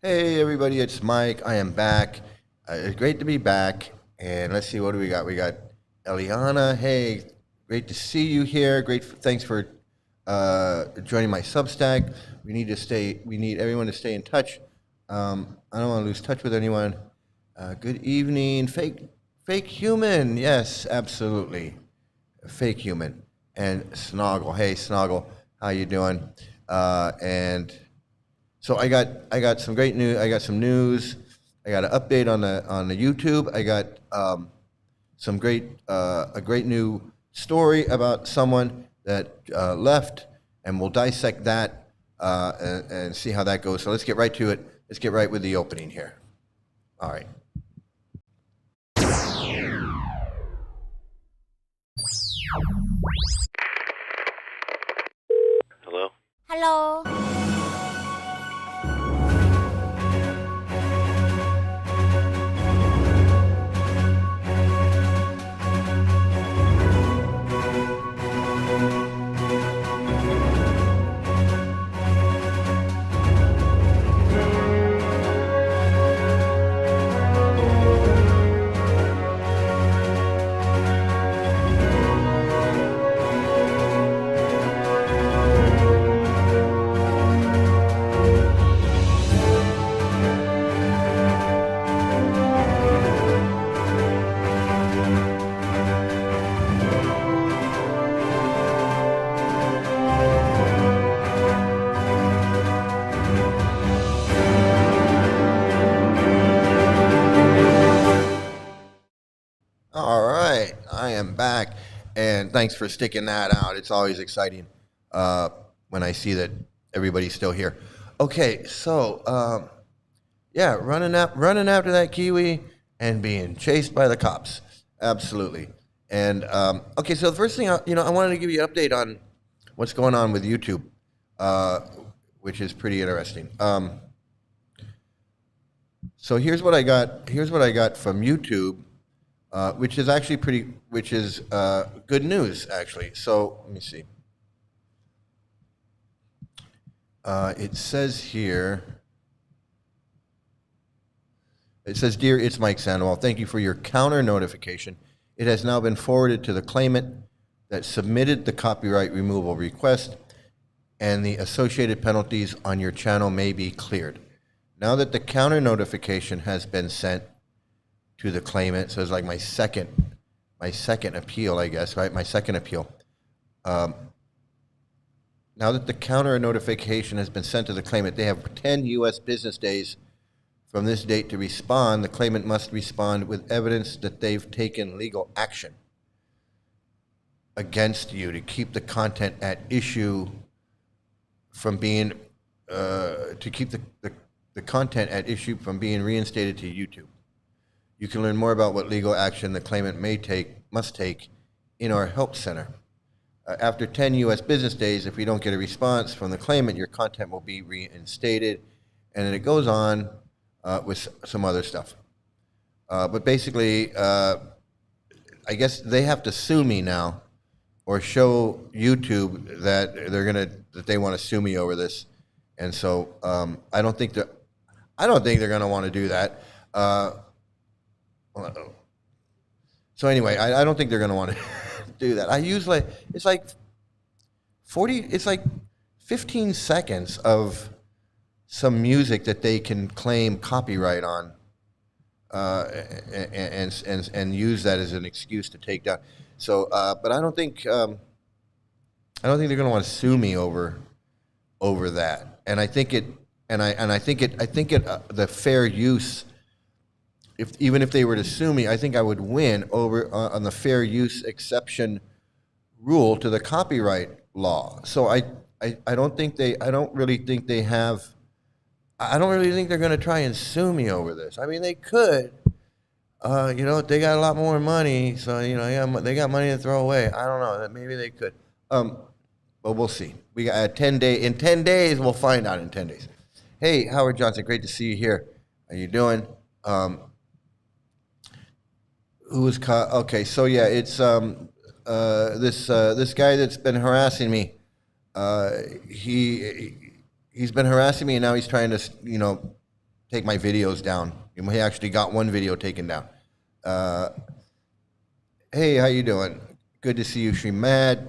Hey everybody, it's Mike. I am back. It's great to be back. And let's see, what do we got? We got Eliana. Hey, great to see you here. Thanks for joining my Substack. We need everyone to stay in touch. I don't want to lose touch with anyone. Good evening, fake human. Yes, absolutely, fake human. And Snoggle. Hey, Snoggle, how you doing? And so I got some great news. I got some news. I got an update on the YouTube. I got some a great new story about someone that left, and we'll dissect that and see how that goes. So let's get right to it. Let's get right with the opening here. All right. Hello? Hello. All right, I am back, and thanks for sticking that out. It's always exciting when I see that everybody's still here. Okay, so yeah, running after that kiwi and being chased by the cops, absolutely. And okay, so the first thing I wanted to give you an update on what's going on with YouTube, which is pretty interesting. So here's what I got. Here's what I got from YouTube. Which is actually good news, actually. So let me see. It says here, Dear, it's Mike Sandoval. Thank you for your counter notification. It has now been forwarded to the claimant that submitted the copyright removal request, and the associated penalties on your channel may be cleared. Now that the counter notification has been sent to the claimant, so it's like my second appeal, I guess, right? My second appeal. Now that the counter notification has been sent to the claimant, they have 10 U.S. business days from this date to respond. The claimant must respond with evidence that they've taken legal action against you to keep the content at issue from being, to keep the content at issue from being reinstated to YouTube. You can learn more about what legal action the claimant must take in our help center. After 10 U.S. business days, if we don't get a response from the claimant, your content will be reinstated. And then it goes on with some other stuff. But basically, I guess they have to sue me now, or show YouTube that they want to sue me over this. And so I don't think they're going to want to do that. So anyway, I don't think they're going to want to do that. It's like 15 seconds of some music that they can claim copyright on, and use that as an excuse to take down. So, but I don't think they're going to want to sue me over that. And I think the fair use. Even if they were to sue me, I think I would win over on the fair use exception rule to the copyright law. So I don't really think they're going to try and sue me over this. I mean, they could. They got a lot more money, so they got money to throw away. I don't know. Maybe they could. But we'll see. We got in 10 days. We'll find out in 10 days. Hey, Howard Johnson, great to see you here. How you doing? Who was caught? Okay, so yeah, it's this guy that's been harassing me. He's been harassing me, and now he's trying to take my videos down. We actually got one video taken down. Hey, how you doing? Good to see you, Srimad.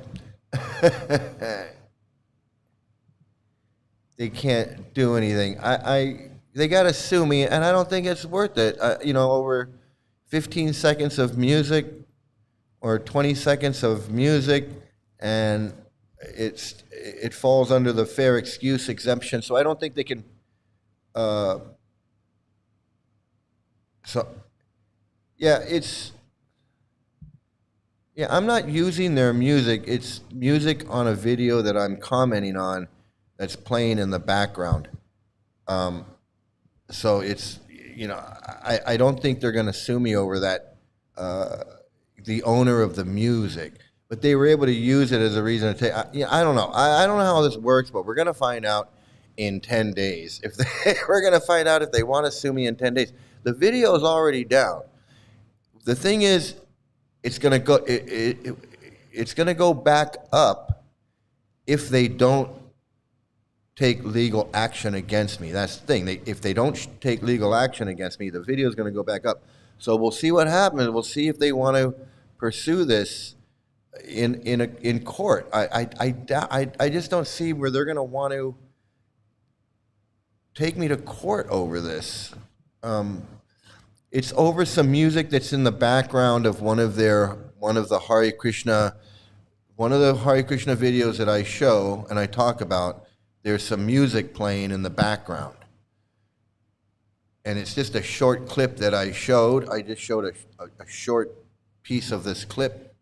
They can't do anything. They gotta sue me, and I don't think it's worth it. Over 15 seconds of music or 20 seconds of music, and it falls under the fair excuse exemption. So I don't think they can. I'm not using their music. It's music on a video that I'm commenting on that's playing in the background. So it's, I don't think they're going to sue me over that, the owner of the music. But they were able to use it as a reason to take, I don't know. I don't know how this works, but we're going to find out in 10 days. We're going to find out if they want to sue me in 10 days. The video is already down. The thing is, it's going to go, it's going to go back up if they don't take legal action against me. That's the thing. If they don't take legal action against me, the video is going to go back up. So we'll see what happens. We'll see if they want to pursue this in court. I just don't see where they're going to want to take me to court over this. It's over some music that's in the background of one of the Hare Krishna videos that I show and I talk about. There's some music playing in the background. And it's just a short clip that I showed. I just showed a short piece of this clip.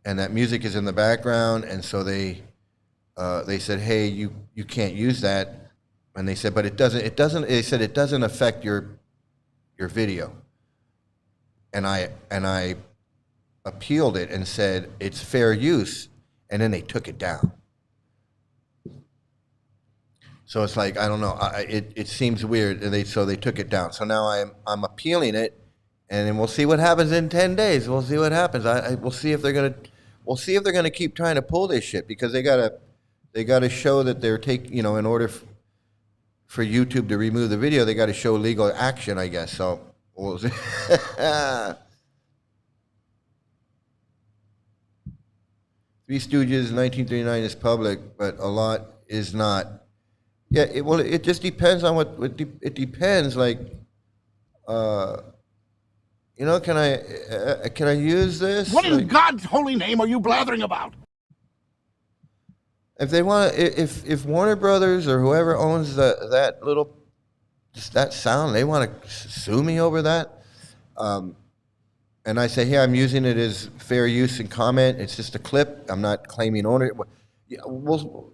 And that music is in the background. And so they said, hey, you can't use that. And they said, but they said it doesn't affect your video. And I appealed it and said, it's fair use. And then they took it down. So it's like, I don't know, it seems weird, and so they took it down. So now I'm appealing it, and then we'll see what happens in 10 days. We'll see what happens. We'll see if they're gonna keep trying to pull this shit, because they gotta show that they're in order for YouTube to remove the video, they gotta show legal action, I guess. So we'll see. Three Stooges, 1939 is public, but a lot is not. Yeah, it just depends on it depends. Like, can I use this? What in God's holy name are you blathering about? If they want, if Warner Brothers or whoever owns that sound, they want to sue me over that, and I say, hey, I'm using it as fair use and comment. It's just a clip. I'm not claiming ownership. Yeah, we'll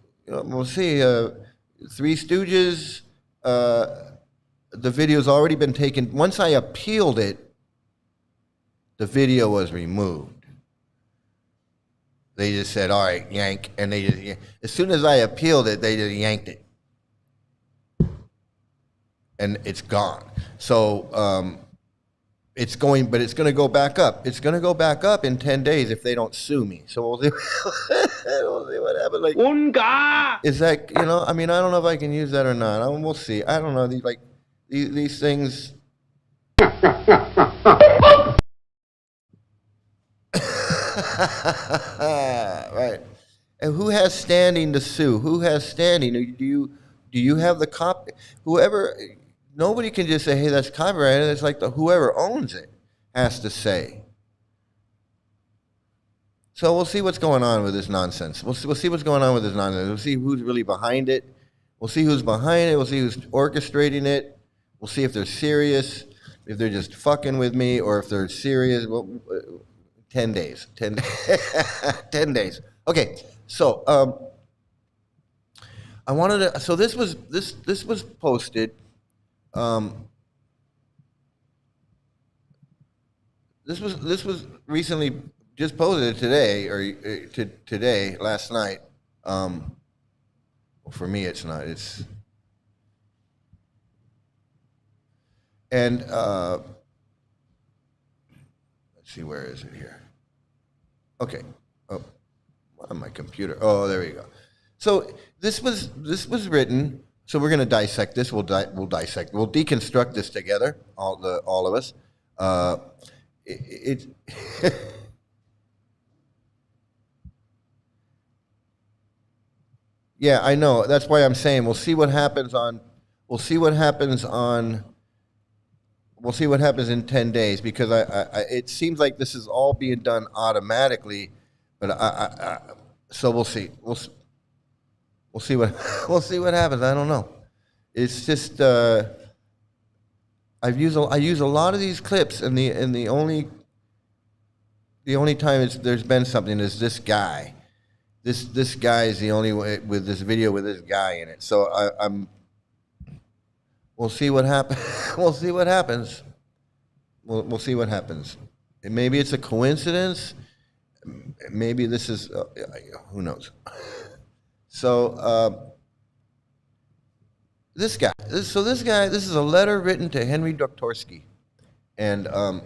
see. Three Stooges, the video's already been taken. Once I appealed it, the video was removed. They just said, all right, yank. And as soon as I appealed it, they just yanked it. And it's gone. So it's going to go back up. It's going to go back up in 10 days if they don't sue me. So we'll see, we'll see what happens. Like, is that, I don't know if I can use that or not. We'll see. I don't know. These things. Right. And who has standing to sue? Who has standing? Do you have the copy? Nobody can just say, hey, that's copyrighted. It's like whoever owns it has to say. So we'll see what's going on with this nonsense. We'll see what's going on with this nonsense. We'll see who's really behind it. We'll see who's behind it. We'll see who's orchestrating it. We'll see if they're serious, if they're just fucking with me, or if they're serious. Well, 10 days. 10 days. Okay, so I wanted to. So this was posted. This was recently just posted today, last night. Well, for me, it's not. And let's see, where is it here? Okay. Oh, on my computer. Oh, there you go. So this was written. So we're going to dissect this. We'll dissect. We'll deconstruct this together. All of us. It Yeah, I know. That's why I'm saying we'll see what happens on. We'll see what happens on. We'll see what happens in 10 days because it seems like this is all being done automatically, but so we'll see. We'll see what we'll see what happens. I don't know. It's just I use a lot of these clips, and the only time there's been something is this guy. This guy is the only way with this video with this guy in it. So we'll see what happens. We'll see what happens. We'll see what happens. Maybe it's a coincidence. Maybe this is who knows. So this guy. This is a letter written to Henry Doktorsky, and let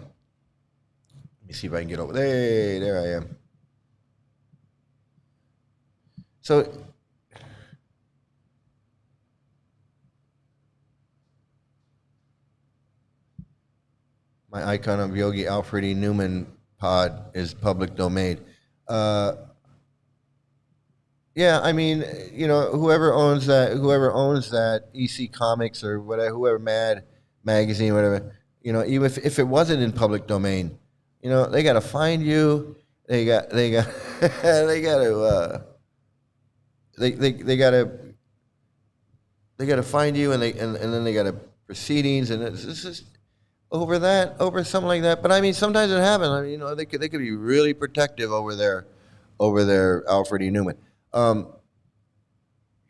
me see if I can get over. There I am. So my icon of Yogi Alfred E. Newman pod is public domain. Yeah, I mean, whoever owns that EC Comics or whatever, whoever Mad Magazine, whatever, even if it wasn't in public domain, they got to find you. They got they got to find you, and then they got to proceedings, and it's just over something like that. But I mean, sometimes it happens. I mean, they could be really protective over their Alfred E. Newman.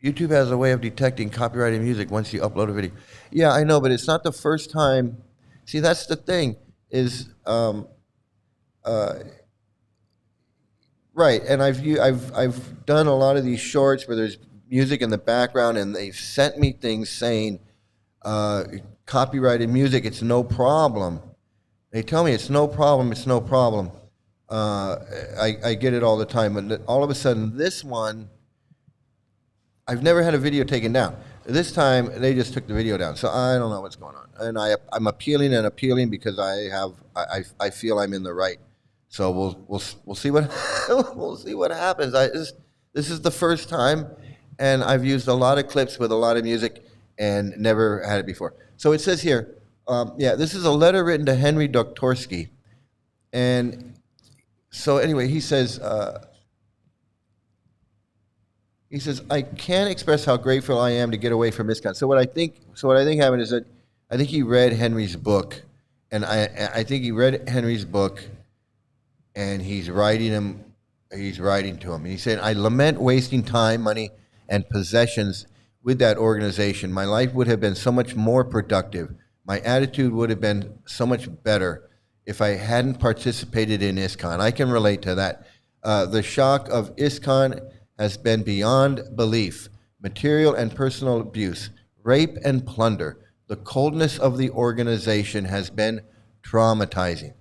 YouTube has a way of detecting copyrighted music once you upload a video. Yeah, I know, but it's not the first time. See, that's the thing is, right. And I've done a lot of these shorts where there's music in the background, and they've sent me things saying copyrighted music. It's no problem. They tell me it's no problem. It's no problem. I get it all the time, but all of a sudden, this one, I've never had a video taken down. This time, they just took the video down, so I don't know what's going on. And I'm appealing because I feel I'm in the right. So we'll see what we'll see what happens. This is the first time, and I've used a lot of clips with a lot of music, and never had it before. So it says here, this is a letter written to Henry Doktorsky, and so anyway, he says, I can't express how grateful I am to get away from ISKCON. So what I think happened is that I think he read Henry's book, and I think he read Henry's book, and he's writing to him. And he said, I lament wasting time, money, and possessions with that organization. My life would have been so much more productive. My attitude would have been so much better if I hadn't participated in ISKCON. I can relate to that. The shock of ISKCON has been beyond belief. Material and personal abuse, rape and plunder. The coldness of the organization has been traumatizing.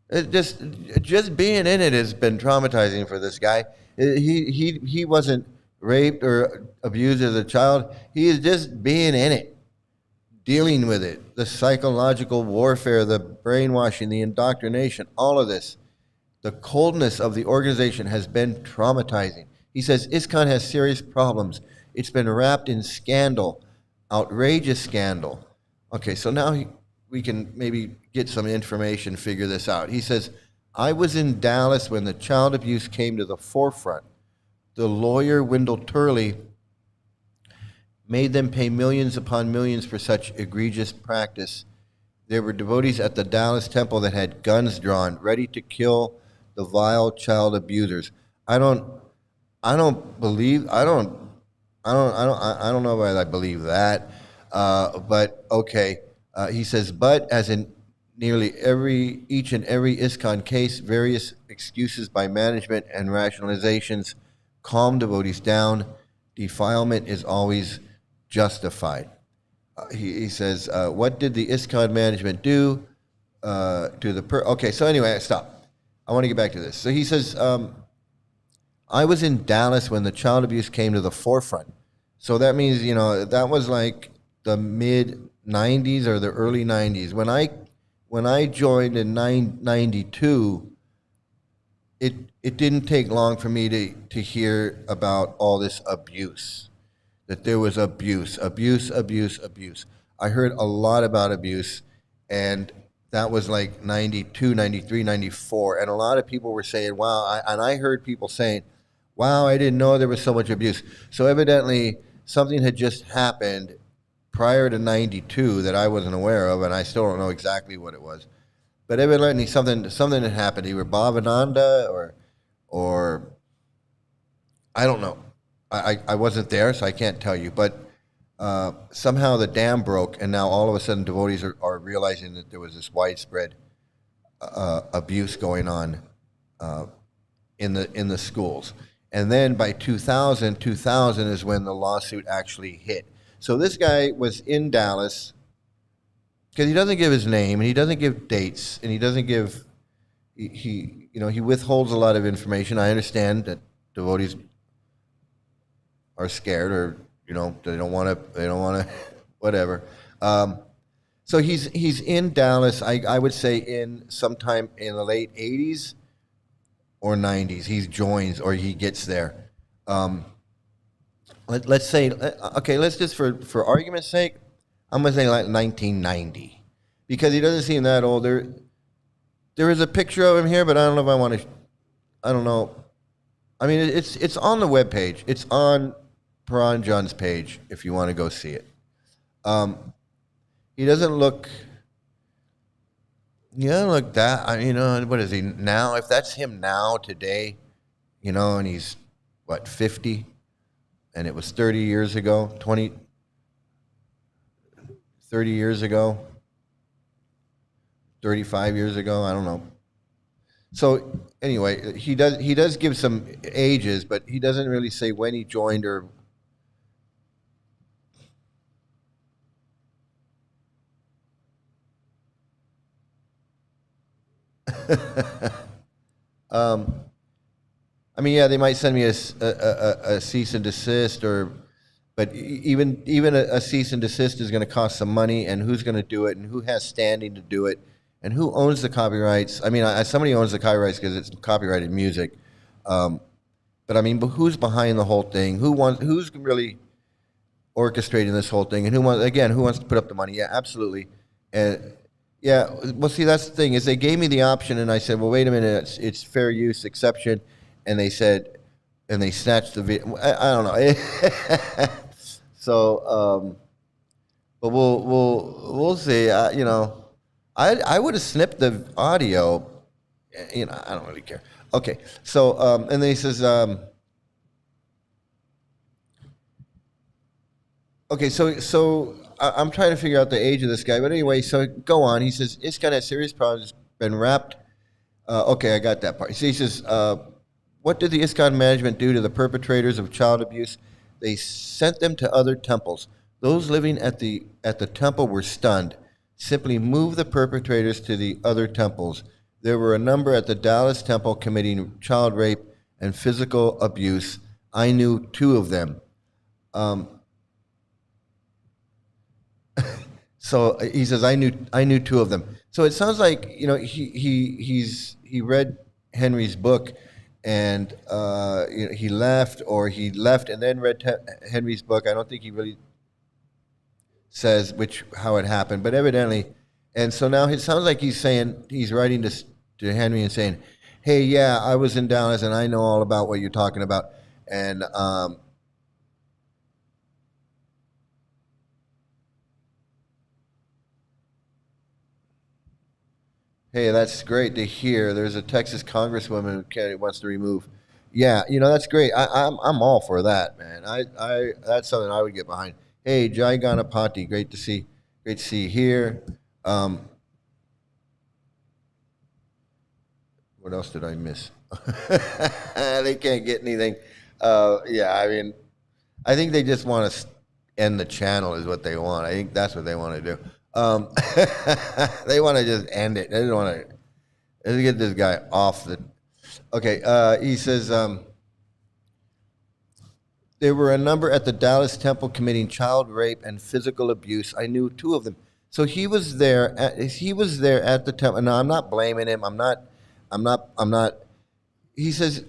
It just being in it has been traumatizing for this guy. He wasn't raped or abused as a child. He is just being in it, dealing with it, the psychological warfare, the brainwashing, the indoctrination, all of this. The coldness of the organization has been traumatizing. He says ISKCON has serious problems. It's been wrapped in scandal, outrageous scandal. Okay, so now we can maybe get some information, figure this out. He says, I was in Dallas when the child abuse came to the forefront. The lawyer, Wendell Turley, made them pay millions upon millions for such egregious practice. There were devotees at the Dallas temple that had guns drawn, ready to kill the vile child abusers. I don't know whether I believe that, but okay. He says, but as in nearly each and every ISKCON case, various excuses by management and rationalizations calm devotees down. Defilement is always justified. He says, what did the ISKCON management do to the okay, so anyway, stop. I want to get back to this. So he says, I was in Dallas when the child abuse came to the forefront. So that means, that was like the mid 90s or the early 90s. When I joined in 92, it didn't take long for me to hear about all this abuse. That there was abuse, abuse, abuse, abuse. I heard a lot about abuse, and that was like 92, 93, 94. And a lot of people were saying, wow, and I heard people saying, wow, I didn't know there was so much abuse. So evidently, something had just happened prior to 92 that I wasn't aware of, and I still don't know exactly what it was. But evidently, something had happened. Either Bhavananda or I don't know. I wasn't there, so I can't tell you. But somehow the dam broke, and now all of a sudden devotees are realizing that there was this widespread abuse going on in the schools. And then by 2000 is when the lawsuit actually hit. So this guy was in Dallas because he doesn't give his name and he doesn't give dates and he doesn't give he withholds a lot of information. I understand that devotees are scared or they don't want to whatever. So he's in Dallas. I would say in sometime in the late 80s or 90s he joins or he gets there. Let's say okay. Let's just for argument's sake, I'm gonna say like 1990 because he doesn't seem that old. There is a picture of him here, but I don't know if I want to. I don't know. I mean, it's on the webpage. It's on Paranjan's page if you want to go see it. He doesn't look. He doesn't look that. What is he now? If that's him now today, and he's what 50, and it was 30 years ago, 30 years ago, 35 years ago. I don't know. So anyway, he does give some ages, but he doesn't really say when he joined or. I mean, yeah, they might send me a cease and desist, but even a cease and desist is going to cost some money, and who's going to do it, and who has standing to do it, and who owns the copyrights. I mean, somebody owns the copyrights because it's copyrighted music, but I mean, but who's behind the whole thing? Who's really orchestrating this whole thing, and who wants to put up the money? Yeah, absolutely, and. Yeah, well, see, that's the thing is they gave me the option, and I said, well, wait a minute, it's fair use exception, and they said, and they snatched the video. I don't know. So, but we'll see. I would have snipped the audio. I don't really care. Okay, so and then he says. Okay, so I'm trying to figure out the age of this guy, but anyway, so go on. He says ISKCON has serious problems, been wrapped. Okay, I got that part. So he says, what did the ISKCON management do to the perpetrators of child abuse? They sent them to other temples. Those living at the temple were stunned. Simply move the perpetrators to the other temples. There were a number at the Dallas temple committing child rape and physical abuse. I knew 2 of them. So he says, I knew 2 of them. So it sounds like he read Henry's book, and he left and then read Henry's book. I don't think he really says how it happened, but evidently, and so now it sounds like he's writing to Henry and saying, hey, yeah, I was in Dallas and I know all about what you're talking about, and hey, that's great to hear. There's a Texas congresswoman who wants to remove. Yeah, that's great. I'm all for that, man. I that's something I would get behind. Hey, Jai Ganapati, great to see you here. What else did I miss? They can't get anything. Yeah, I mean, I think they just want to end the channel is what they want. I think that's what they want to do. They want to just end it. They don't want to. Let's get this guy off the. Okay, he says. There were a number at the Dallas temple committing child rape and physical abuse. I knew 2 of them. So he was there. He was there at the temple. No, I'm not blaming him. I'm not. I'm not. He says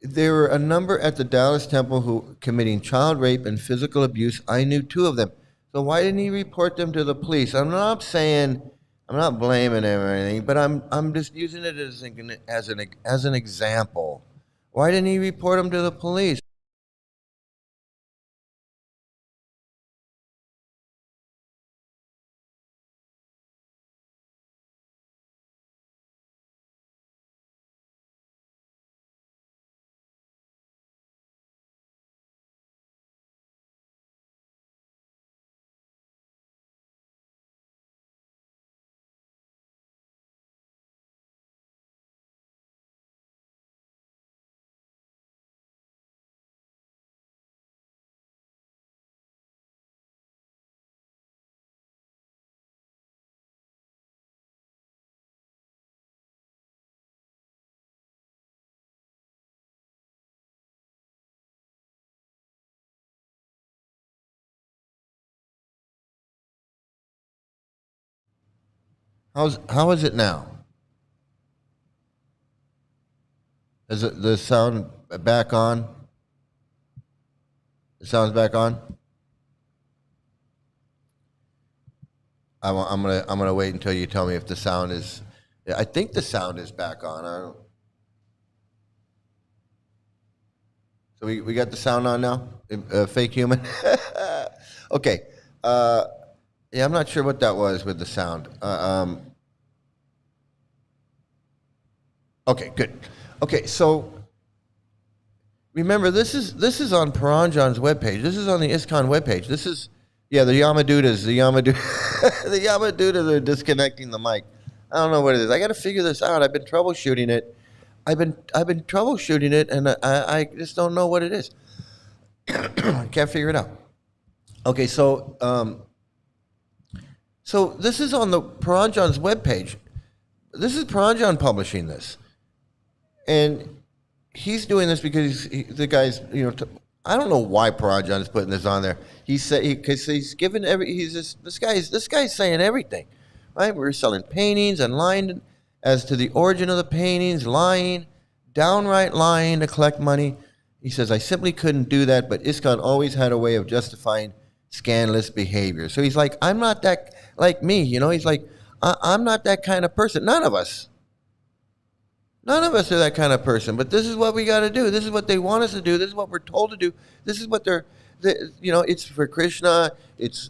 there were a number at the Dallas temple who committing child rape and physical abuse. I knew 2 of them. So why didn't he report them to the police? I'm not saying, I'm not blaming him or anything, but I'm just using it as an example. Why didn't he report them to the police? How is it now? Is it the sound back on? The sound's back on. I'm gonna wait until you tell me if the sound is. I think the sound is back on. I don't. So we got the sound on now. Fake human. Okay. Yeah, I'm not sure what that was with the sound. Okay, good. Okay, so remember this is on Paranjan's webpage. This is on the ISKCON webpage. This is the Yamadutas. The the Yamadutas are disconnecting the mic. I don't know what it is. I got to figure this out. I've been troubleshooting it. I've been troubleshooting it, and I just don't know what it is. I can't figure it out. Okay, so this is on the Paranjan's webpage. This is Paranjan publishing this, and he's doing this because the guy's I don't know why Paranjan is putting this on there. He said because he's given this guy's saying everything, right? We're selling paintings and lying as to the origin of the paintings, lying, downright lying to collect money. He says I simply couldn't do that, but ISKCON always had a way of justifying scandalous behavior. So he's like, I'm not that like me, He's like, I'm not that kind of person. None of us are that kind of person. But this is what we got to do. This is what they want us to do. This is what we're told to do. This is what it's for Krishna. It's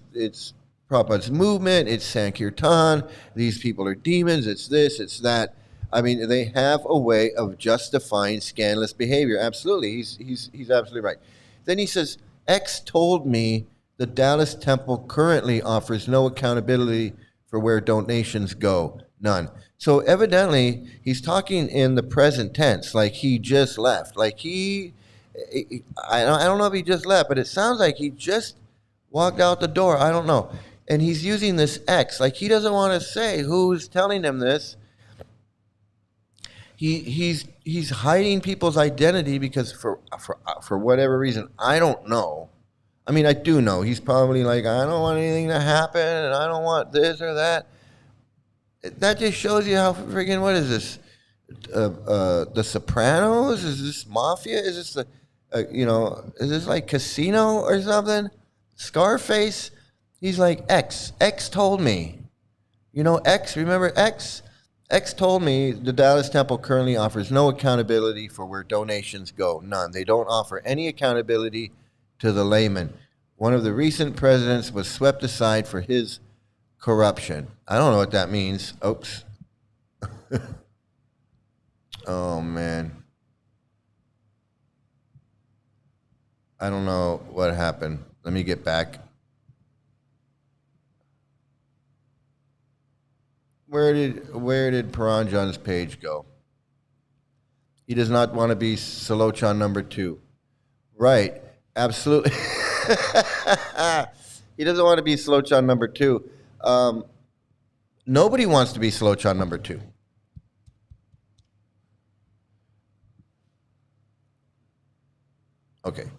Prabhupada's movement. It's Sankirtan. These people are demons. It's this. It's that. I mean, they have a way of justifying scandalous behavior. Absolutely, he's absolutely right. Then he says, X told me the Dallas temple currently offers no accountability for where donations go. None. So evidently, he's talking in the present tense, like he just left. Like I don't know if he just left, but it sounds like he just walked out the door. I don't know. And he's using this X, like he doesn't want to say who's telling him this. He's hiding people's identity because for whatever reason, I don't know. I mean, I do know. He's probably like, I don't want anything to happen, and I don't want this or that. That just shows you how friggin' what is this? The Sopranos? Is this mafia? Is this is this like Casino or something? Scarface? He's like, X told me. X, remember X? X told me the Dallas Temple currently offers no accountability for where donations go. None. They don't offer any accountability to the layman. One of the recent presidents was swept aside for his corruption. I don't know what that means. Oops. Oh, man. I don't know what happened. Let me get back. Where did Paranjan's page go? He does not want to be Salochan number 2. Right. Absolutely. He doesn't want to be Salochan number 2. Nobody wants to be Salochan number 2. Okay.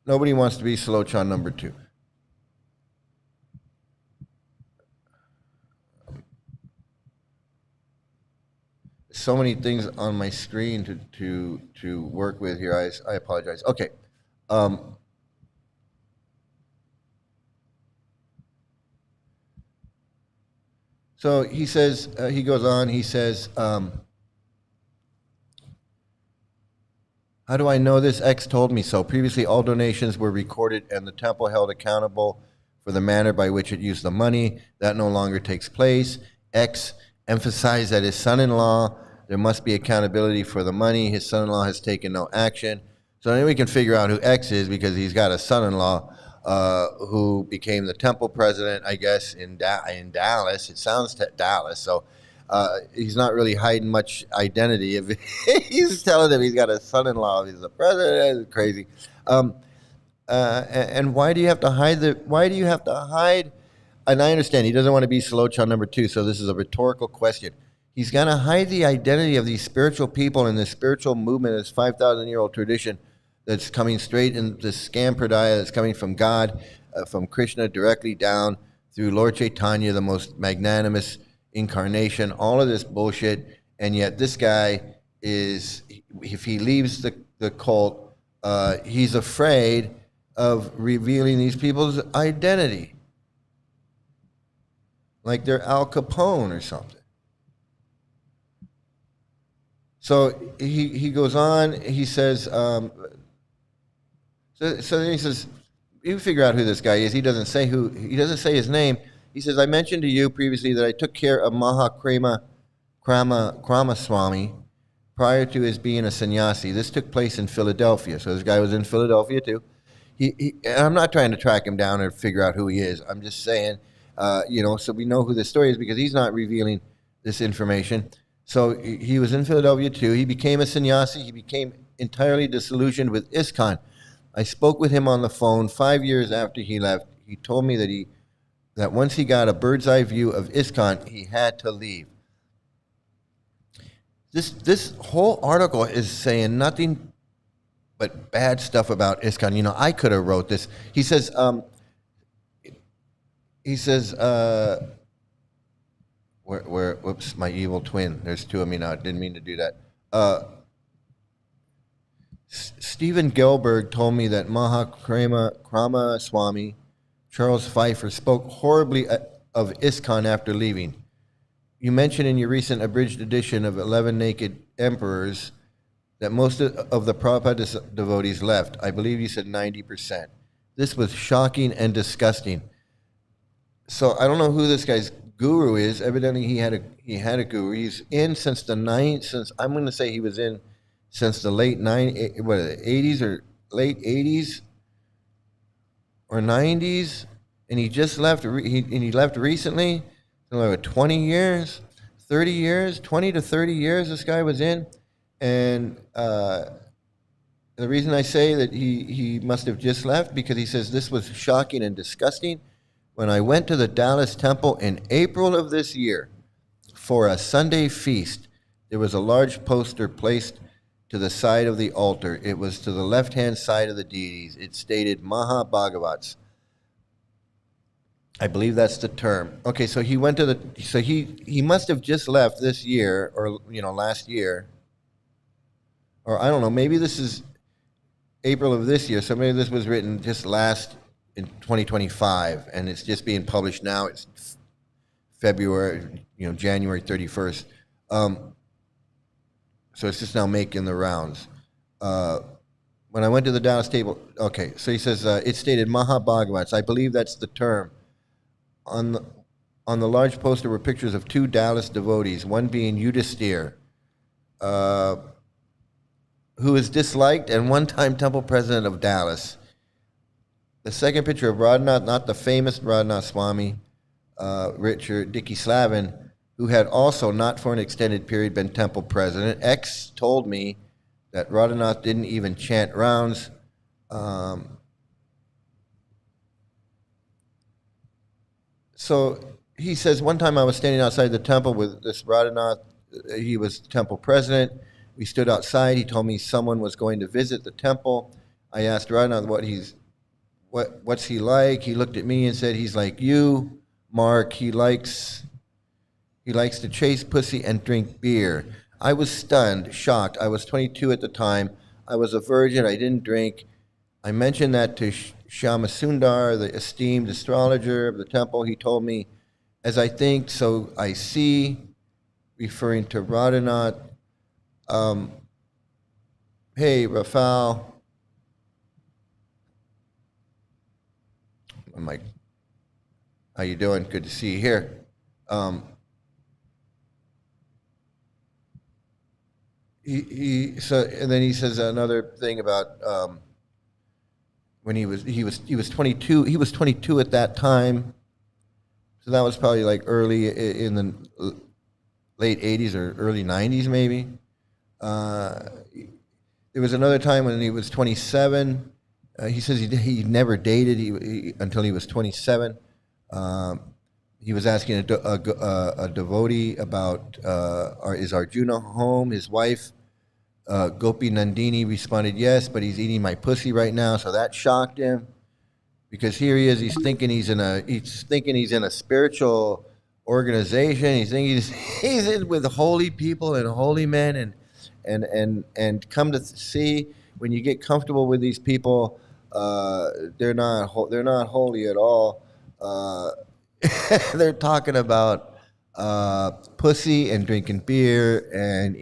Nobody wants to be Slochan number 2. So many things on my screen to work with here. I apologize. Okay. So he says, he goes on, he says, how do I know this? X told me so. Previously, all donations were recorded and the temple held accountable for the manner by which it used the money. That no longer takes place. X emphasized that his son-in-law, there must be accountability for the money. His son-in-law has taken no action. So then we can figure out who X is because he's got a son-in-law who became the temple president, I guess, in Dallas. It sounds Dallas. So he's not really hiding much identity. If he's telling him he's got a son-in-law, he's the president. It's crazy. And why do you have to hide Why do you have to hide? And I understand he doesn't want to be Slochan number 2. So this is a rhetorical question. He's going to hide the identity of these spiritual people in this spiritual movement, this 5,000-year-old tradition that's coming straight in this scam pradaya that's coming from God, from Krishna directly down through Lord Chaitanya, the most magnanimous incarnation, all of this bullshit. And yet this guy is, if he leaves the cult, he's afraid of revealing these people's identity. Like they're Al Capone or something. So he goes on, he says, so then he says, you figure out who this guy is. He doesn't say his name. He says, I mentioned to you previously that I took care of Krama prior to his being a sannyasi. This took place in Philadelphia. So this guy was in Philadelphia too. And I'm not trying to track him down or figure out who he is. I'm just saying, so we know who this story is because he's not revealing this information. So he was in Philadelphia too. He became a sannyasi. He became entirely disillusioned with ISKCON. I spoke with him on the phone 5 years after he left. He told me that once he got a bird's eye view of ISKCON, he had to leave. This whole article is saying nothing but bad stuff about ISKCON. I could have wrote this. He says, whoops, my evil twin. There's 2 of me now. Didn't mean to do that. Stephen Gelberg told me that Krama Swami, Charles Pfeiffer, spoke horribly of ISKCON after leaving. You mentioned in your recent abridged edition of 11 Naked Emperors that most of the Prabhupada devotees left. I believe you said 90%. This was shocking and disgusting. So I don't know who this guy's guru is. Evidently he had a guru. He's in since I'm going to say he was in since the late 80s or late 80s or 90s, and he just left. He left recently. So 20 years, 30 years, 20 to 30 years. This guy was in, and the reason I say that he must have just left because he says this was shocking and disgusting. When I went to the Dallas temple in April of this year for a Sunday feast, there was a large poster placed to the side of the altar. It was to the left-hand side of the deities. It stated Maha Bhagavats. I believe that's the term. Okay, so he went to he must have just left this year or last year. Or I don't know, maybe this is April of this year. So maybe this was written just in 2025 and it's just being published now. It's February, January 31st. So it's just now making the rounds. When I went to the Dallas table, okay, so he says, it stated Maha Bhagavats. I believe that's the term. On the large poster were pictures of 2 Dallas devotees, one being Yudhisthira, who is disliked and one-time temple president of Dallas. The second picture of Radhanath, not the famous Radhanath Swami, Richard Dickey Slavin, who had also, not for an extended period, been temple president. X told me that Radhanath didn't even chant rounds. So he says, one time I was standing outside the temple with this Radhanath. He was temple president. We stood outside. He told me someone was going to visit the temple. I asked Radhanath what's he like. He looked at me and said he's like you, Mark. He likes to chase pussy and drink beer. I was stunned, shocked. I was 22 at the time. I was a virgin. I didn't drink. I mentioned that to Shyamasundar, the esteemed astrologer of the temple. He told me, as I think, so I see, referring to Radhanath. Hey, Rafal. I'm like, how you doing? Good to see you here. And then he says another thing about when he was 22. He was 22 at that time, so that was probably like early in the late 80s or early 90s maybe. There was another time when he was 27. He says he never dated until he was 27. He was asking a devotee about is Arjuna home? His wife, Gopi Nandini, responded yes, but he's eating my pussy right now, so that shocked him. Because here he is, he's thinking he's in a spiritual organization. He's thinking he's in with holy people and holy men, and come to see when you get comfortable with these people, they're not holy at all. They're talking about pussy and drinking beer and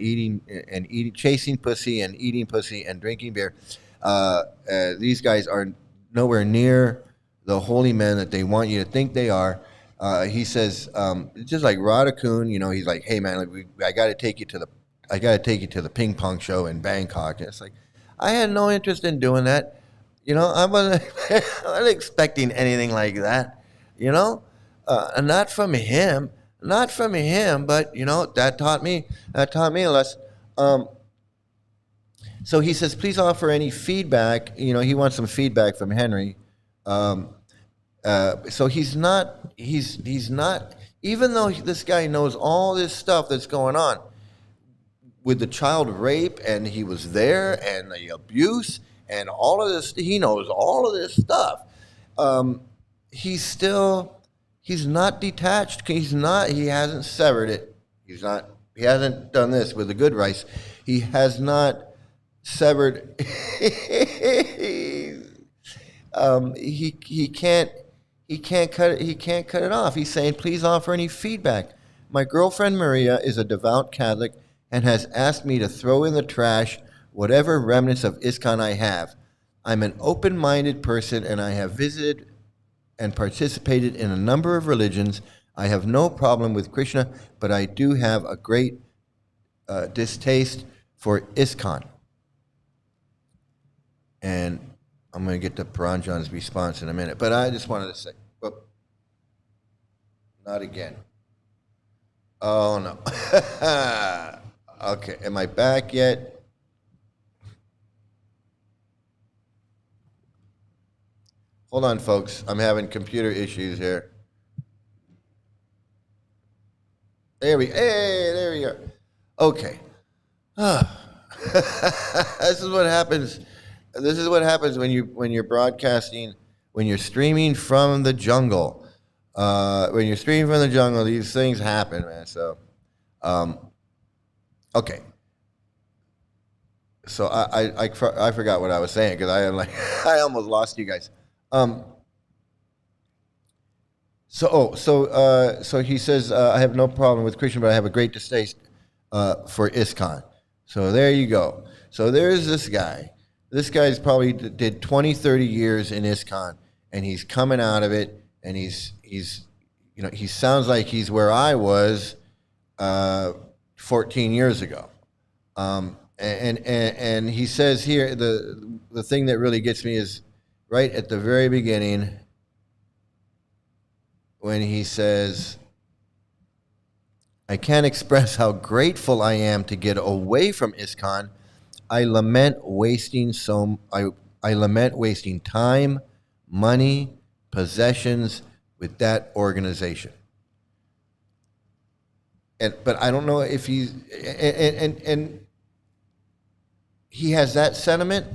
chasing pussy and eating pussy and drinking beer. These guys are nowhere near the holy men that they want you to think they are. He says, just like Radhakun, he's like, hey man, I got to take you to the ping pong show in Bangkok. And it's like, I had no interest in doing that. I wasn't expecting anything like that. Not from him, but that taught me a lesson. So he says, please offer any feedback. He wants some feedback from Henry. So he's not, even though this guy knows all this stuff that's going on with the child rape, and he was there, and the abuse, and all of this, he knows all of this stuff. He's not detached. He hasn't severed it. He hasn't done this with the good rice. He has not severed. He can't cut it off. He's saying, please offer any feedback. My girlfriend Maria is a devout Catholic and has asked me to throw in the trash whatever remnants of ISKCON I have. I'm an open-minded person, and I have visited and participated in a number of religions. I have no problem with Krishna, but I do have a great distaste for ISKCON. And I'm going to get to Paranjan's response in a minute, but I just wanted to say, not again. Oh, no. Okay, am I back yet? Hold on, folks. I'm having computer issues here. There we go. Okay. This is what happens. This is what happens when you're broadcasting, when you're streaming from the jungle. When you're streaming from the jungle, these things happen, man. So, okay. So I forgot what I was saying because I almost lost you guys. So he says, I have no problem with Krishna, but I have a great distaste for ISKCON. So there you go. So there's this guy. This guy's probably did 20, 30 years in ISKCON, and he's coming out of it, and he sounds like he's where I was 14 years ago. And he says here, the thing that really gets me is right at the very beginning, when he says, I can't express how grateful I am to get away from ISKCON. I lament wasting time, money, possessions with that organization. But I don't know if he's and he has that sentiment.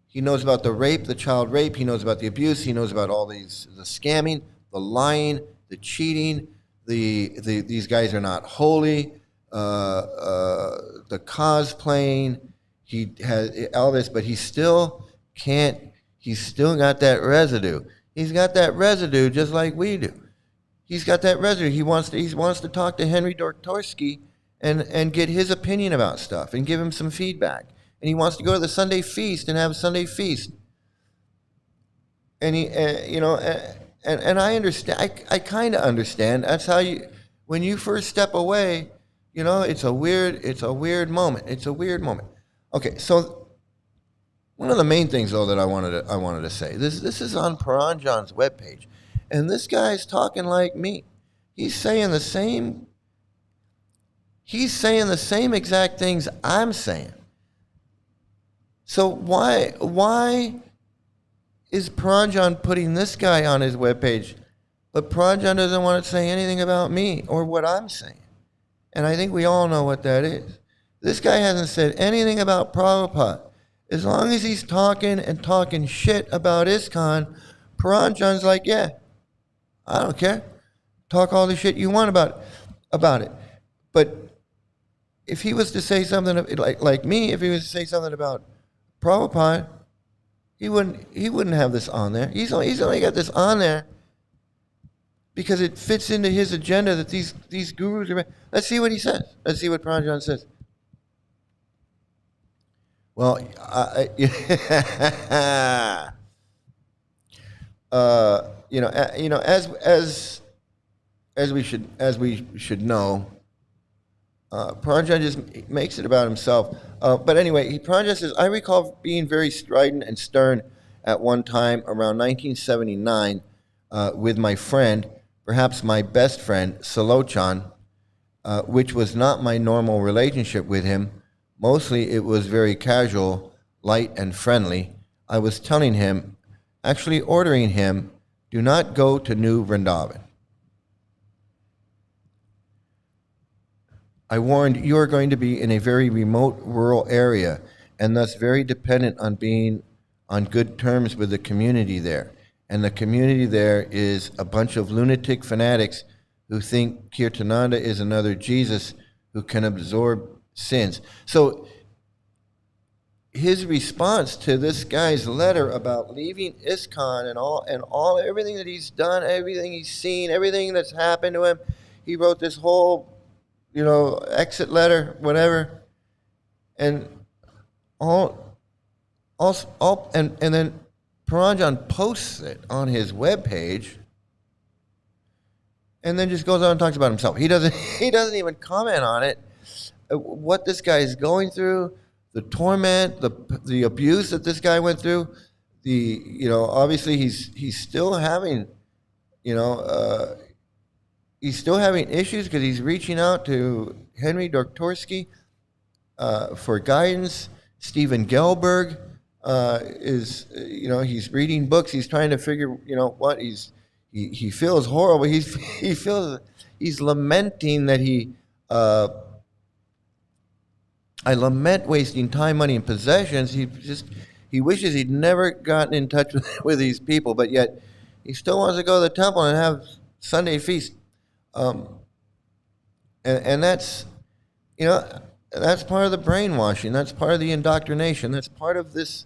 He knows about the rape, the child rape. He knows about the abuse. He knows about all the scamming, the lying, the cheating. These guys are not holy. The cosplaying. He has all this, but he still can't. He's still got that residue. He's got that residue just like we do. He's got that residue. He wants to talk to Henry Dortorsky and get his opinion about stuff and give him some feedback. And he wants to go to the Sunday feast and have a Sunday feast. And he, and I understand. I kind of understand. That's how when you first step away, it's a weird moment. It's a weird moment. Okay, so one of the main things though that I wanted to say, this is on Paranjan's webpage, and this guy's talking like me. He's saying the same exact things I'm saying. So why is Paranjan putting this guy on his webpage, but Paranjan doesn't want to say anything about me or what I'm saying? And I think we all know what that is. This guy hasn't said anything about Prabhupada. As long as he's talking shit about ISKCON, Paranjan's like, yeah, I don't care. Talk all the shit you want about it. But if he was to say something like me, if he was to say something about Prabhupada, he wouldn't have this on there. He's only got this on there because it fits into his agenda that these gurus are. Let's see what he says. Let's see what Paranjan says. Well, as we should know, Paranjan just makes it about himself. But anyway, Paranjan says, I recall being very strident and stern at one time around 1979 with my friend, perhaps my best friend, Salochan, which was not my normal relationship with him. Mostly it was very casual, light, and friendly. I was telling him, actually ordering him, do not go to New Vrindavan. I warned, you are going to be in a very remote rural area and thus very dependent on being on good terms with the community there. And the community there is a bunch of lunatic fanatics who think Kirtananda is another Jesus who can absorb sins. So his response to this guy's letter about leaving ISKCON and everything that he's done, everything he's seen, everything that's happened to him, he wrote this whole exit letter, whatever, and and then Paranjan posts it on his webpage, and then just goes on and talks about himself. He doesn't even comment on it, what this guy is going through, the torment, the abuse that this guy went through. Obviously he's still having, he's still having issues because he's reaching out to Henry Dortorsky for guidance. Stephen Gelberg he's reading books. He's trying to figure, what he feels horrible. He's lamenting that I lament wasting time, money, and possessions. He wishes he'd never gotten in touch with these people, but yet he still wants to go to the temple and have Sunday feast. And that's, that's part of the brainwashing. That's part of the indoctrination. That's part of this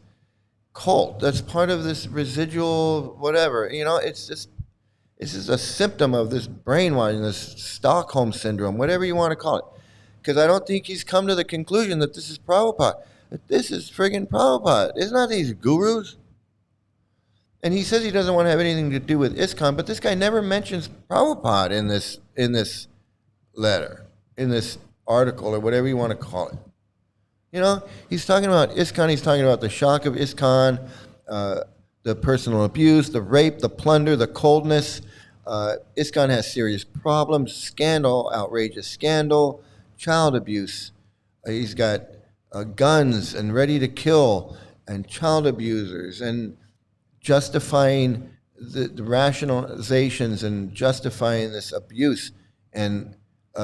cult. That's part of this residual whatever. It's just a symptom of this brainwashing, this Stockholm syndrome, whatever you want to call it. Because I don't think he's come to the conclusion that this is Prabhupada. That this is friggin' Prabhupada. It's not these gurus. And he says he doesn't want to have anything to do with ISKCON, but this guy never mentions Prabhupada in this letter, in this article, or whatever you want to call it. He's talking about ISKCON. He's talking about the shock of ISKCON, the personal abuse, the rape, the plunder, the coldness. ISKCON has serious problems, scandal, outrageous scandal, child abuse. He's got guns and ready to kill and child abusers and justifying the rationalizations and justifying this abuse and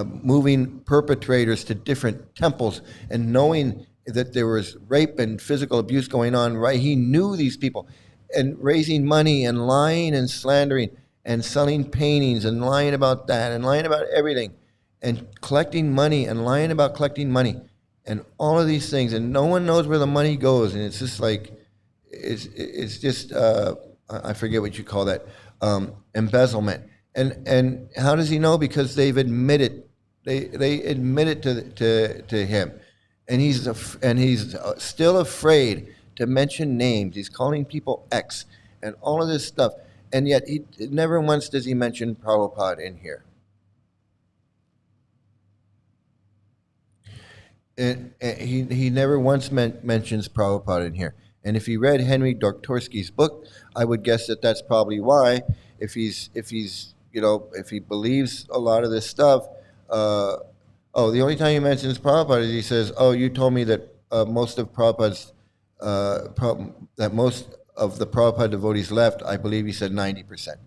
moving perpetrators to different temples and knowing that there was rape and physical abuse going on, right? He knew these people, and raising money and lying and slandering and selling paintings and lying about that and lying about everything and collecting money and lying about collecting money and all of these things, and no one knows where the money goes, and it's just like it's just I forget what you call that, embezzlement. And how does he know? Because they've admitted, they admit it to him, and he's still afraid to mention names. He's calling people X and all of this stuff, and yet he never once does he mention Prabhupada in here. And he never once mentions Prabhupada in here. And if he read Henry Doktorsky's book, I would guess that that's probably why. If he's if he believes a lot of this stuff, the only time he mentions Prabhupada is he says, "Oh, you told me that most of Prabhupada's that most of the Prabhupada devotees left." I believe he said 90%.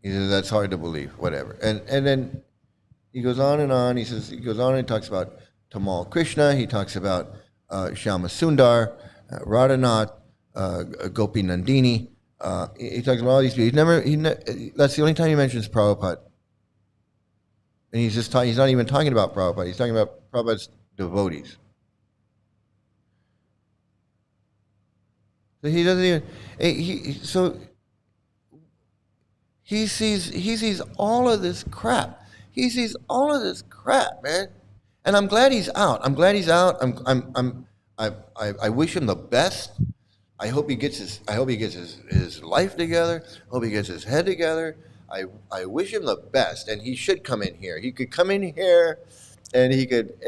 He says that's hard to believe, whatever. And then he goes on and on. He goes on and talks about Tamal Krishna. He talks about Shyama Sundar, Radhanath, Gopi Nandini. He talks about all these people. That's the only time he mentions Prabhupada. And he's not even talking about Prabhupada. He's talking about Prabhupada's devotees. So he doesn't even. He sees all of this crap. He sees all of this crap, man. And I'm glad he's out. I wish him the best. I hope he gets his life together. I hope he gets his head together. I wish him the best, and he should come in here. He could come in here, and he could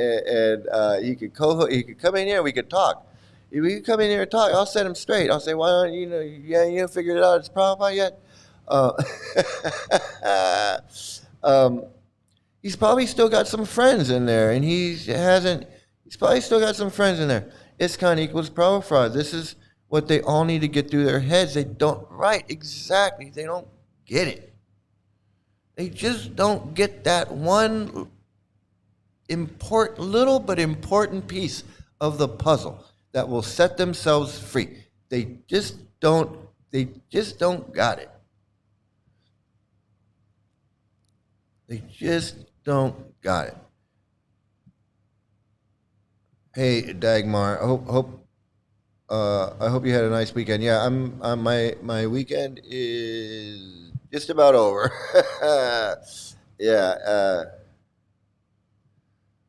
come in here. We could talk. If we could come in here and talk, I'll set him straight. I'll say, why don't you haven't figured it out? It's Prabhupada yet? He's probably still got some friends in there, and he's probably still got some friends in there. ISKCON equals Prabhupada. This is what they all need to get through their heads. They don't, right, exactly. They don't get it. They just don't get that one little but important piece of the puzzle that will set themselves free. They just don't got it. They just don't got it. Hey, Dagmar, I hope you had a nice weekend. Yeah, my weekend is just about over. Yeah,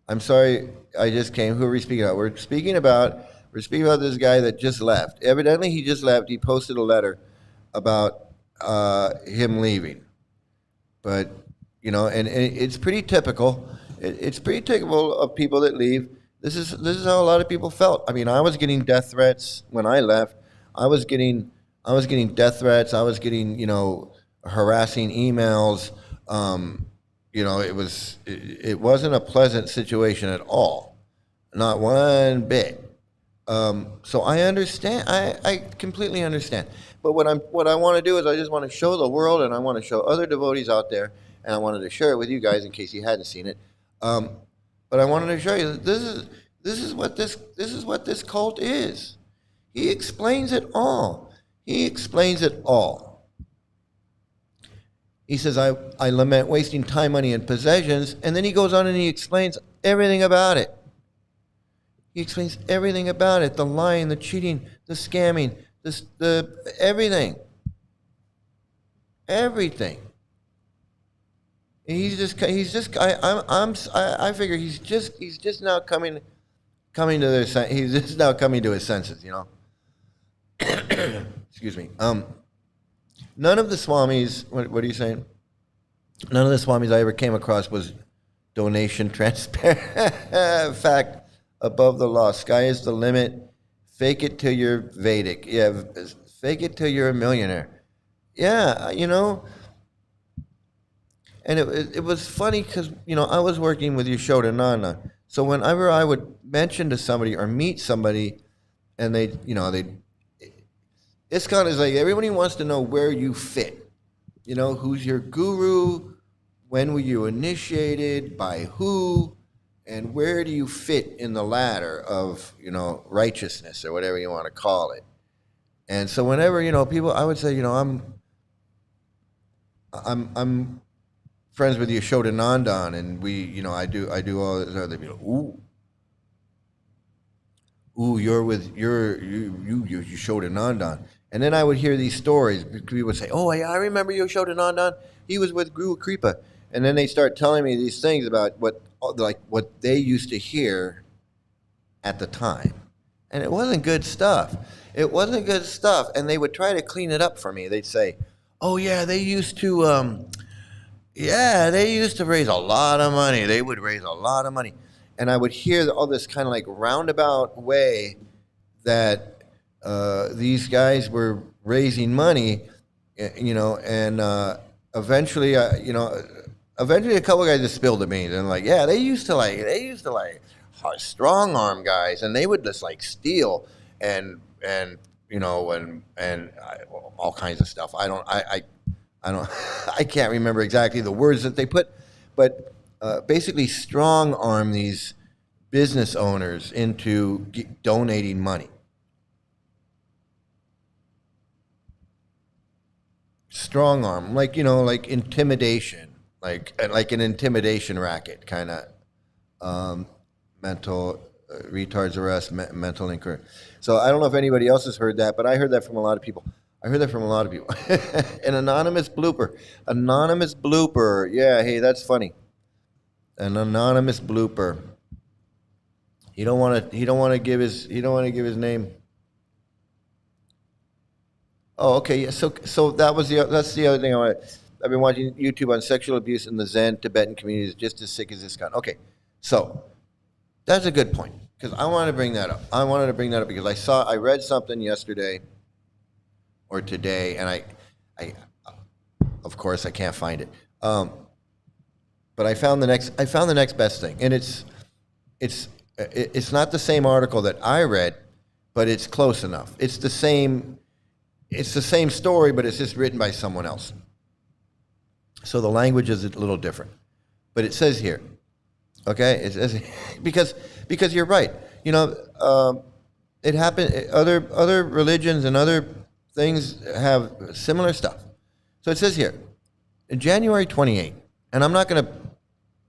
I'm sorry I just came. Who are we speaking about? We're speaking about this guy that just left. Evidently, he just left. He posted a letter about him leaving, but and it's pretty typical. It's pretty typical of people that leave. This is how a lot of people felt. I mean, I was getting death threats when I left. I was getting death threats. I was getting harassing emails. It wasn't a pleasant situation at all, not one bit. So I understand. I completely understand. But what I want to do is I just want to show the world, and I want to show other devotees out there, and I wanted to share it with you guys in case you hadn't seen it. But I wanted to show you that this is what this cult is. He explains it all. He explains it all. He says, I lament wasting time, money, and possessions, and then he goes on and he explains everything about it. He explains everything about it: the lying, the cheating, the scamming, the everything. Everything. I figure he's just now coming to he's just now coming to his senses, Excuse me. None of the swamis, what are you saying? None of the swamis I ever came across was donation transparent. Fact, above the law. Sky is the limit. Fake it till you're Vedic. Yeah, fake it till you're a millionaire. Yeah, And it was funny because, I was working with Yashoda Nana. So whenever I would mention to somebody or meet somebody, and ISKCON is like, everybody wants to know where you fit. Who's your guru? When were you initiated? By who? And where do you fit in the ladder of, righteousness or whatever you want to call it? And so whenever, people, I would say, I'm friends with Yashodanandan, and I do all this other people. Ooh, you Yashodanandan. And then I would hear these stories. People would say, oh, yeah, I remember Yashodanandan. He was with Guru Kripa. And then they start telling me these things about what they used to hear at the time. And it wasn't good stuff. It wasn't good stuff. And they would try to clean it up for me. They'd say, oh, yeah, they used to raise a lot of money. They would raise a lot of money. And I would hear all this kind of like roundabout way that these guys were raising money, and eventually a couple of guys just spilled the beans and like, yeah, they used to strong arm guys, and they would just like steal and all kinds of stuff. I don't I can't remember exactly the words that they put, but basically strong arm these business owners into donating money. Strong arm, like intimidation, like an intimidation racket, kind of mental retards arrest, mental inquiry. So I don't know if anybody else has heard that, but I heard that from a lot of people. An anonymous blooper. Yeah, hey, that's funny. An anonymous blooper. He don't want to give his name. Oh, okay. Yeah. So that's the other thing I've been watching YouTube on sexual abuse in the Zen Tibetan communities, just as sick as ISKCON. Okay, so that's a good point because I wanted to bring that up. Because I read something yesterday or today, and I of course I can't find it. But I found the next best thing, and it's not the same article that I read, but it's close enough. It's the same story, but it's just written by someone else. So the language is a little different. But it says here, okay? It says, because you're right. It happened. Other religions and other things have similar stuff. So it says here, in January 28th, and I'm not going to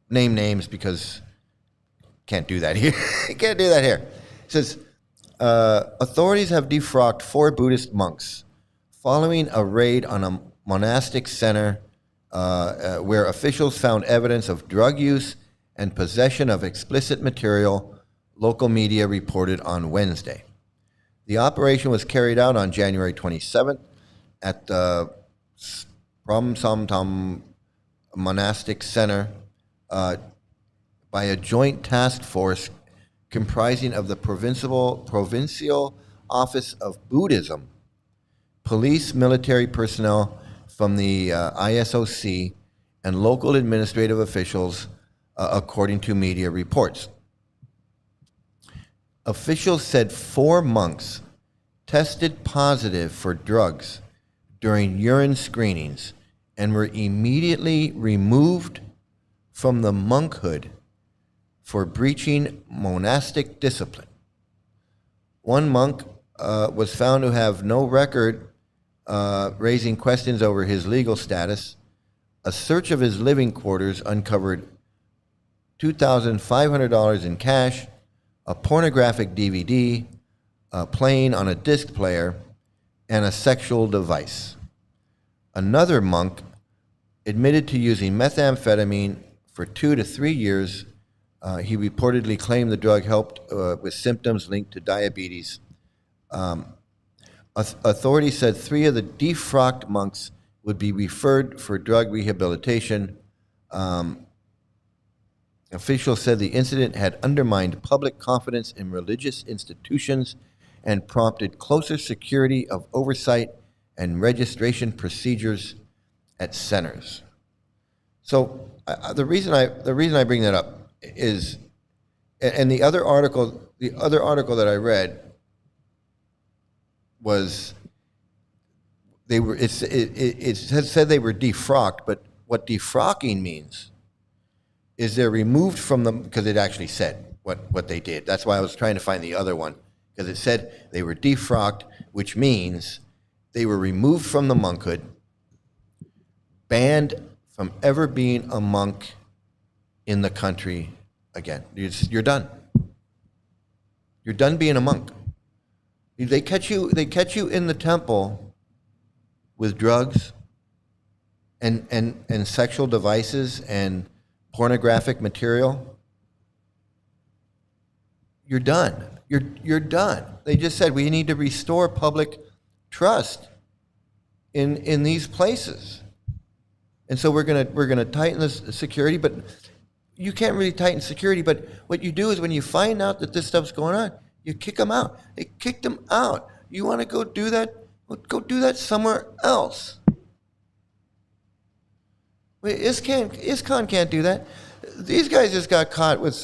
name names because can't do that here. Can't do that here. It says, authorities have defrocked 4 Buddhist monks following a raid on a monastic center where officials found evidence of drug use and possession of explicit material, local media reported on Wednesday. The operation was carried out on January 27th at the Pramsamtam Monastic Center by a joint task force comprising of the Provincial Office of Buddhism, police, military personnel from the ISOC, and local administrative officials, according to media reports. Officials said 4 monks tested positive for drugs during urine screenings and were immediately removed from the monkhood for breaching monastic discipline. One monk was found to have no record, raising questions over his legal status. A search of his living quarters uncovered $2,500 in cash, a pornographic DVD playing on a disc player, and a sexual device. Another monk admitted to using methamphetamine for 2 to 3 years. He reportedly claimed the drug helped with symptoms linked to diabetes. Authorities said 3 of the defrocked monks would be referred for drug rehabilitation. Officials said the incident had undermined public confidence in religious institutions and prompted closer security of oversight and registration procedures at centers. So the reason I bring that up is, and the other article that I read was it said they were defrocked, but what defrocking means is they're removed from them, because it actually said what they did. That's why I was trying to find the other one, because it said they were defrocked, which means they were removed from the monkhood, banned from ever being a monk in the country again. You're done. You're done being a monk. They catch you in the temple with drugs and sexual devices and pornographic material. You're done. You're done. They just said we need to restore public trust in these places. And so we're gonna tighten the security, but you can't really tighten security. But what you do is when you find out that this stuff's going on, you kick them out. They kicked them out. You want to go do that? Well, go do that somewhere else. Wait, ISKCON can't do that. These guys just got caught with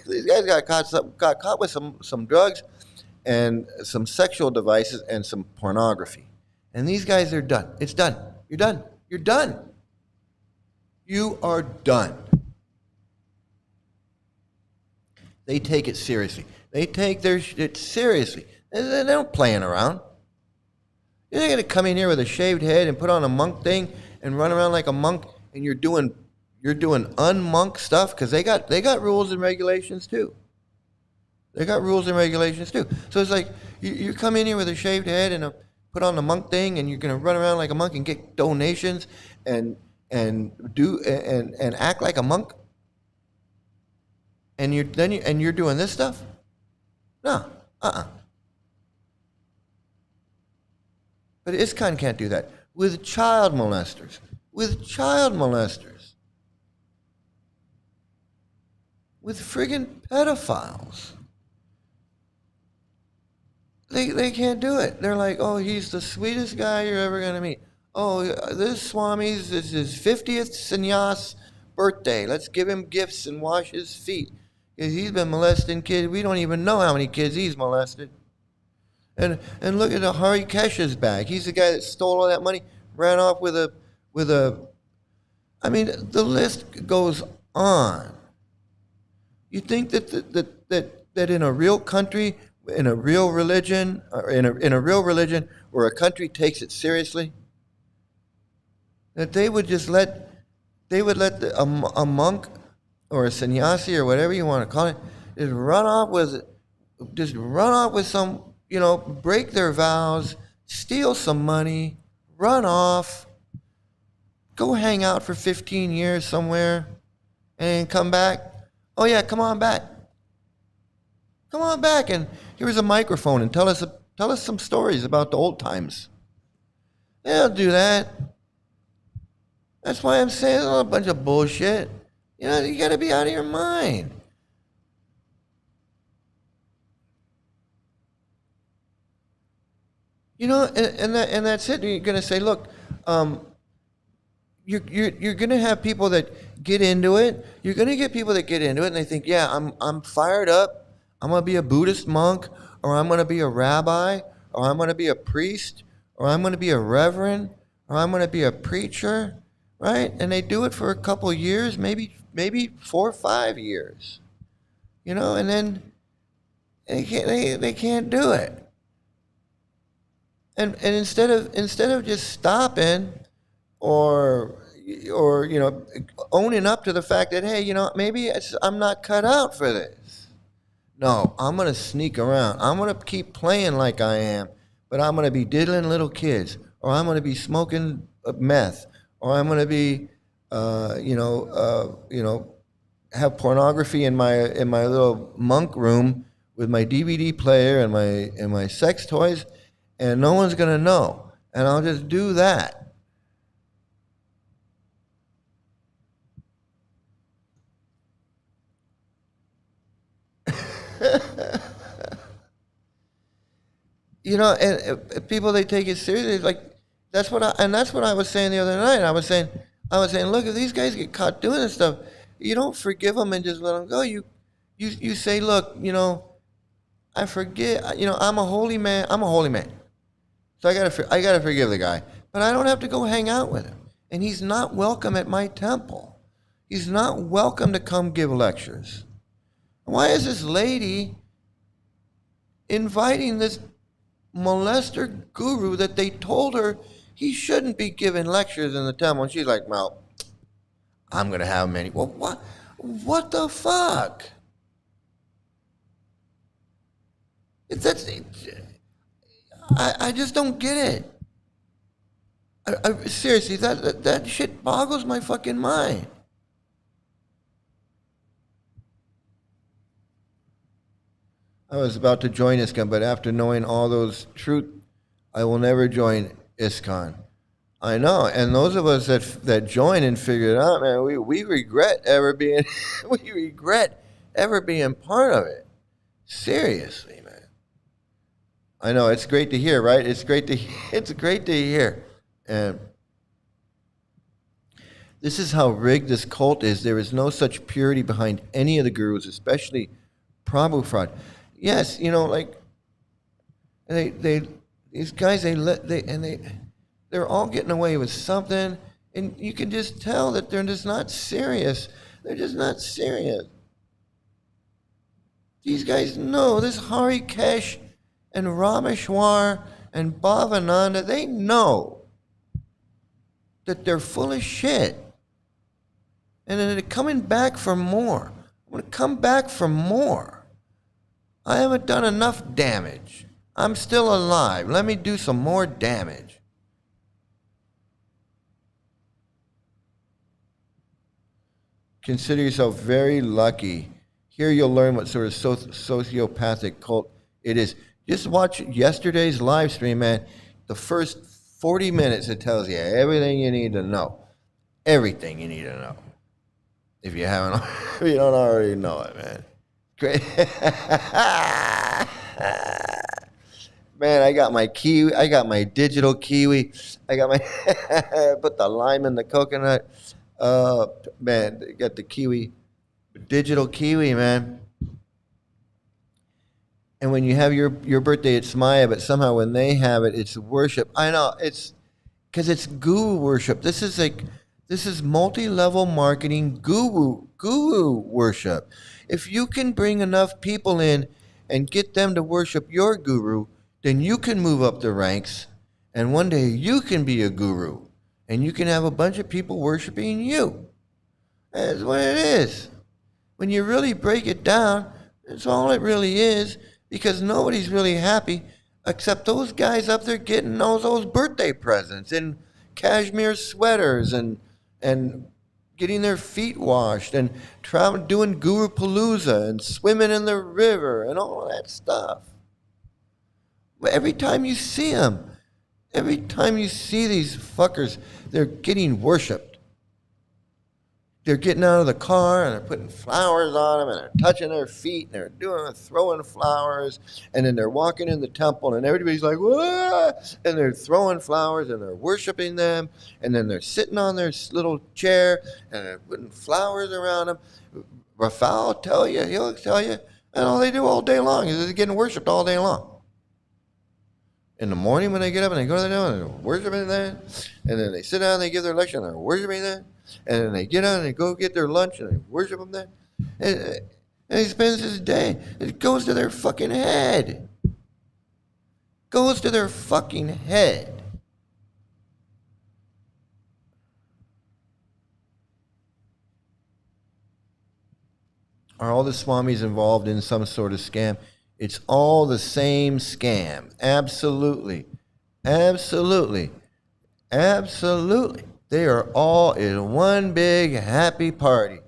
these guys got caught with some drugs and some sexual devices and some pornography. And these guys are done. It's done. You're done. You're done. You are done. They take it seriously. They take their shit seriously. They don't playing around. You're not going to come in here with a shaved head and put on a monk thing and run around like a monk, and you're doing unmonk stuff, because they got rules and regulations too. They got rules and regulations too. So it's like you come in here with a shaved head and put on the monk thing, and you're going to run around like a monk and get donations and act like a monk. And you're doing this stuff? No, But ISKCON can't do that with child molesters. With friggin' pedophiles. They can't do it. They're like, oh, he's the sweetest guy you're ever gonna meet. Oh, this Swami's is his 50th sannyas birthday. Let's give him gifts and wash his feet. He's been molesting kids. We don't even know how many kids he's molested. And look at the Hare Krishna's bag. He's the guy that stole all that money, ran off with a. I mean, the list goes on. You think that in a real country, in a real religion, or in a real religion where a country takes it seriously, that they would let a monk or a sannyasi or whatever you want to call it just run off with some, break their vows, steal some money, run off, go hang out for 15 years somewhere, and come back. Oh yeah, come on back. Come on back, and here's a microphone, and tell us some stories about the old times. They don't do that. That's why I'm saying it's a bunch of bullshit. You got to be out of your mind. And that's it. You're going to say, look, you're going to have people that get into it. You're going to get people that get into it, and they think, yeah, I'm fired up. I'm going to be a Buddhist monk, or I'm going to be a rabbi, or I'm going to be a priest, or I'm going to be a reverend, or I'm going to be a preacher, right? And they do it for a couple of years, maybe 4 or 5 years, and then they can't do it. And instead of just stopping or owning up to the fact that, hey, maybe I'm not cut out for this. No, I'm going to sneak around. I'm going to keep playing like I am, but I'm going to be diddling little kids, or I'm going to be smoking meth, or I'm going to be, have pornography in my little monk room with my DVD player and my sex toys, and no one's going to know, and I'll just do that. And people, they take it seriously. Like that's what I was saying the other night. I was saying, look, if these guys get caught doing this stuff, you don't forgive them and just let them go. You say, look, I forget. I'm a holy man. So I gotta forgive the guy, but I don't have to go hang out with him, and he's not welcome at my temple. He's not welcome to come give lectures. Why is this lady inviting this molester guru that they told her he shouldn't be giving lectures in the temple? And she's like, well, I'm going to have many. Well, what the fuck? I just don't get it. Seriously, that shit boggles my fucking mind. I was about to join ISKCON, but after knowing all those truth, I will never join ISKCON. I know, and those of us that join and figure it out, man, we regret ever being we regret ever being part of it. Seriously, man. I know it's great to hear, right? It's great to hear, and this is how rigged this cult is. There is no such purity behind any of the gurus, especially Prabhu fraud. Yes, you know, like these guys they're all getting away with something, and you can just tell that they're just not serious. They're just not serious. These guys know this Hare Krishna and Rameshwar and Bhavananda, they know that they're full of shit. And then they're coming back for more. I'm going to come back for more. I haven't done enough damage. I'm still alive. Let me do some more damage. Consider yourself very lucky. Here you'll learn what sort of sociopathic cult it is. Just watch yesterday's live stream, man. The first 40 minutes, it tells you everything you need to know. Everything you need to know. If you haven't, if you don't already know it, man. Great. Man, I got my kiwi. I got my digital kiwi. I got my put the lime in the coconut. Man, got the kiwi, digital kiwi, man. And when you have your birthday, it's Maya, but somehow when they have it, it's worship. I know, it's because it's guru worship. This is multi-level marketing guru worship. If you can bring enough people in and get them to worship your guru, then you can move up the ranks, and one day you can be a guru, and you can have a bunch of people worshiping you. That's what it is. When you really break it down, that's all it really is, because nobody's really happy except those guys up there getting all those birthday presents and cashmere sweaters and getting their feet washed and traveling, doing Guru Palooza and swimming in the river and all that stuff. But every time you see them, every time you see these fuckers, they're getting worshipped. They're getting out of the car and they're putting flowers on them and they're touching their feet and they're throwing flowers, and then they're walking in the temple and everybody's like, what? And they're throwing flowers and they're worshiping them, and then they're sitting on their little chair and they're putting flowers around them. Rafael will tell you, he'll tell you, and all they do all day long is they're getting worshipped all day long. In the morning when they get up and they go to the temple and they're worshiping that, and then they sit down and they give their lecture and they're worshiping that. And then they get out and they go get their lunch and they worship them there. And he spends his day. It goes to their fucking head. Goes to their fucking head. Are all the swamis involved in some sort of scam? It's all the same scam. Absolutely. Absolutely. Absolutely. They are all in one big happy party,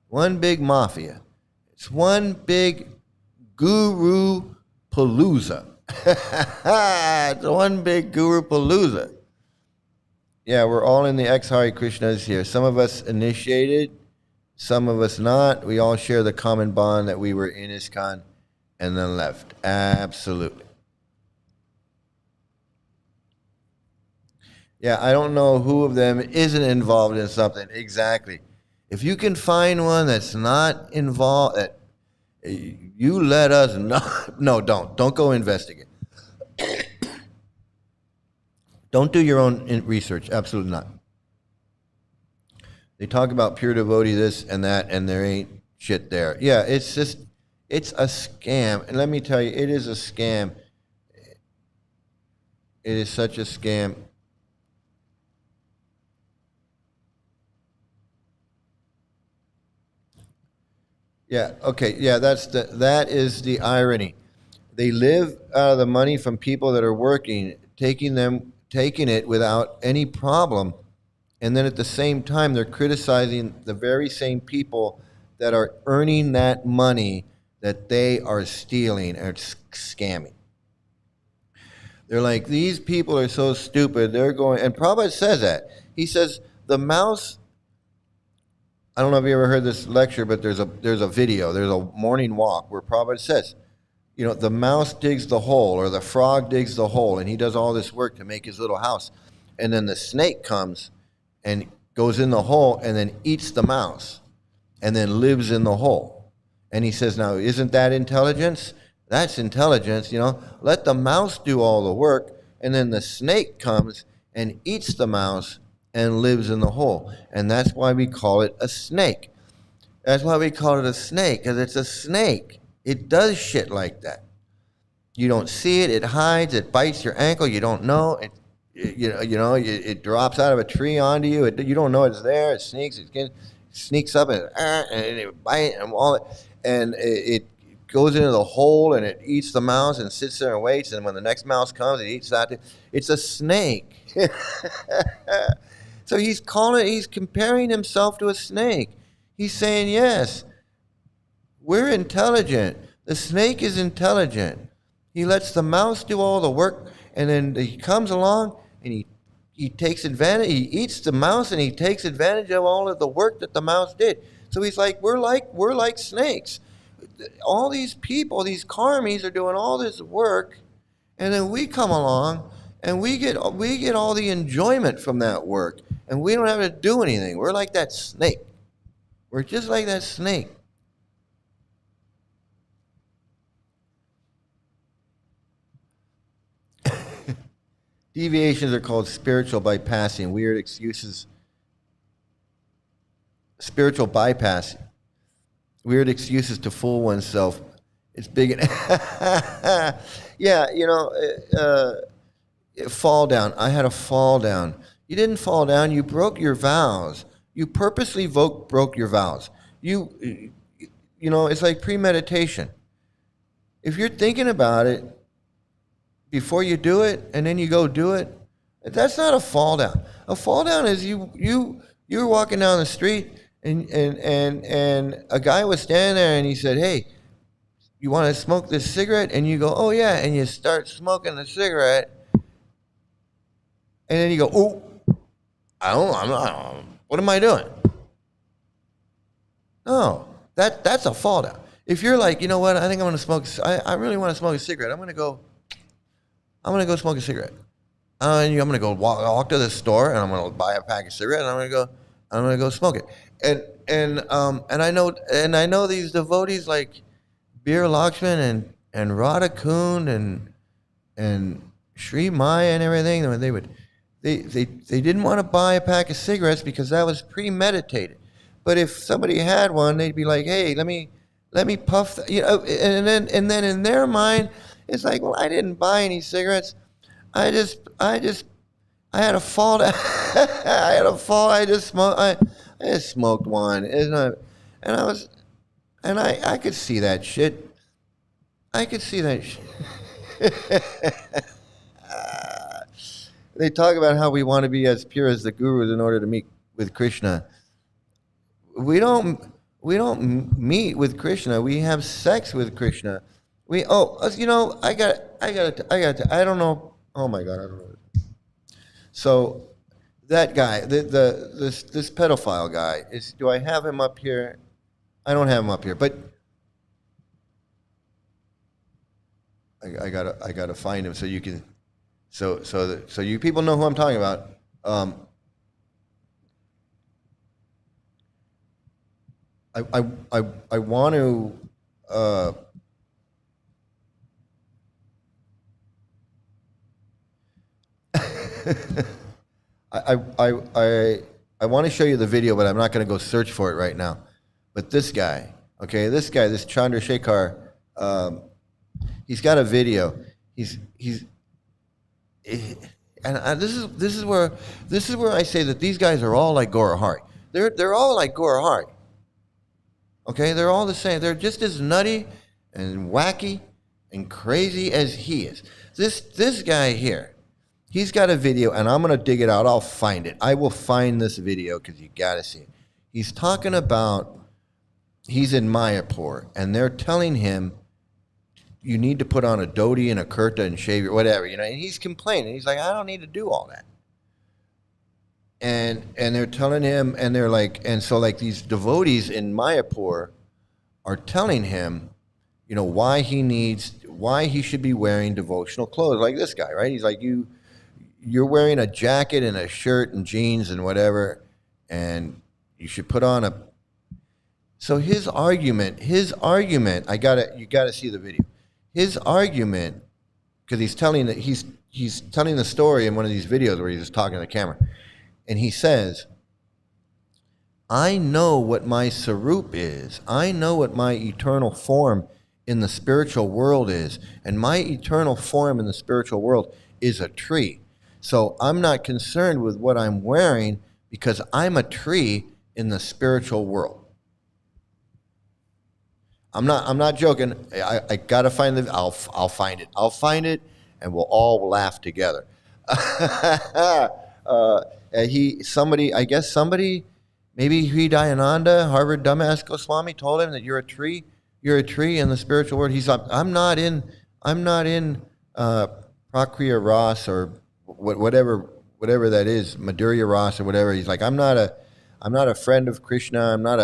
one big mafia. It's one big guru palooza. It's one big guru palooza. Yeah, we're all in the ex-Hare Krishnas here. Some of us initiated, some of us not. We all share the common bond that we were in ISKCON and then left. Absolutely. Yeah, I don't know who of them isn't involved in something. Exactly. If you can find one that's not involved, you let us know. No, don't. Don't go investigate. Don't do your own research. Absolutely not. They talk about pure devotee this and that, and there ain't shit there. Yeah, it's just, it's a scam. And let me tell you, it is a scam. It is such a scam. Yeah, okay, yeah, that is the irony. They live out of the money from people that are working, taking it without any problem, and then at the same time they're criticizing the very same people that are earning that money that they are stealing or scamming. They're like, these people are so stupid. They're going, and Prabhupada says that. He says the mouse. I don't know if you ever heard this lecture, but there's a video, there's a morning walk where Prabhupada says, you know, the mouse digs the hole or the frog digs the hole, and he does all this work to make his little house, and then the snake comes and goes in the hole and then eats the mouse, and then lives in the hole. And he says, now, isn't that intelligence? That's intelligence, you know. Let the mouse do all the work, and then the snake comes and eats the mouse and lives in the hole. And that's why we call it a snake. That's why we call it a snake, because it's a snake. It does shit like that. You don't see it. It hides. It bites your ankle. You don't know. It drops out of a tree onto you. You don't know it's there. It sneaks. It sneaks up and it bites and all that. And it goes into the hole and it eats the mouse and sits there and waits. And when the next mouse comes, it eats that. It's a snake. So he's comparing himself to a snake. He's saying, yes, we're intelligent. The snake is intelligent. He lets the mouse do all the work, and then he comes along and he takes advantage. He eats the mouse and he takes advantage of all of the work that the mouse did. So he's like, we're like snakes. All these people, these karmis, are doing all this work, and then we come along and we get all the enjoyment from that work, and we don't have to do anything. We're like that snake. We're just like that snake. Deviations are called spiritual bypassing, weird excuses. Spiritual bypass, weird excuses to fool oneself. It's big. Yeah, fall down. I had a fall down. You didn't fall down. You broke your vows. You purposely broke your vows. It's like premeditation. If you're thinking about it before you do it, and then you go do it, that's not a fall down. A fall down is you're walking down the street, and a guy was standing there, and he said, "Hey, you want to smoke this cigarette?" And you go, "Oh yeah," and you start smoking the cigarette, and then you go, "Oh, I'm not. What am I doing?" No, that's a fall down. If you're like, you know what, I think I'm going to smoke. I really want to smoke a cigarette. I'm going to go smoke a cigarette. And I'm going to go walk to the store, and I'm going to buy a pack of cigarettes, and I'm going to go smoke it. And I know these devotees like Bir Lakshman and Radha Kund and Sri Maya and everything. They didn't want to buy a pack of cigarettes because that was premeditated. But if somebody had one, they'd be like, "Hey, let me puff," and then in their mind, it's like, "Well, I didn't buy any cigarettes. I had a fall. I had a fall. I just smoked one." I could see that shit. I could see that shit. They talk about how we want to be as pure as the gurus in order to meet with Krishna. We don't meet with Krishna. We have sex with Krishna. I don't know. Oh my God, I don't know. So that guy, this pedophile guy, do I have him up here? I don't have him up here, but I gotta find him so you can, so you people know who I'm talking about. I want to. I want to show you the video, but I'm not going to go search for it right now. But this guy, okay, this Chandrasekhar, he's got a video. And this is where I say that these guys are all like Gora Hari. They're all like Gora Hari. Okay, they're all the same. They're just as nutty and wacky and crazy as he is. This guy here, he's got a video, and I'm gonna dig it out. I'll find it. I will find this video because you gotta see it. He's talking about he's in Mayapur, and they're telling him you need to put on a dhoti and a kurta and shave your whatever, you know. And he's complaining. He's like, I don't need to do all that. And they're telling him, and they're like, and so like these devotees in Mayapur are telling him, you know, why he should be wearing devotional clothes like this guy, right? He's like, you're wearing a jacket and a shirt and jeans and whatever, and you should put on a. So his argument, you gotta see the video. His argument, because he's telling the story in one of these videos where he's just talking to the camera. And he says, I know what my sarup is. I know what my eternal form in the spiritual world is. And my eternal form in the spiritual world is a tree. So I'm not concerned with what I'm wearing because I'm a tree in the spiritual world. I'm not joking. I gotta find I'll find it. I'll find it, and we'll all laugh together. Maybe Hridayananda, Harvard Dumbass Goswami, told him that you're a tree in the spiritual world. He's like, I'm not in Prakriya Ras or whatever that is, Madhurya Ras or whatever. He's like, I'm not a friend of Krishna. I'm not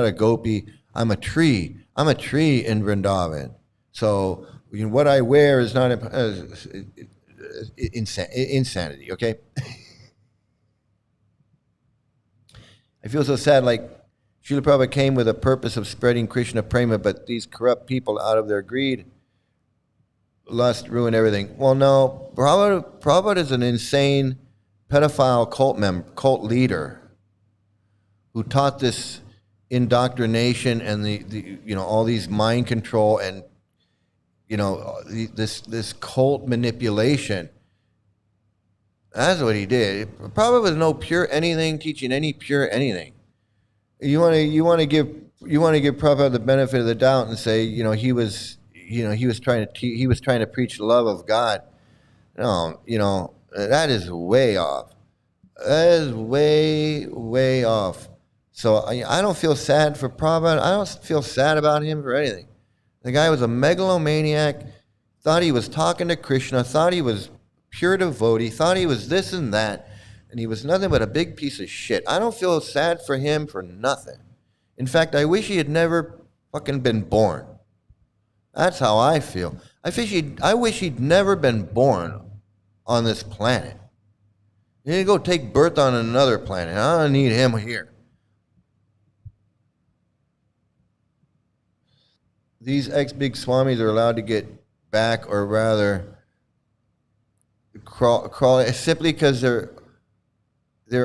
a gopi. I'm a tree. I'm a tree in Vrindavan. So what I wear is not insanity. Okay. I feel so sad, like Srila Prabhupada came with a purpose of spreading Krishna prema, but these corrupt people, out of their greed, lust, ruin everything. Well, no, Prabhupada is an insane pedophile cult leader who taught this indoctrination and the all these mind control and this cult manipulation. That's what he did. Prabhupada was no pure anything, teaching any pure anything. You want to give Prabhupada the benefit of the doubt and say, he was trying to preach the love of God. No, that is way off. That is way off. So I don't feel sad for Prabhupada. I don't feel sad about him for anything. The guy was a megalomaniac, thought he was talking to Krishna, thought he was pure devotee, thought he was this and that, and he was nothing but a big piece of shit. I don't feel sad for him for nothing. In fact, I wish he had never fucking been born. That's how I feel. I wish he'd never been born on this planet. He need to go take birth on another planet. I don't need him here. These ex-big swamis are allowed to get back, or rather crawl simply because they're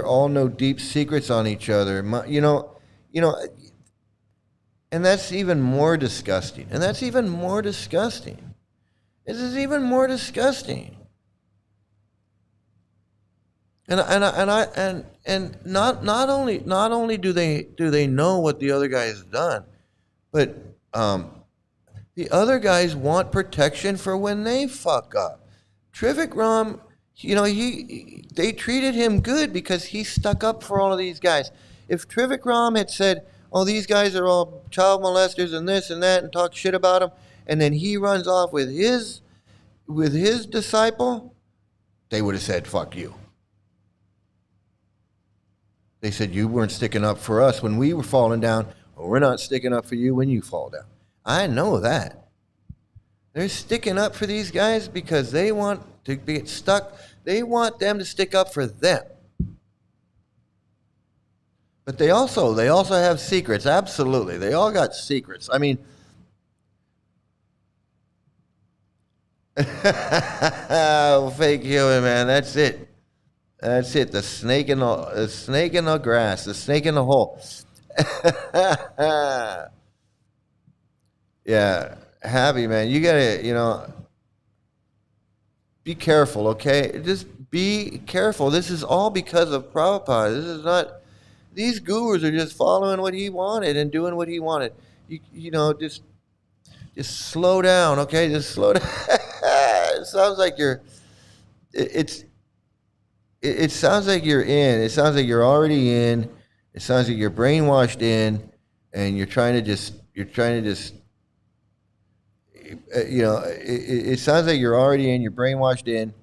all know deep secrets on each other. And that's even more disgusting. This is even more disgusting. And not only do they know what the other guy has done, but the other guys want protection for when they fuck up. Trivik Ram, they treated him good because he stuck up for all of these guys. If Trivik Ram had said, oh, these guys are all child molesters and this and that, and talk shit about them, and then he runs off with his disciple, they would have said, fuck you. They said, you weren't sticking up for us when we were falling down, or we're not sticking up for you when you fall down. I know that. They're sticking up for these guys because they want to get stuck. They want them to stick up for them. But they also have secrets. Absolutely. They all got secrets. I mean, fake human, man. That's it. That's it. The snake in the grass, the snake in the hole. Yeah, Happy, man. You gotta, be careful, okay? Just be careful. This is all because of Prabhupada. This is not. These gurus are just following what he wanted and doing what he wanted. Just slow down, okay? Just slow down. It sounds like it's it sounds like you're in. It sounds like you're already in. It sounds like you're brainwashed in, and you're trying to just it sounds like you're already in. You're brainwashed in.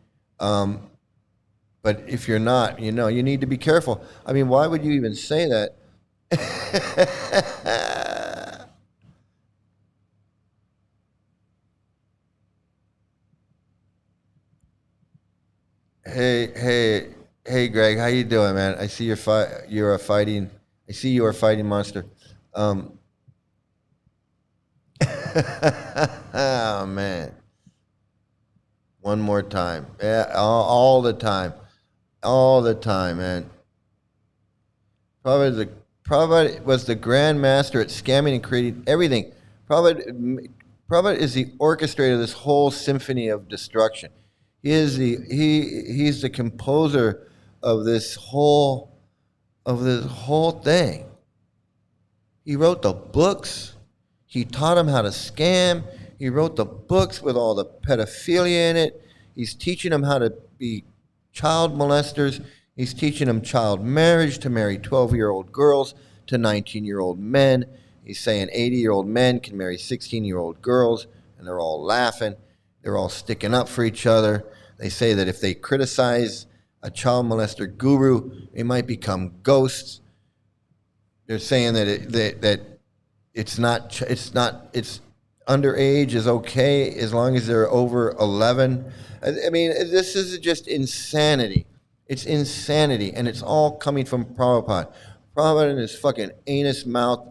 But if you're not, you need to be careful. I mean, why would you even say that? Hey, Greg, how you doing, man? I see you're a fighting. I see you are a fighting monster. Oh man, one more time. Yeah, all the time, man. Prabhupada was the grand master at scamming and creating everything. Prabhupada is the orchestrator of this whole symphony of destruction. He's the composer of this whole thing. He wrote the books. He taught them how to scam. He wrote the books with all the pedophilia in it. He's teaching them how to be child molesters. He's teaching them child marriage, to marry 12-year-old girls to 19-year-old men. He's saying 80-year-old men can marry 16-year-old girls, and they're all laughing. They're all sticking up for each other. They say that if they criticize a child molester guru, they might become ghosts. They're saying that it's underage is okay as long as they're over 11. I mean, this is just insanity. It's insanity, and it's all coming from Prabhupada. Prabhupada in his fucking anus mouth,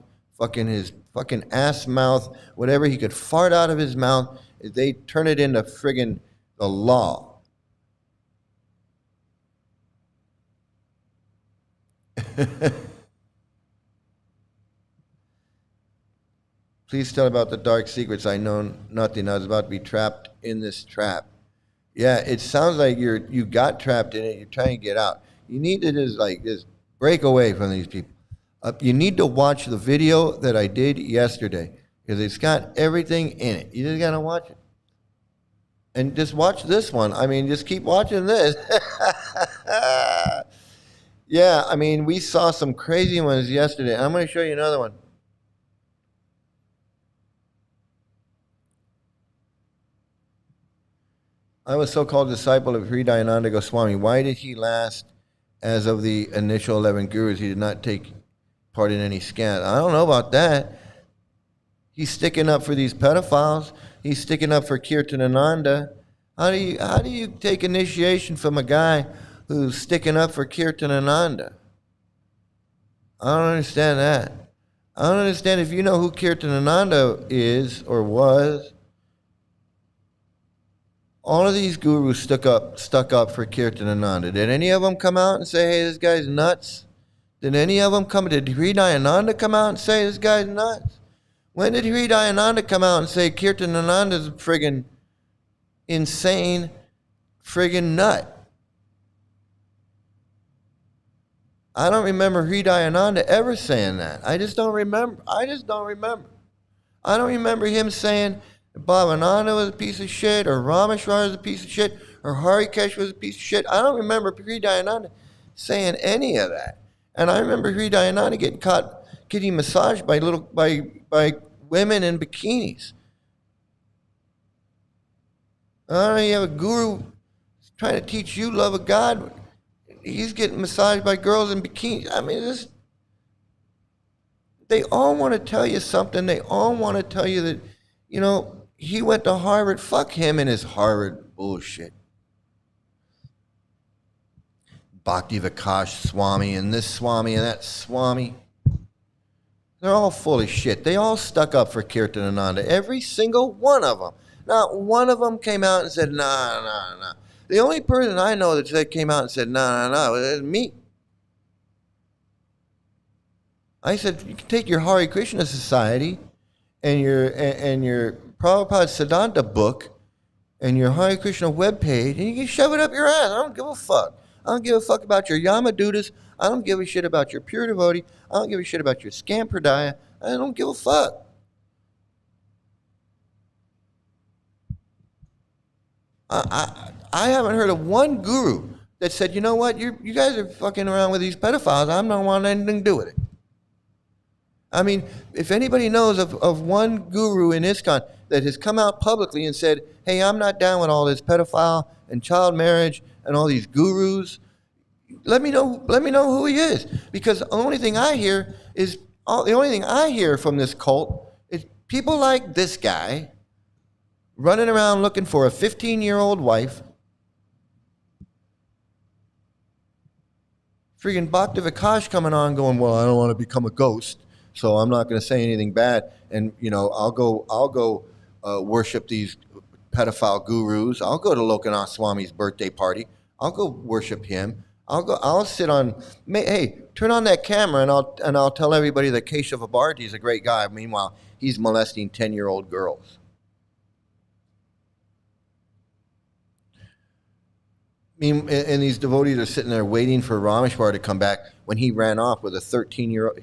his fucking ass mouth, whatever he could fart out of his mouth, they turn it into friggin' the law. Please tell about the dark secrets. I know nothing. I was about to be trapped in this trap. Yeah, it sounds like you got trapped in it. You're trying to get out. You need to just break away from these people. You need to watch the video that I did yesterday because it's got everything in it. You just gotta watch it, and just watch this one. I mean, just keep watching this. Yeah, I mean, we saw some crazy ones yesterday. I'm going to show you another one. I was so-called disciple of Hridayananda Goswami. Why did he last as of the initial 11 gurus? He did not take part in any scam. I don't know about that. He's sticking up for these pedophiles. He's sticking up for Kirtanananda. How do you take initiation from a guy who's sticking up for Kirtanananda? I don't understand that. I don't understand if you know who Kirtanananda is or was. All of these gurus stuck up for Kirtanananda. Did any of them come out and say, hey, this guy's nuts? Did Hridayananda come out and say this guy's nuts? When did Hridayananda come out and say Kirtanananda's a friggin' insane friggin' nut? I don't remember Hridayananda ever saying that. I just don't remember. I don't remember him saying Bhavananda was a piece of shit, or Rameshwar was a piece of shit, or Hare Krishna was a piece of shit. I don't remember Hridayananda saying any of that. And I remember Hridayananda getting caught getting massaged by women in bikinis. I don't know, you have a guru trying to teach you love of God. He's getting massaged by girls in bikinis. I mean, they all want to tell you something. They all want to tell you that, he went to Harvard. Fuck him and his Harvard bullshit. Bhakti Vikash Swami and this Swami and that Swami. They're all full of shit. They all stuck up for Kirtanananda. Every single one of them. Not one of them came out and said, nah. The only person I know that came out and said, no, it was me. I said, you can take your Hare Krishna Society and your Prabhupada Siddhanta book and your Hare Krishna webpage, and you can shove it up your ass. I don't give a fuck. I don't give a fuck about your Yamadutas. I don't give a shit about your pure devotee. I don't give a shit about your Scampradaya. I don't give a fuck. I haven't heard of one guru that said, you know what, you guys are fucking around with these pedophiles. I'm not wanting anything to do with it. I mean, if anybody knows of one guru in ISKCON that has come out publicly and said, hey, I'm not down with all this pedophile and child marriage and all these gurus, let me know who he is. Because the only thing I hear from this cult is people like this guy running around looking for a 15-year-old wife, freaking Bhakti Vikash coming on going, well, I don't want to become a ghost, so I'm not going to say anything bad. And, I'll go worship these pedophile gurus. I'll go to Lokanath Swami's birthday party. I'll go worship him. I'll sit on, hey, turn on that camera and I'll tell everybody that Kesava Bharati is a great guy. Meanwhile, he's molesting 10-year-old girls. And these devotees are sitting there waiting for Rameshwar to come back when he ran off with a 13-year-old.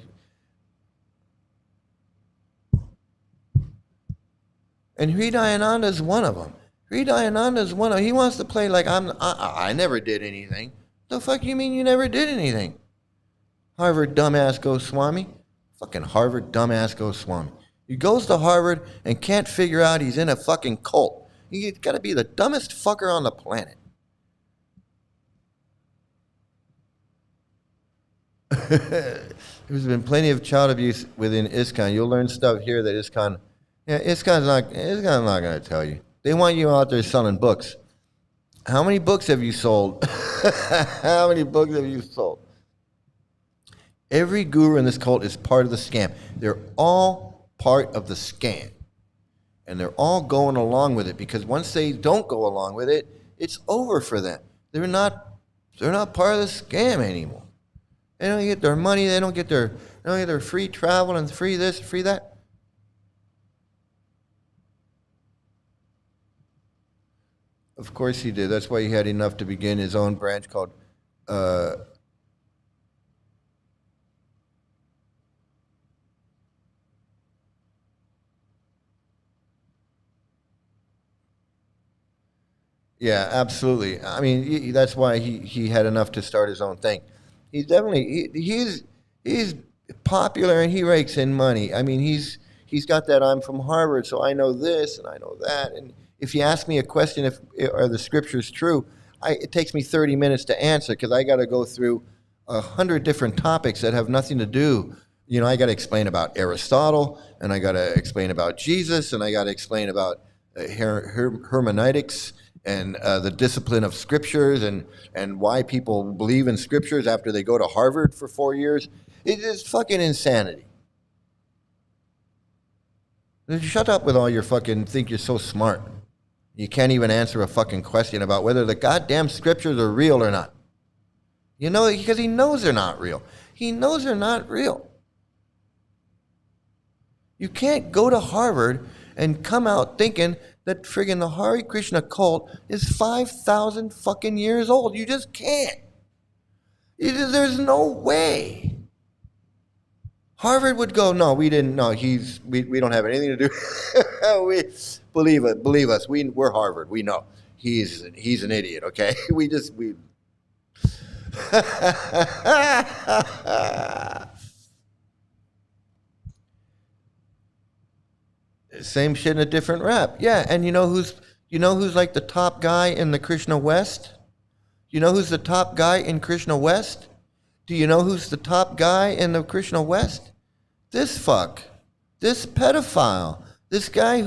And Hridayananda is one of them. Hridayananda is one of them. He wants to play like I never did anything. The fuck you mean you never did anything? Harvard dumbass Goswami. Fucking Harvard dumbass Goswami. He goes to Harvard and can't figure out he's in a fucking cult. He's got to be the dumbest fucker on the planet. There's been plenty of child abuse within ISKCON. You'll learn stuff here that ISKCON's not going to tell you. They want you out there selling books. How many books have you sold? How many books have you sold? Every guru in this cult is part of the scam. They're all part of the scam. And they're all going along with it because once they don't go along with it, it's over for them. They're not part of the scam anymore. They don't get their money. They don't get their free travel and free this, free that. Of course he did. That's why he had enough to begin his own branch called yeah, absolutely. I mean, that's why he had enough to start his own thing. He's definitely he's popular and he rakes in money. I mean, he's got that I'm from Harvard, so I know this and I know that. And if you ask me a question, are the scriptures true, it takes me 30 minutes to answer because I got to go through 100 different topics that have nothing to do. I got to explain about Aristotle, and I got to explain about Jesus, and I got to explain about hermeneutics and the discipline of scriptures and why people believe in scriptures after they go to Harvard for 4 years. It is fucking insanity. Shut up with all your fucking think you're so smart. You can't even answer a fucking question about whether the goddamn scriptures are real or not. Because he knows they're not real. He knows they're not real. You can't go to Harvard and come out thinking that friggin' the Hare Krishna cult is 5,000 fucking years old. You just can't. There's no way. Harvard would go, no, we didn't. No, we don't have anything to do. Believe us. We're Harvard. We know he's an idiot. Okay, we. Same shit in a different rap. Yeah, and you know who's like the top guy in the Krishna West? You know who's the top guy in Krishna West? Do you know who's the top guy in the Krishna West? This fuck. This pedophile. This guy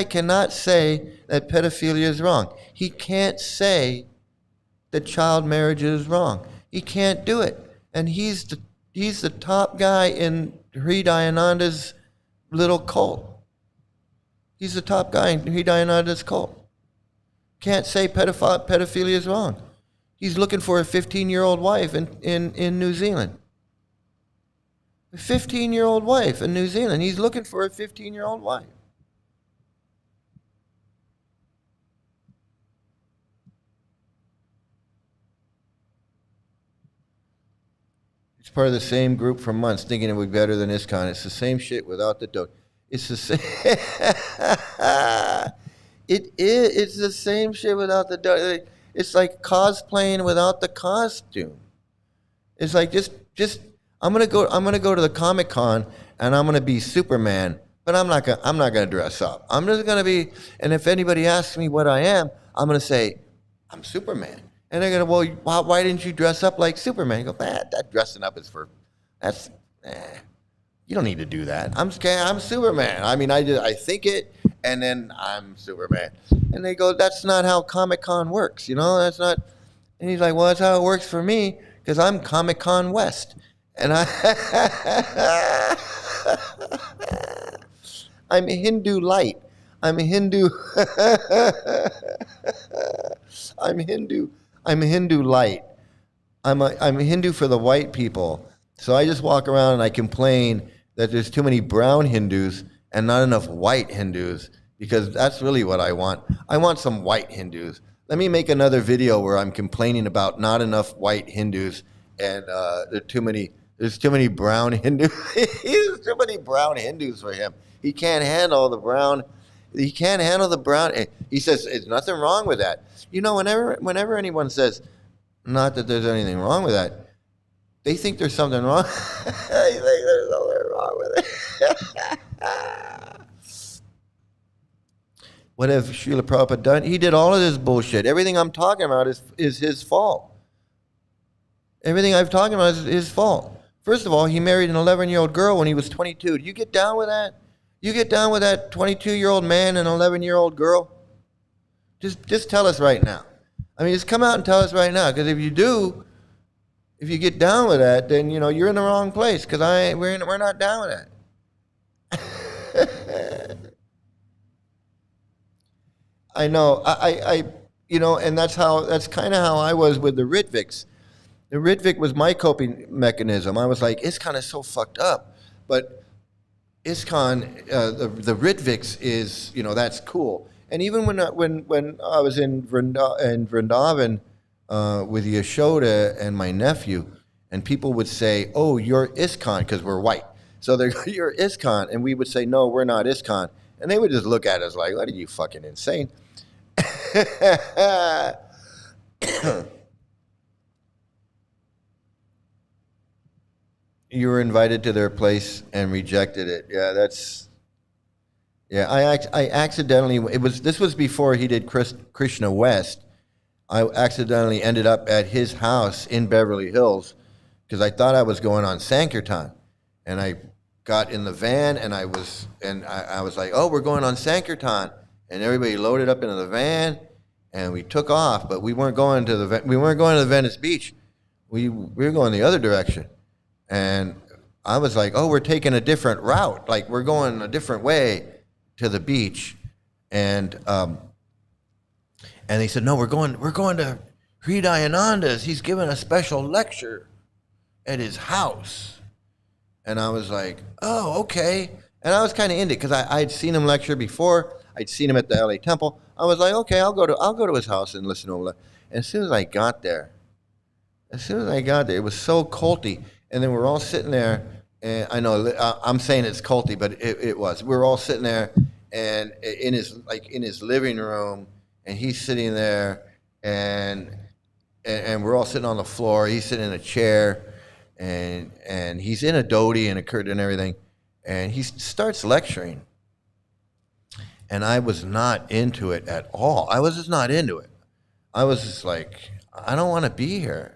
cannot say that pedophilia is wrong. He can't say that child marriage is wrong. He can't do it. And he's the top guy in Hridayananda's little cult. He's the top guy in Hridayananda's cult. can't say pedophilia is wrong. He's looking for a 15-year-old wife in New Zealand. A 15-year-old wife in New Zealand. He's looking for a 15-year-old wife. It's part of the same group for months, thinking it would be better than ISKCON. It's the same shit without the dope. It's the same. It is. It's the same shit without the dope. It's like cosplaying without the costume. It's like just. I'm gonna go to the Comic-Con and I'm gonna be Superman, but I'm not gonna dress up. I'm just gonna be. And if anybody asks me what I am, I'm gonna say, I'm Superman. And they're gonna, well, why didn't you dress up like Superman? You go, that dressing up is for, you don't need to do that. I'm Superman. I mean, I think it, and then I'm Superman. And they go, that's not how Comic-Con works, that's not. And he's like, well, that's how it works for me, because I'm Comic-Con West. And I'm Hindu light. I'm Hindu. I'm Hindu. I'm Hindu light. I'm Hindu for the white people. So I just walk around and I complain that there's too many brown Hindus and not enough white Hindus, because that's really what I want. I want some white Hindus. Let me make another video where I'm complaining about not enough white Hindus and there's too many brown Hindus. There's too many brown Hindus for him. He can't handle the brown. He can't handle the brown. He says, there's nothing wrong with that. Whenever anyone says, not that there's anything wrong with that, they think there's something wrong. They think there's something wrong with it. What have Srila Prabhupada done? He did all of this bullshit. Everything I'm talking about is his fault. Everything I'm talking about is his fault. First of all, he married an 11-year-old girl when he was 22. Do you get down with that? You get down with that 22-year-old man and an 11-year-old girl? Just tell us right now. I mean, just come out and tell us right now, because if you do, if you get down with that, then you're in the wrong place, because we're not down with that. I know. And that's kind of how I was with the Ritviks. The Ritvik was my coping mechanism. I was like, ISKCON is so fucked up, but ISKCON, the Ritviks is, that's cool. And even when I was in Vrindavan with Yashoda and my nephew, and people would say, "Oh, you're ISKCON," because we're white. So they go, "You're ISKCON," and we would say, "No, we're not ISKCON," and they would just look at us like, "What are you, fucking insane?" You were invited to their place and rejected it. I accidentally, this was before he did Krishna West. I accidentally ended up at his house in Beverly Hills because I thought I was going on Sankirtan. And I got in the van and I was like, oh, we're going on Sankirtan. And everybody loaded up into the van and we took off, but we weren't going to the Venice Beach. We were going the other direction. And I was like, oh, we're taking a different route. Like, we're going a different way to the beach. And they said, no, we're going to Hridayananda's. He's giving a special lecture at his house. And I was like, oh, okay. And I was kind of into it because I'd seen him lecture before. I'd seen him at the LA Temple. I was like, okay, I'll go to his house and listen to him. And as soon as I got there, it was so culty. And then we're all sitting there, and I know I'm saying it's culty, but it was. We were all sitting there, and in his living room, and he's sitting there, and we're all sitting on the floor. He's sitting in a chair, and he's in a dhoti and a curtain and everything, and he starts lecturing, and I was not into it at all. I was just not into it. I was just like, I don't want to be here.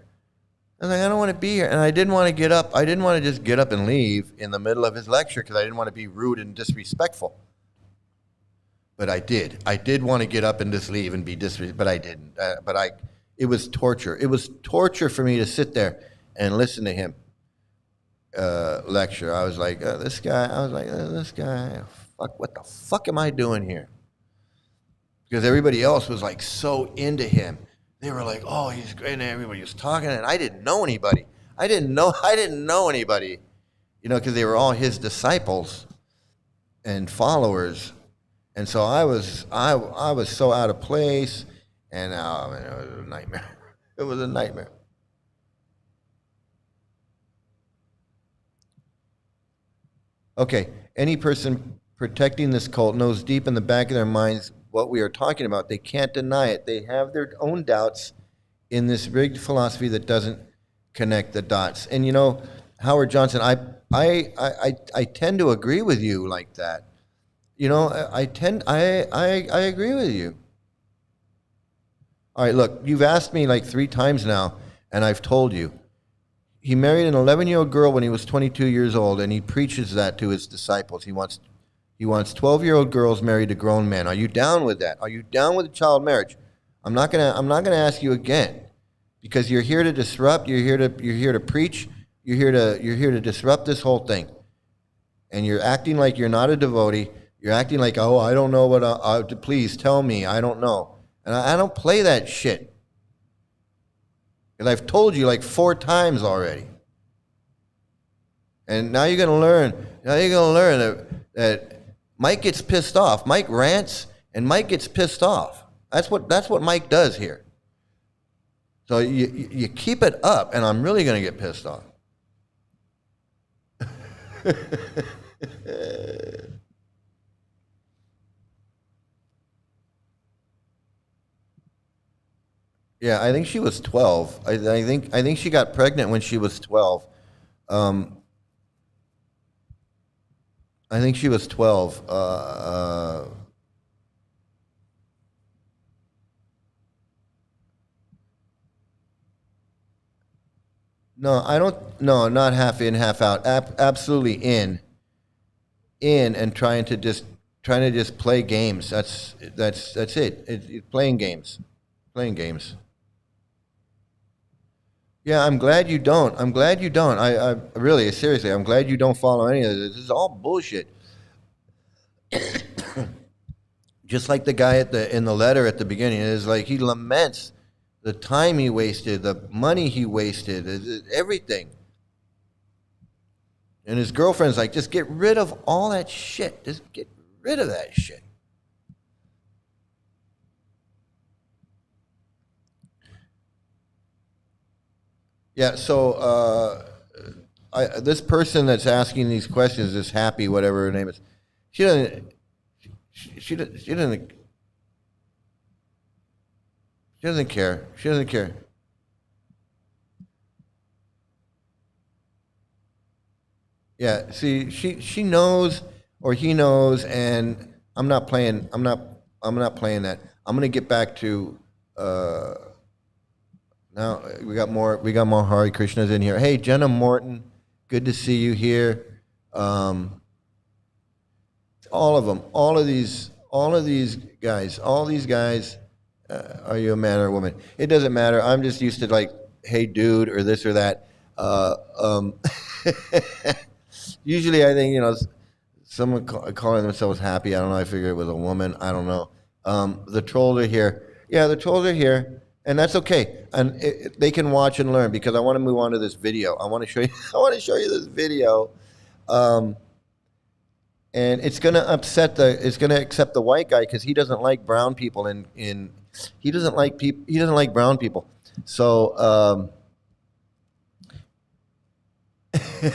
I was like, I don't want to be here. And I didn't want to get up. I didn't want to just get up and leave in the middle of his lecture because I didn't want to be rude and disrespectful. But I did. I did want to get up and just leave and be disrespectful, but I didn't. It was torture. It was torture for me to sit there and listen to him lecture. I was like, this guy, fuck, what the fuck am I doing here? because everybody else was like so into him. They were like, "Oh, he's great," and everybody was talking, and I didn't know anybody. I didn't know anybody, because they were all his disciples and followers, and so I was so out of place, and oh man, it was a nightmare. It was a nightmare. Okay, any person protecting this cult knows deep in the back of their minds what we are talking about. They can't deny it. They have their own doubts in this rigged philosophy that doesn't connect the dots. And Howard Johnson, I tend to agree with you like that. I agree with you. All right, look, you've asked me like 3 times now, and I've told you. He married an 11-year-old girl when he was 22 years old, and he preaches that to his disciples. He wants 12-year-old girls married to grown men. Are you down with that? Are you down with child marriage? I'm not gonna ask you again, because you're here to disrupt. You're here to preach. You're here to disrupt this whole thing, and you're acting like you're not a devotee. You're acting like, oh, I don't know what. Please tell me. I don't know, and I don't play that shit. Because I've told you like 4 times already. And now you're going to learn. Now you're going to learn that Mike gets pissed off. Mike rants, and Mike gets pissed off. That's what Mike does here. So you keep it up, and I'm really going to get pissed off. Yeah, I think she was 12. I think she got pregnant when she was 12. I think she was 12. No, I don't. No, not half in, half out. Absolutely in, and trying to just play games. That's it. It's playing games. Playing games. Yeah, I'm glad you don't. I'm glad you don't. I really, seriously, I'm glad you don't follow any of this. This is all bullshit. Just like the guy in the letter at the beginning, is like he laments the time he wasted, the money he wasted, everything. And his girlfriend's like, just get rid of all that shit. Just get rid of that shit. Yeah, so this person that's asking these questions, this Happy, whatever her name is, she doesn't care. She doesn't care. Yeah, see, she knows, or he knows, and I'm not playing that. I'm gonna get back to now we got more Hare Krishnas in here. Hey, Jenna Morton, good to see you here. All of them, all of these guys, are you a man or a woman? It doesn't matter. I'm just used to like, hey, dude, or this or that. Usually, I think someone calling themselves Happy. I don't know. I figure it was a woman. I don't know. The trolls are here. Yeah, the trolls are here. And that's okay, and they can watch and learn, because I want to move on to this video. I want to show you. I want to show you this video, and it's going to upset accept the white guy, because he doesn't like brown people. He doesn't like brown people. So we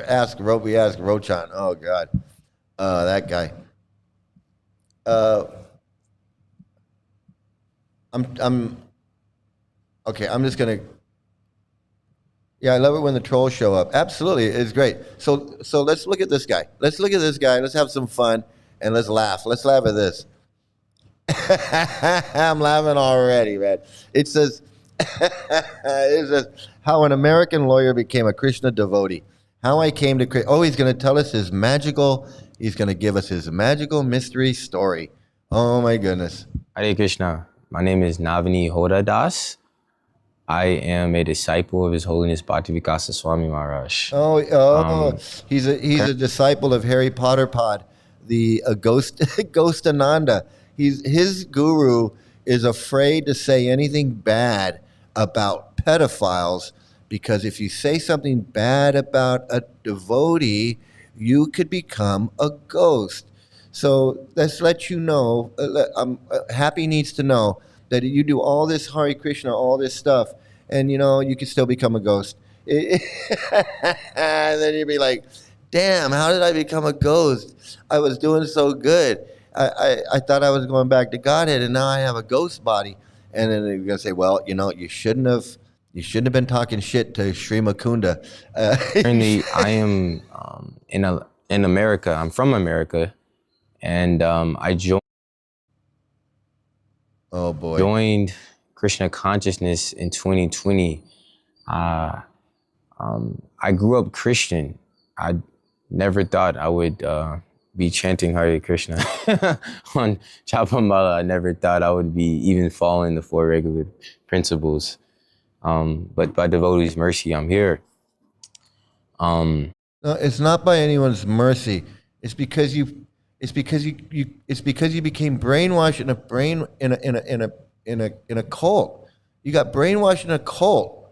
ask Rochan. Oh God, that guy. I'm okay. I'm just gonna. Yeah, I love it when the trolls show up. Absolutely, it's great. So let's look at this guy. Let's have some fun, and let's laugh. Let's laugh at this. I'm laughing already, man. It says how an American lawyer became a Krishna devotee. How I came to. Oh, he's going to tell us his magical. He's going to give us his magical mystery story. Oh my goodness. Hare Krishna. My name is Navani Hodadas. I am a disciple of His Holiness Bhaktivikasa Swami Maharaj. He's a disciple of Harry Potter Pod, the ghost Ananda. his guru is afraid to say anything bad about pedophiles because if you say something bad about a devotee, you could become a ghost. So let's let you know. Happy needs to know that you do all this Hare Krishna, all this stuff, and you can still become a ghost. And then you'd be like, "Damn, how did I become a ghost? I was doing so good. I thought I was going back to Godhead, and now I have a ghost body." And then you're gonna say, "Well, you shouldn't have. You shouldn't have been talking shit to Sri Mukunda." Currently, I am in America. I'm from America, and I Oh boy. joined Krishna consciousness in 2020. I grew up Christian. I never thought I would be chanting Hare Krishna on Chapamala. I never thought I would be even following the four regular principles. But by devotees' mercy, I'm here. No, it's not by anyone's mercy. It's because you. It's because It's because you became brainwashed in a cult. You got brainwashed in a cult.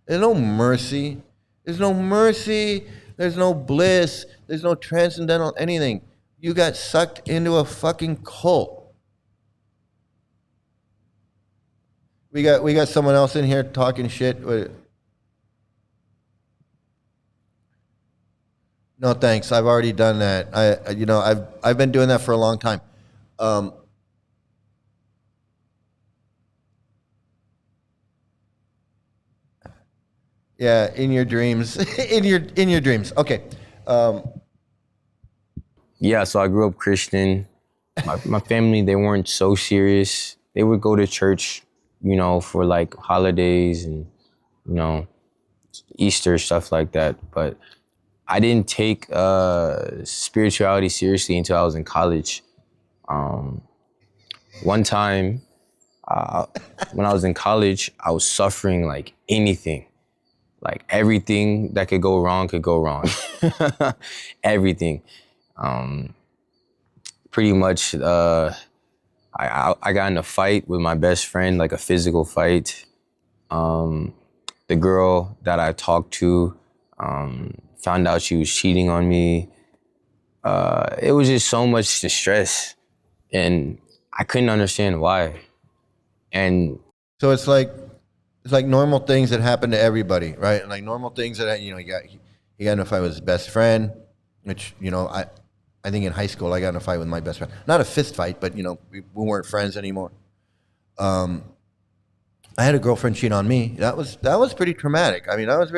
There's no mercy. There's no mercy. There's no bliss. There's no transcendental anything. You got sucked into a fucking cult. We got someone else in here talking shit. No thanks. I've already done that. I've been doing that for a long time. Yeah, in your dreams, in your dreams. Okay. Yeah, so I grew up Christian. My family, they weren't so serious. They would go to church, for like holidays and, Easter, stuff like that. But I didn't take spirituality seriously until I was in college. One time, when I was in college, I was suffering like anything. Like everything that could go wrong could go wrong. Everything. Pretty much, I got in a fight with my best friend, like a physical fight. The girl that I talked to found out she was cheating on me. It was just so much distress, and I couldn't understand why. And So it's like normal things that happen to everybody, right? Like normal things that he got in a fight with his best friend, which I think in high school I got in a fight with my best friend. Not a fist fight, but we weren't friends anymore. I had a girlfriend cheat on me. That was pretty traumatic. I mean, that was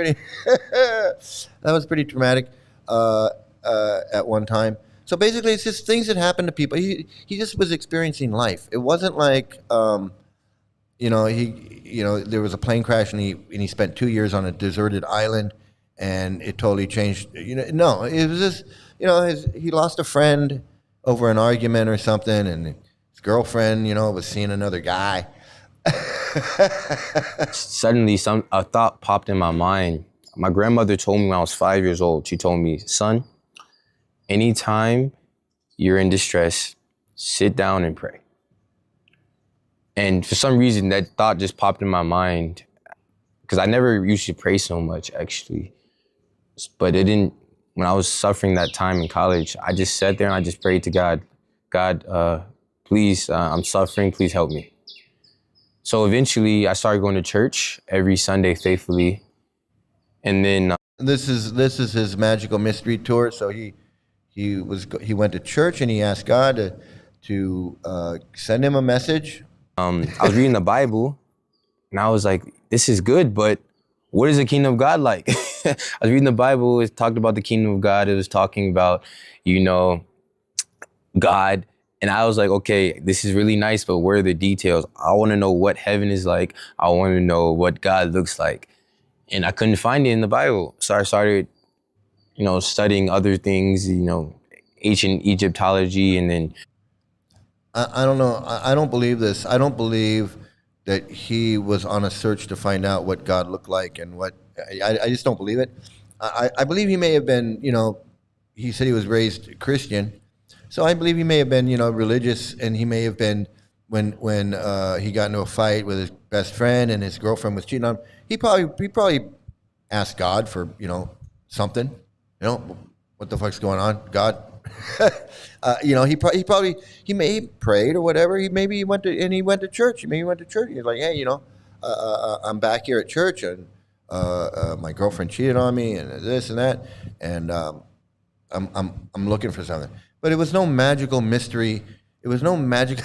pretty traumatic at one time. So basically, it's just things that happen to people. He just was experiencing life. It wasn't like there was a plane crash and he spent 2 years on a deserted island, and it totally changed. No, it was just he lost a friend over an argument or something, and his girlfriend was seeing another guy. suddenly, a thought popped in my mind. My grandmother told me when I was 5 years old. She told me, "Son, anytime you're in distress, sit down and pray." And for some reason, that thought just popped in my mind, because I never used to pray so much, actually. But it didn't. When I was suffering that time in college, I just sat there and I just prayed to God. God, please, I'm suffering. Please help me. So eventually, I started going to church every Sunday faithfully, and then This is his magical mystery tour. So he went to church and he asked God to send him a message. I was reading the Bible, and I was like, "This is good, but what is the kingdom of God like?" I was reading the Bible. It talked about the kingdom of God. It was talking about, God. And I was like, okay, this is really nice, but where are the details? I want to know what heaven is like. I want to know what God looks like. And I couldn't find it in the Bible. So I started, studying other things, ancient Egyptology, and then I don't know. I don't believe this. I don't believe that he was on a search to find out what God looked like and what. I just don't believe it. I believe he may have been. He said he was raised Christian, So I believe he may have been, religious, and he may have been when he got into a fight with his best friend and his girlfriend was cheating on him. He probably asked God for something. What the fuck's going on, God? He may have prayed or whatever. He went to church. Maybe he went to church. He's like, hey, I'm back here at church, and my girlfriend cheated on me, and this and that, and I'm looking for something. But it was no magical mystery. It was no magic.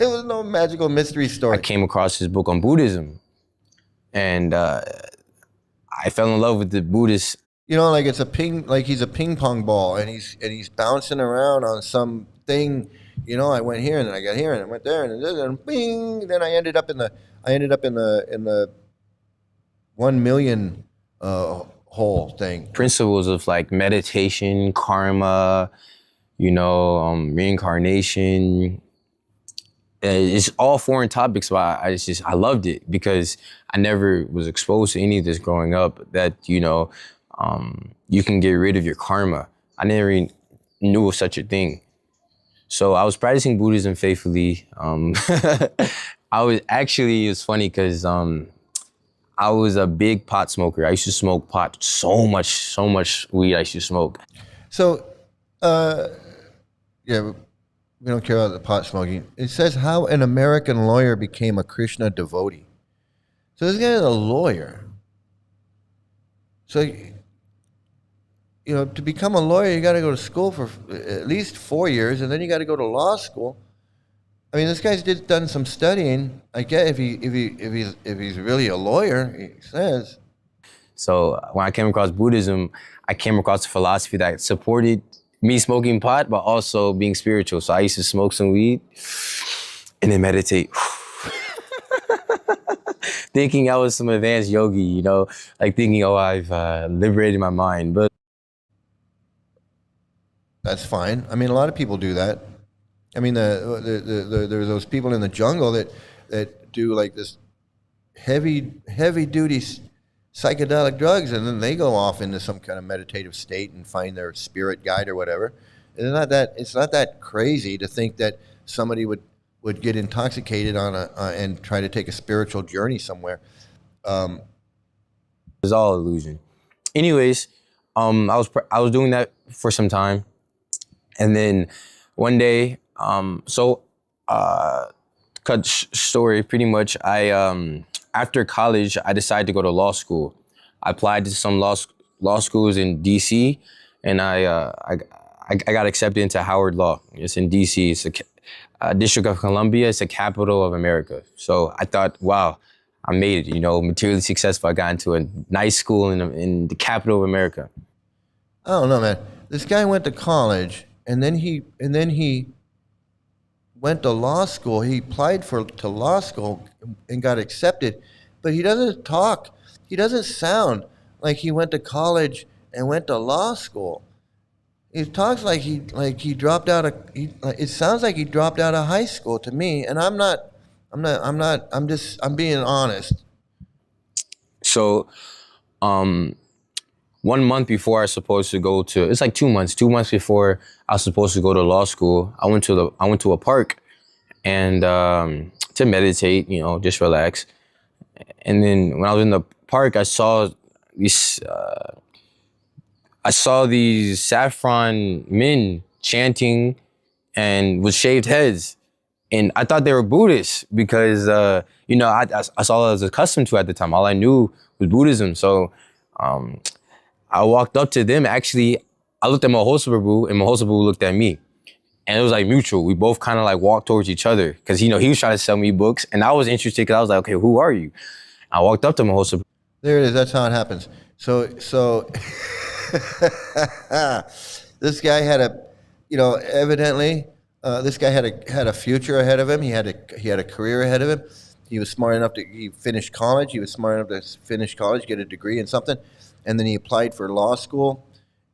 It was no magical mystery story. I came across his book on Buddhism, and I fell in love with the Buddhist. Like he's a ping pong ball, and he's bouncing around on something. I went here, and then I got here, and I went there, and bing. Then I ended up in the 1 million whole thing. Principles of like meditation, karma, reincarnation. It's all foreign topics, but I loved it because I never was exposed to any of this growing up. That you can get rid of your karma. I never even knew of such a thing. So I was practicing Buddhism faithfully. It's funny because I was a big pot smoker. I used to smoke pot, so much weed I used to smoke. So, yeah, we don't care about the pot smoking. It says how an American lawyer became a Krishna devotee. So this guy is a lawyer. So, to become a lawyer, you got to go to school for at least 4 years, and then you got to go to law school. I mean, this guy's done some studying. I get if he's really a lawyer, he says. So when I came across Buddhism, I came across a philosophy that supported me smoking pot, but also being spiritual. So I used to smoke some weed and then meditate. Thinking I was some advanced yogi, like thinking, I've liberated my mind. But that's fine. I mean, a lot of people do that. I mean, there's those people in the jungle that do like this heavy duty psychedelic drugs, and then they go off into some kind of meditative state and find their spirit guide or whatever. It's not that crazy to think that somebody would get intoxicated on and try to take a spiritual journey somewhere. It's all illusion. Anyways, I was doing that for some time, and then one day, cut story pretty much. After college, I decided to go to law school. I applied to some law schools in DC, and I got accepted into Howard Law. It's in DC. It's a District of Columbia. It's the capital of America. So I thought, wow, I made it. Materially successful. I got into a nice school in the capital of America. I don't know, man. This guy went to college, and then he went to law school. He applied to law school and got accepted, but he doesn't talk. He doesn't sound like he went to college and went to law school. He talks like he dropped out of. It sounds like he dropped out of high school to me, and I'm being honest. So, 1 month before I was supposed to go to, it's like 2 months. 2 months before I was supposed to go to law school, I went to a park, and to meditate, just relax. And then when I was in the park, I saw these saffron men chanting and with shaved heads. And I thought they were Buddhists because, I saw what I was accustomed to at the time. All I knew was Buddhism. So I walked up to them. Actually, I looked at Mahosa Prabhu, and Mahosa Prabhu looked at me. And it was like mutual. We both kind of like walked towards each other because, he was trying to sell me books. And I was interested because I was like, okay, who are you? I walked up to Mahosa Prabhu. There it is. That's how it happens. So this guy had evidently, this guy had a future ahead of him. He had a career ahead of him. He was smart enough he finished college. He was smart enough to finish college, get a degree in something. And then he applied for law school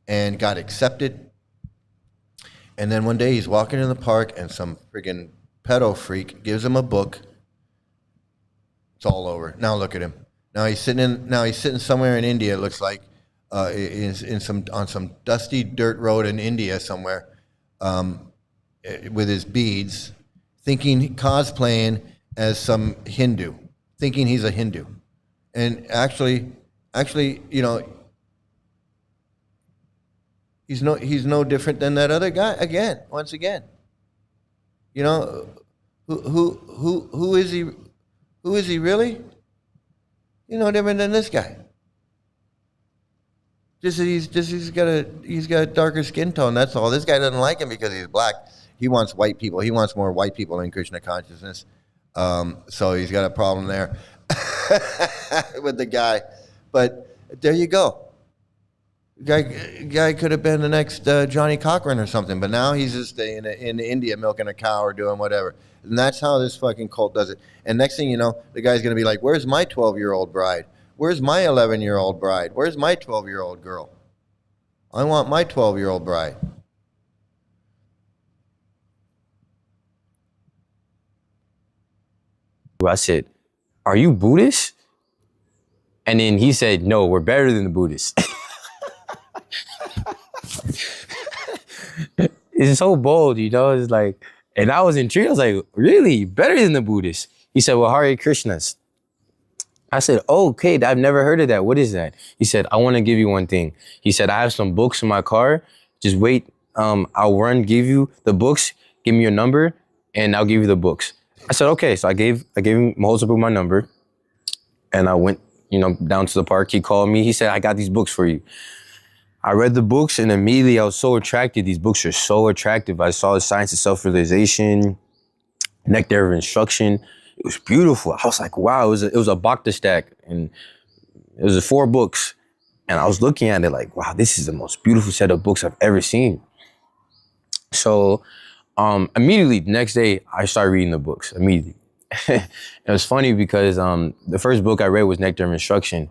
and got accepted. And then one day he's walking in the park, and some friggin' pedo freak gives him a book. It's all over. Now look at him. Now he's sitting somewhere in India. It looks like on some dusty dirt road in India somewhere. with his beads, cosplaying as some Hindu, thinking he's a Hindu, and actually, you know, he's no different than that other guy. Once again, you know, who is he? Who is he really? He's no different than this guy. He's got a darker skin tone. That's all. This guy doesn't like him because he's black. He wants white people. He wants more white people in Krishna consciousness. So he's got a problem there with the guy. But there you go. Guy could have been the next Johnny Cochran or something. But now he's just in India milking a cow or doing whatever. And that's how this fucking cult does it. And next thing you know, the guy's going to be like, where's my 12-year-old bride? Where's my 11-year-old bride? Where's my 12-year-old girl? I want my 12-year-old bride. I said, are you Buddhist? And then he said, no, we're better than the Buddhists. It's so bold, you know? It's like, and I was intrigued. I was like, really? Better than the Buddhists? He said, well, Hare Krishnas. I said, oh, okay, I've never heard of that. What is that? He said, I want to give you one thing. He said, I have some books in my car. Just wait. I'll give you the books. Give me your number, and I'll give you the books. I said, okay. So I gave him Mahotsapu my number, and I went, down to the park. He called me. He said, I got these books for you. I read the books, and immediately I was so attracted. These books are so attractive. I saw the science of self-realization, nectar of instruction. It was beautiful. I was like, wow, it was a Bhakta stack, and it was 4 books. And I was looking at it like, wow, this is the most beautiful set of books I've ever seen. So immediately, the next day, I started reading the books, immediately. It was funny because the first book I read was Nectar of Instruction.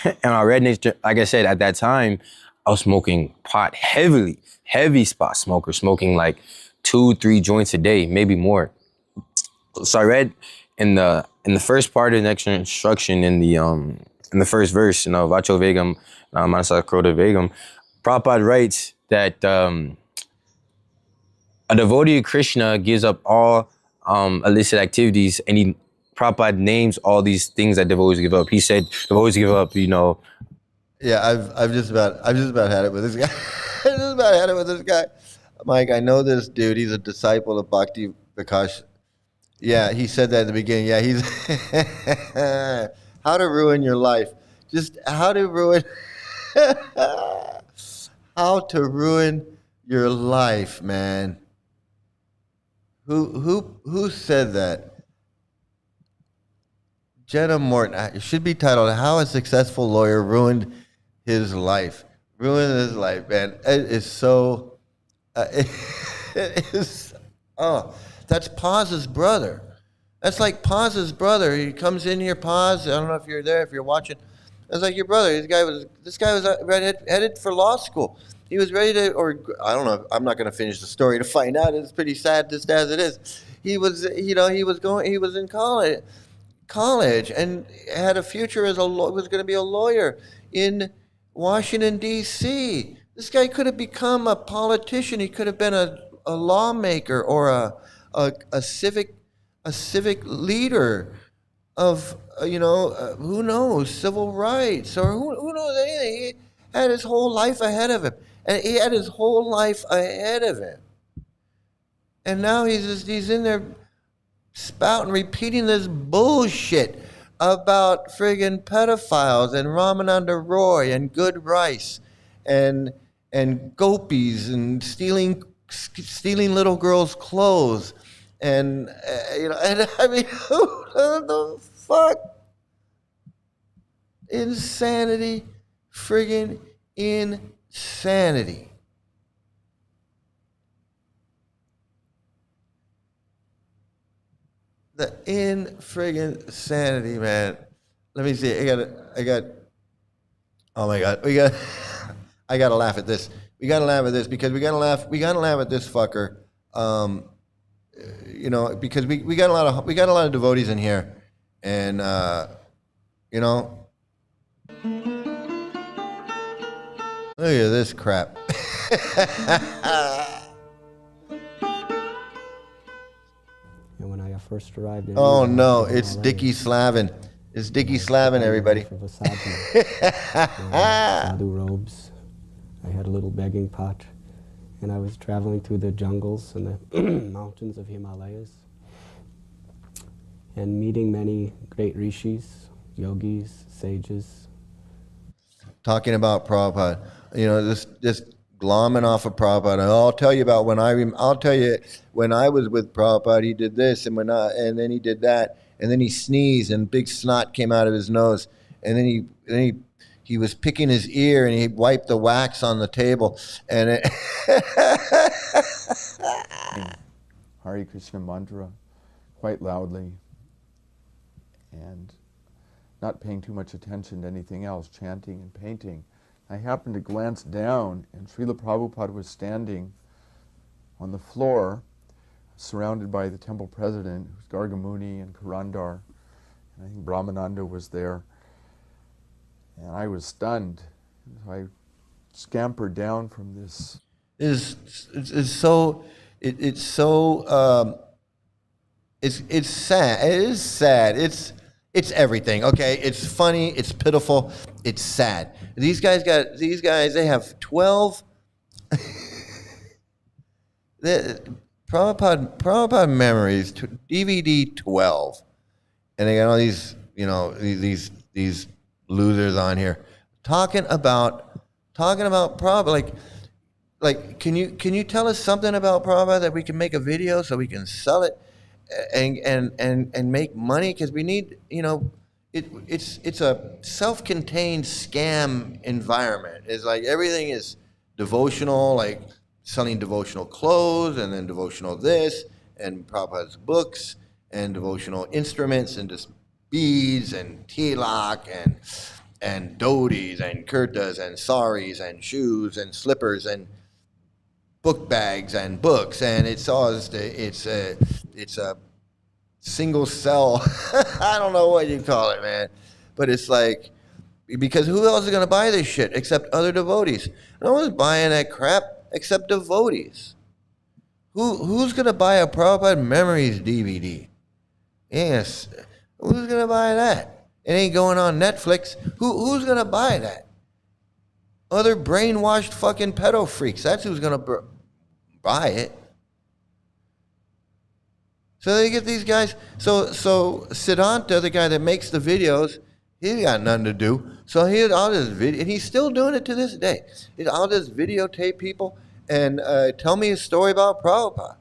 And I read Nectar, like I said, at that time, I was smoking pot heavy spot smoker, smoking like 2-3 joints a day, maybe more. So I read in the first part of the Nectar of Instruction, in the first verse, Vacho Vegam, Manasa Kroda Vegam, Prabhupada writes that a devotee of Krishna gives up all illicit activities, and Prabhupada names all these things that devotees give up. He said devotees give up, Yeah, I've just about had it with this guy. I just about had it with this guy. Mike, I know this dude. He's a disciple of Bhakti Vikash. Yeah, he said that at the beginning. Yeah, he's how to ruin your life. Just how to ruin how to ruin your life, man. Who said that? Jenna Morton. It should be titled "How a Successful Lawyer Ruined His Life." Ruined his life, man. It is so. It is. Oh, that's Paz's brother. That's like Paz's brother. He comes in here, Paz. I don't know if you're there, if you're watching. It's like your brother. This guy was headed for law school. He was ready to, or I don't know. I'm not going to finish the story to find out. It's pretty sad, just as it is. He was in college and had a future as was going to be a lawyer in Washington, D.C. This guy could have become a politician. He could have been a lawmaker or a civic leader of, who knows, civil rights, or who knows anything. He had his whole life ahead of him. And he had his whole life ahead of him. And now he's in there spouting, repeating this bullshit about friggin' pedophiles and Ramananda Roy and good rice and gopis and stealing little girls' clothes and and I mean, who the fuck? Insanity, friggin' insanity. The friggin' sanity, man. Let me see. Oh my God. I gotta laugh at this. We gotta laugh at this because we gotta laugh at this fucker. Because we got a lot of devotees in here, and look at this crap. first arrived in Oh India no, from the it's Dickie Himalayas. Slavin. It's Dickie I was Slavin, put on the everybody. life of a sadhu, wearing sadhu robes. I had a little begging pot, and I was traveling through the jungles and the mountains of Himalayas, and meeting many great rishis, yogis, sages. Talking about Prabhupada, just glomming off of Prabhupada. I'll tell you about I'll tell you when I was with Prabhupada, he did this, and then he did that, and then he sneezed, and big snot came out of his nose, and he was picking his ear, and he wiped the wax on the table, and it Hare Krishna mantra quite loudly and not paying too much attention to anything else, chanting and painting. I happened to glance down, and Srila Prabhupada was standing on the floor, surrounded by the temple president, who's Gargamuni and Karandar, and I think Brahmananda was there. And I was stunned. So I scampered down from this. it's so it's sad. It is sad. It's everything. Okay, it's funny. It's pitiful. It's sad. These guys. They have 12. Prabhupada Memories DVD 12, and they got all these these losers on here talking about Prabhupada. Like can you tell us something about Prabhupada that we can make a video so we can sell it and make money, because we need it's a self-contained scam environment. It's like everything is devotional, like selling devotional clothes and then devotional this and Prabhupada's books and devotional instruments and just beads and tilak and dhotis and kurtas and saris and shoes and slippers and book bags and books, and it's a single cell. I don't know what you call it, man, but it's like, because who else is going to buy this shit except other devotees? No one's buying that crap except devotees. Who's going to buy a Prabhupada Memories DVD? Yes, who's going to buy that? It ain't going on Netflix. Who's going to buy that? Other brainwashed fucking pedo freaks. That's who's going to buy it. So they get these guys. So Siddhanta, the guy that makes the videos, he got nothing to do. So I'll just video, and he's still doing it to this day. I'll just videotape people and tell me a story about Prabhupada.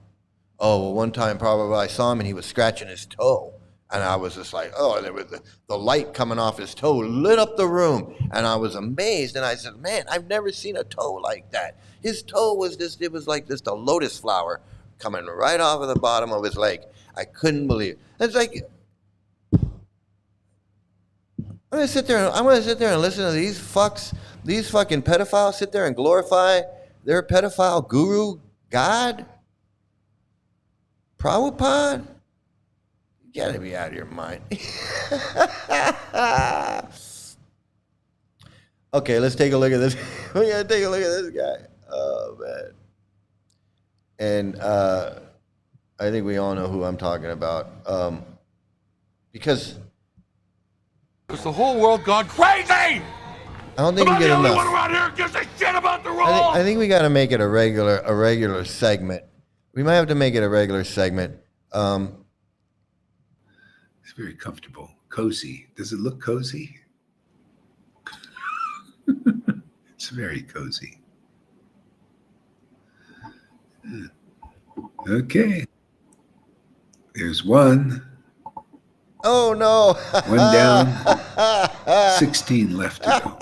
Oh, well, one time Prabhupada, I saw him and he was scratching his toe. And I was just like, oh, there was the light coming off his toe lit up the room. And I was amazed. And I said, man, I've never seen a toe like that. His toe was it was like just a lotus flower coming right off of the bottom of his leg. I couldn't believe it. It's like, I'm gonna sit there and listen to these fucks, these fucking pedophiles sit there and glorify their pedophile guru God, Prabhupada. You gotta be out of your mind. Okay, let's take a look at this. We gotta take a look at this guy. Oh man. And I think we all know who I'm talking about. Because the whole world gone crazy? I don't think Am we I get the only enough. one around here who gives a shit about the rules? I think we got to make it a regular segment. We might have to make it a regular segment. It's very comfortable, cozy. Does it look cozy? It's very cozy. Okay. There's one. Oh no! One down. 16 left to go.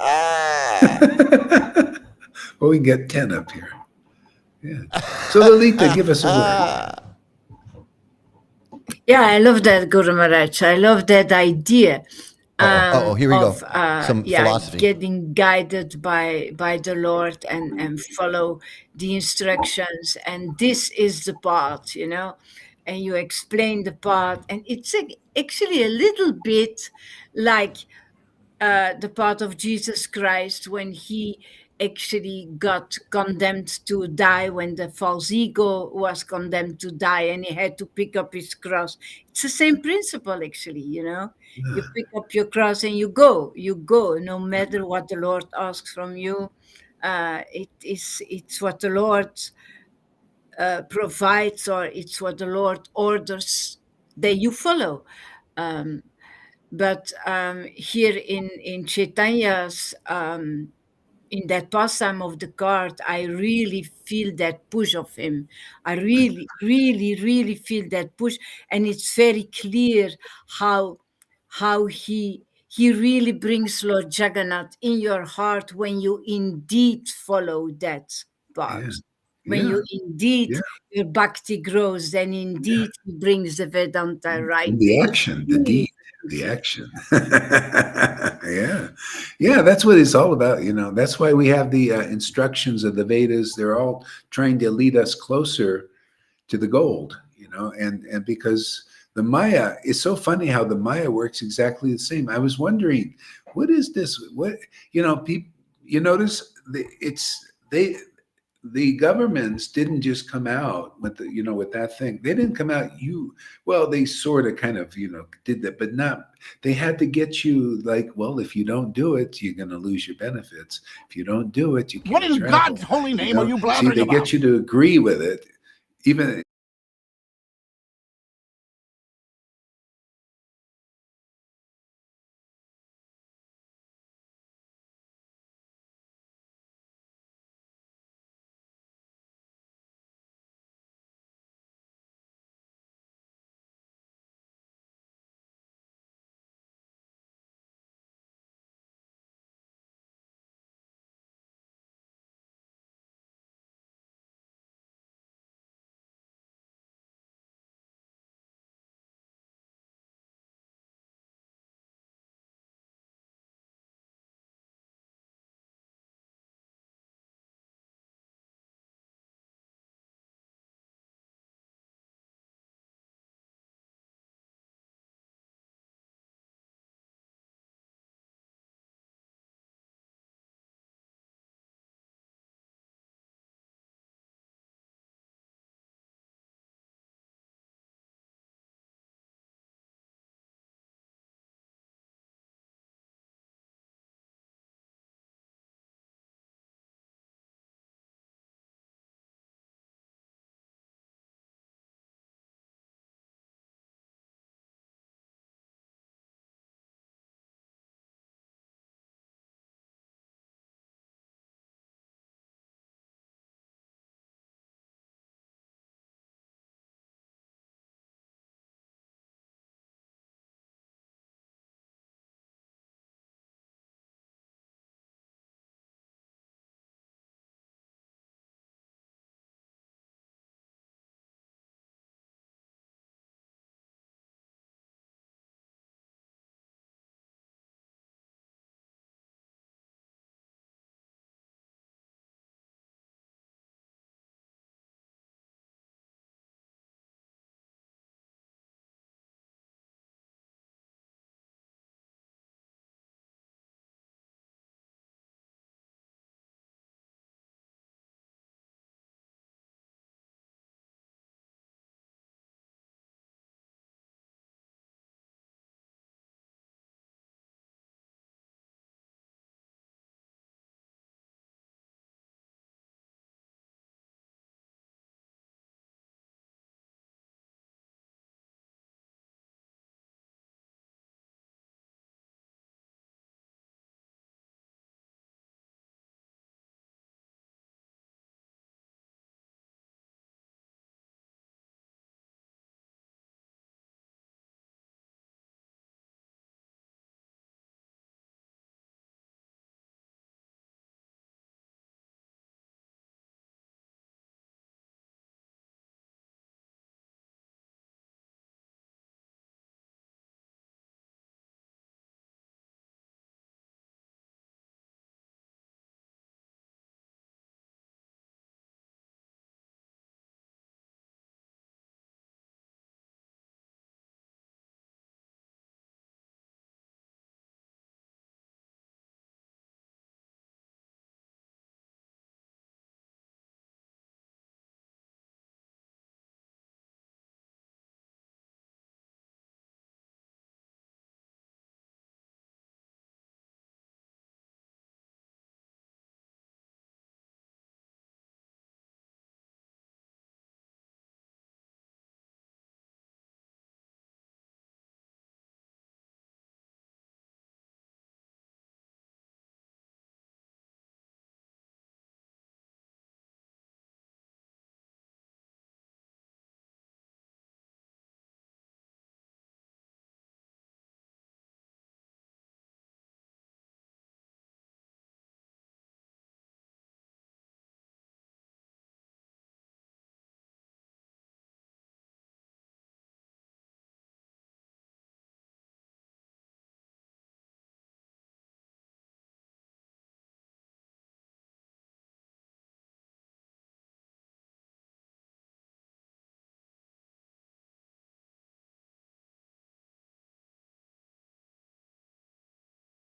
Well, we can get 10 up here. Yeah. So Lolita, give us a word. Yeah, I love that, Guru Maharaj. I love that idea. Here we go. Some yeah, philosophy. getting guided by the Lord and follow the instructions. And this is the path, and you explain the path. And it's actually a little bit like the path of Jesus Christ when he actually got condemned to die, when the false ego was condemned to die and he had to pick up his cross. It's the same principle, actually, you know. You pick up your cross and you go, no matter what the Lord asks from you. It's what the Lord provides, or it's what the Lord orders that you follow. Um, but here in Chaitanya's, in that pastime of the card, I really feel that push of him. I really, really, really feel that push, and it's very clear how he really brings Lord Jagannath in your heart when you indeed follow that Yeah. path. When Yeah. you indeed Yeah. your bhakti grows, then indeed he brings the Vedanta right. And the action, the Really deed, the action. Yeah. Yeah. That's what it's all about. You know, that's why we have the instructions of the Vedas. They're all trying to lead us closer to the gold, you know, and because the Maya is so funny how the Maya works exactly the same. I was wondering, what is this? What, you know, people, you notice the governments didn't just come out with the, you know, with that thing. They didn't come out, well, they sort of kind of, you know, did that, but not, they had to get you like, well, if you don't do it, you're going to lose your benefits. If you don't do it, you What can't in travel. God's holy You name are know, you see, blathering they about? get you to agree with it, even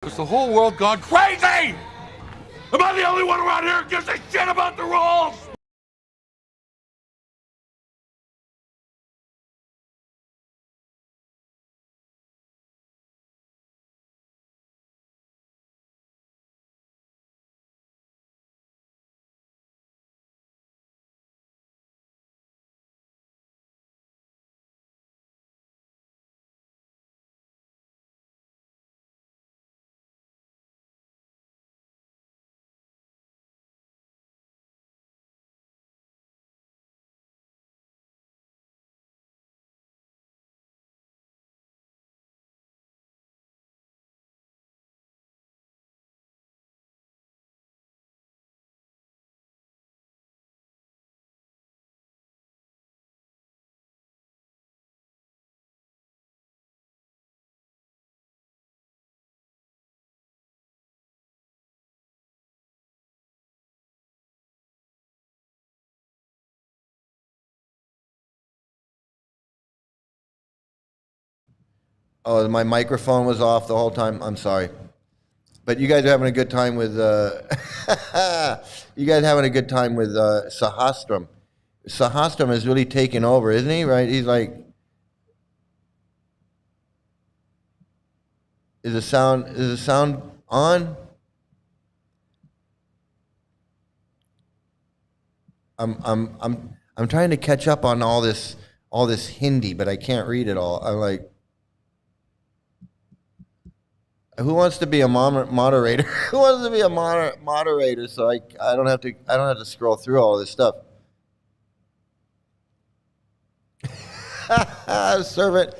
Is the whole world gone crazy? Am I the only one around here who gives a shit about the rules? Oh, my microphone was off the whole time. I'm sorry. But you guys are having a good time with you guys having a good time with Sahastram. Sahastram is really taking over, isn't he? Right? He's like, is the sound on? I'm trying to catch up on all this Hindi, but I can't read it all. I'm like, who wants to be a moderator? Who wants to be a moderator? So I don't have to scroll through all this stuff. Servant,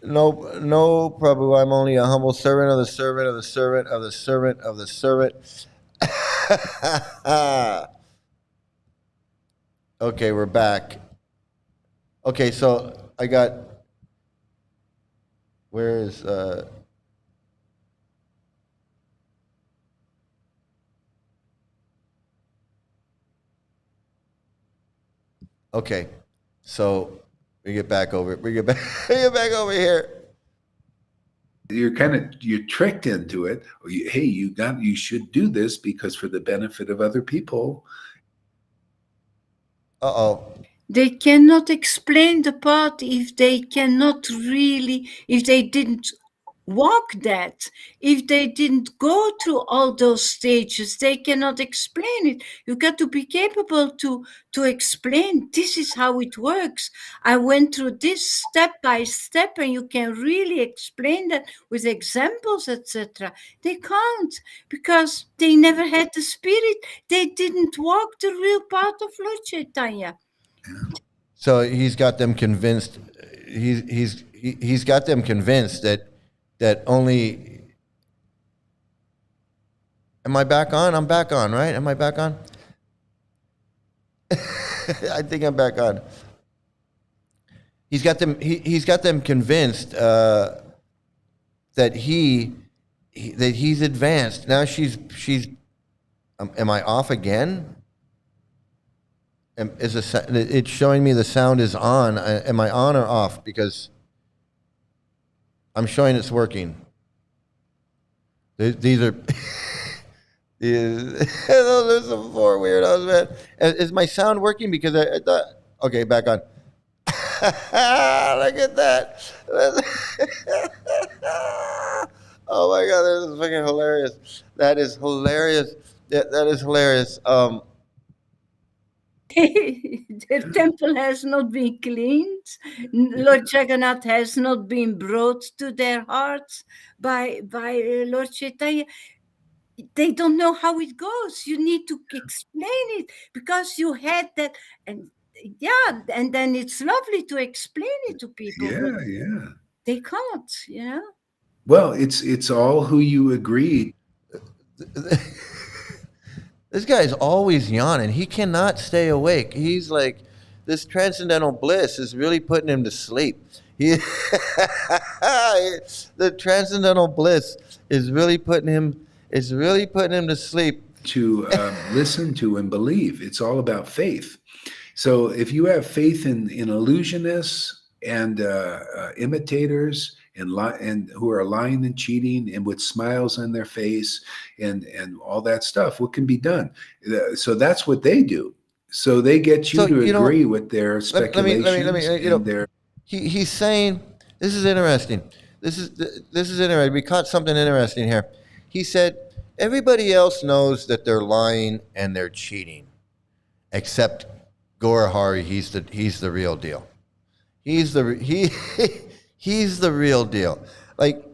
no, Prabhu. I'm only a humble servant of the servant of the servant of the servant of the servant. Okay, we're back. Okay, so I got. Where is Okay, so we get back over. We get back. We get back over here. You're tricked into it. Hey, you should do this because for the benefit of other people. Uh-oh. They cannot explain the path if they cannot really, if they didn't walk that, if they didn't go through all those stages, they cannot explain it. You got to be capable to explain, this is how it works. I went through this step by step, and you can really explain that with examples, etc. They can't, because they never had the spirit. They didn't walk the real path of Lord Chaitanya. So he's got them convinced. He's got them convinced that only. Am I back on? I'm back on, right? Am I back on? I think I'm back on. He's got them. He's got them convinced that he's advanced. Now she's. Am I off again? It's showing me the sound is on. Am I on or off? Because I'm showing it's working. These are those are some poor weirdos, man. Is my sound working? Because I thought, okay, back on. Look at that. Oh my God, this is fucking hilarious. That is hilarious. That is hilarious. The temple has not been cleaned. Lord Jagannath has not been brought to their hearts by Lord Chaitanya. They don't know how it goes. You need to explain it, because you had that, and yeah, and then it's lovely to explain it to people. Yeah, yeah. They can't, you know. Well, it's all who you agree. This guy's always yawning. He cannot stay awake. He's like, this transcendental bliss is really putting him to sleep. The transcendental bliss is really putting him to sleep. To listen to and believe. It's all about faith. So if you have faith in illusionists and imitators and who are lying and cheating and with smiles on their face and all that stuff. What can be done? So that's what they do. So they get you So, to you know, agree with their speculations let and me, their. he's saying, this is interesting. This is interesting. We caught something interesting here. He said, everybody else knows that they're lying and they're cheating, except Gorahari. He's the real deal. He's the he's the real deal. Like,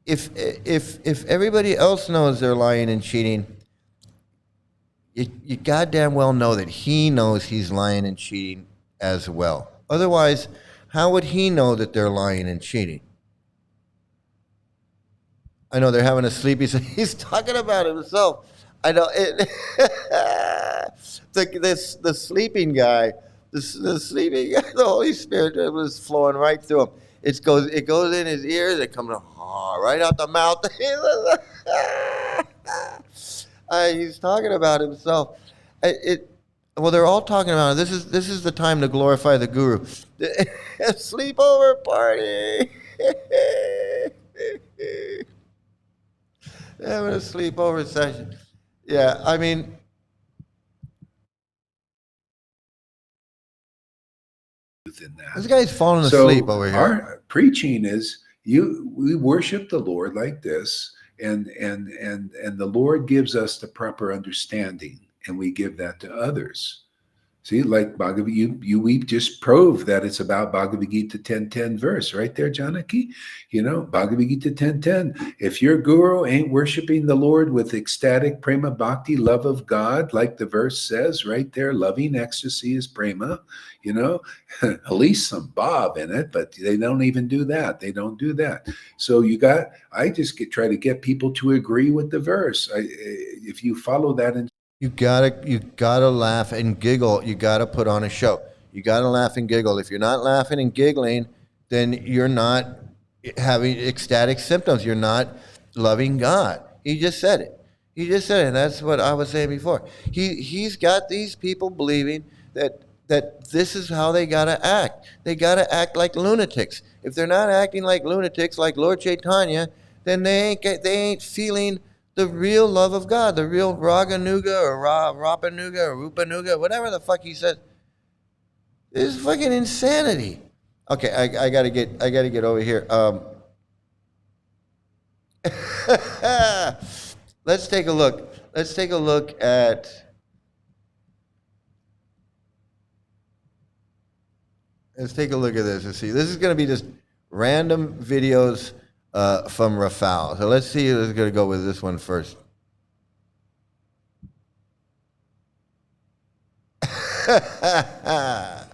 if everybody else knows they're lying and cheating, you goddamn well know that he knows he's lying and cheating as well. Otherwise, how would he know that they're lying and cheating? I know they're having a sleepy. He's talking about himself. I know it. The sleeping guy, the sleeping guy, the Holy Spirit was flowing right through him. It goes in his ears. It comes right out the mouth. He's talking about himself. Well, they're all talking about it. This is the time to glorify the guru. Sleepover party. Having a sleepover session. Yeah, I mean, Within that. this guy's falling So asleep over here. our preaching is we worship the Lord like this, and the Lord gives us the proper understanding, and we give that to others. See, like Bhagavad, we just prove that it's about Bhagavad Gita 10:10 verse right there, Janaki. Bhagavad Gita 10:10. If your guru ain't worshiping the Lord with ecstatic prema bhakti, love of God, like the verse says right there, loving ecstasy is prema. At least some Bob in it, but they don't even do that. They don't do that. So I just try to get people to agree with the verse. If you follow that in. You gotta laugh and giggle. You gotta put on a show. You gotta laugh and giggle. If you're not laughing and giggling, then you're not having ecstatic symptoms. You're not loving God. He just said it. And that's what I was saying before. He's got these people believing that this is how they gotta act. They gotta act like lunatics. If they're not acting like lunatics, like Lord Chaitanya, then they ain't feeling the real love of God, the real Raganuga or Rapanuga or Rupanuga, whatever the fuck he says. This is fucking insanity. Okay, I gotta get over here. Let's take a look. Let's take a look at. Let's take a look at this and see. This is going to be just random videos from Rafal. So let's see who's going to go with this one first. I